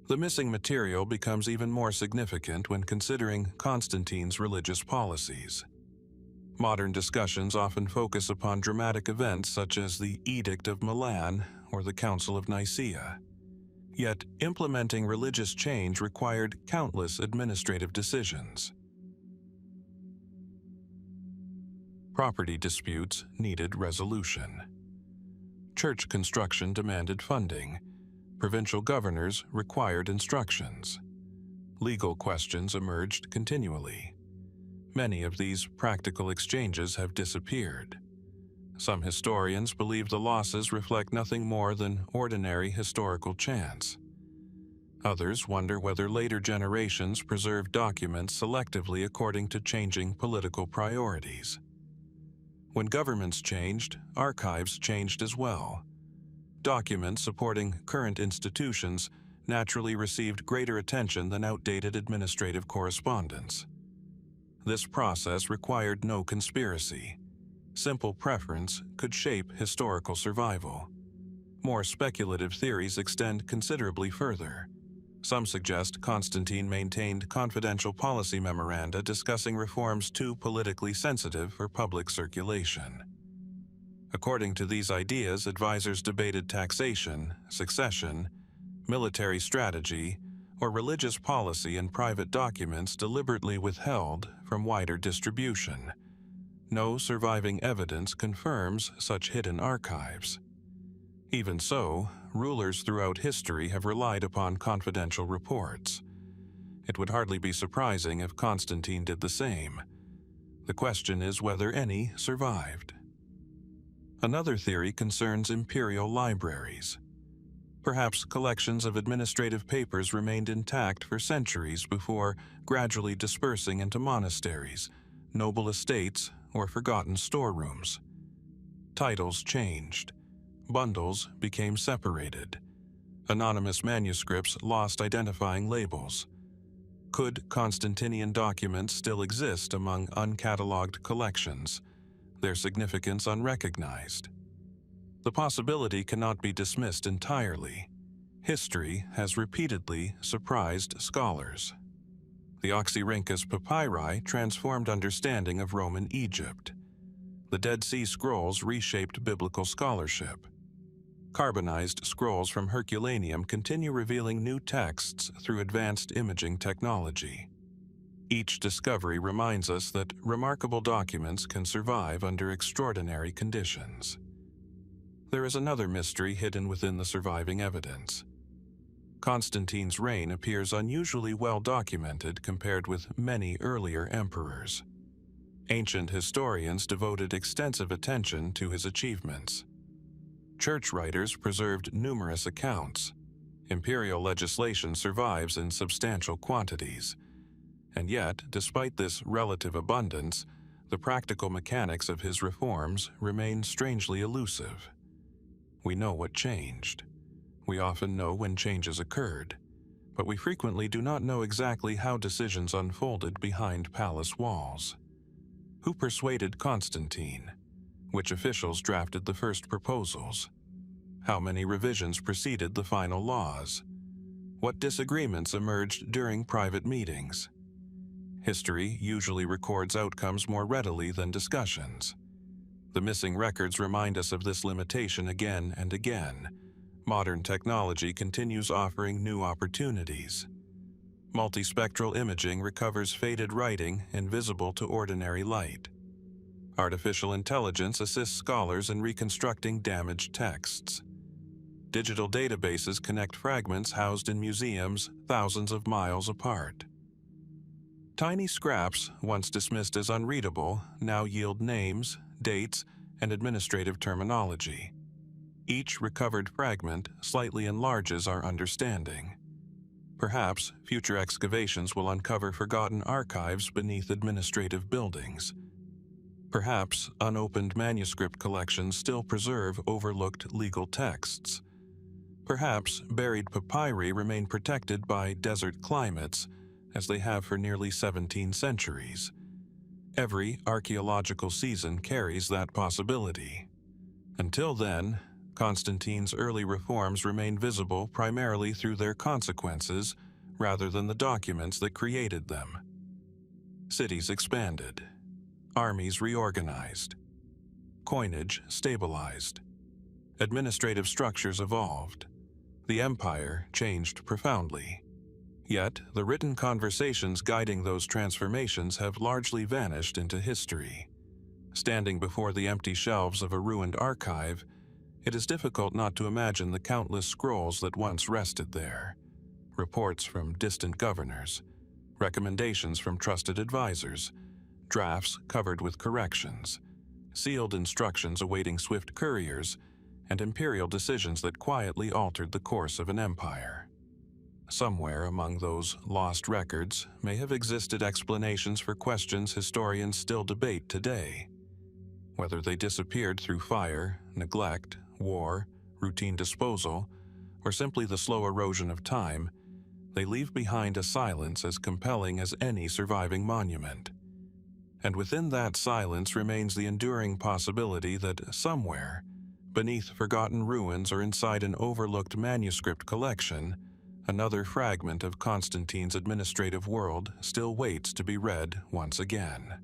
The missing material becomes even more significant when considering Constantine's religious policies. Modern discussions often focus upon dramatic events such as the Edict of Milan or the Council of Nicaea. Yet, implementing religious change required countless administrative decisions. Property disputes needed resolution. Church construction demanded funding. Provincial governors required instructions. Legal questions emerged continually. Many of these practical exchanges have disappeared. Some historians believe the losses reflect nothing more than ordinary historical chance. Others wonder whether later generations preserved documents selectively according to changing political priorities. When governments changed, archives changed as well. Documents supporting current institutions naturally received greater attention than outdated administrative correspondence. This process required no conspiracy. Simple preference could shape historical survival. More speculative theories extend considerably further. Some suggest Constantine maintained confidential policy memoranda discussing reforms too politically sensitive for public circulation. According to these ideas, advisors debated taxation, succession, military strategy, or religious policy in private documents deliberately withheld from wider distribution. No surviving evidence confirms such hidden archives. Even so, rulers throughout history have relied upon confidential reports. It would hardly be surprising if Constantine did the same. The question is whether any survived. Another theory concerns imperial libraries. Perhaps collections of administrative papers remained intact for centuries before gradually dispersing into monasteries, noble estates, or forgotten storerooms. Titles changed. Bundles became separated. Anonymous manuscripts lost identifying labels. Could Constantinian documents still exist among uncatalogued collections, their significance unrecognized? The possibility cannot be dismissed entirely. History has repeatedly surprised scholars. The Oxyrhynchus papyri transformed understanding of Roman Egypt. The Dead Sea Scrolls reshaped biblical scholarship. Carbonized scrolls from Herculaneum continue revealing new texts through advanced imaging technology. Each discovery reminds us that remarkable documents can survive under extraordinary conditions. There is another mystery hidden within the surviving evidence. Constantine's reign appears unusually well documented compared with many earlier emperors. Ancient historians devoted extensive attention to his achievements. Church writers preserved numerous accounts. Imperial legislation survives in substantial quantities. And yet, despite this relative abundance, the practical mechanics of his reforms remain strangely elusive. We know what changed. We often know when changes occurred, but we frequently do not know exactly how decisions unfolded behind palace walls. Who persuaded Constantine? Which officials drafted the first proposals? How many revisions preceded the final laws? What disagreements emerged during private meetings? History usually records outcomes more readily than discussions. The missing records remind us of this limitation again and again. Modern technology continues offering new opportunities. Multispectral imaging recovers faded writing invisible to ordinary light. Artificial intelligence assists scholars in reconstructing damaged texts. Digital databases connect fragments housed in museums thousands of miles apart. Tiny scraps, once dismissed as unreadable, now yield names, dates, and administrative terminology. Each recovered fragment slightly enlarges our understanding. Perhaps future excavations will uncover forgotten archives beneath administrative buildings. Perhaps unopened manuscript collections still preserve overlooked legal texts. Perhaps buried papyri remain protected by desert climates, as they have for nearly 17 centuries. Every archaeological season carries that possibility. Until then, Constantine's early reforms remain visible primarily through their consequences rather than the documents that created them. Cities expanded. Armies reorganized. Coinage stabilized. Administrative structures evolved. The empire changed profoundly. Yet, the written conversations guiding those transformations have largely vanished into history. Standing before the empty shelves of a ruined archive, it is difficult not to imagine the countless scrolls that once rested there. Reports from distant governors, recommendations from trusted advisors, drafts covered with corrections, sealed instructions awaiting swift couriers, and imperial decisions that quietly altered the course of an empire. Somewhere among those lost records may have existed explanations for questions historians still debate today. Whether they disappeared through fire, neglect, war, routine disposal, or simply the slow erosion of time, they leave behind a silence as compelling as any surviving monument. And within that silence remains the enduring possibility that somewhere, beneath forgotten ruins or inside an overlooked manuscript collection, another fragment of Constantine's administrative world still waits to be read once again.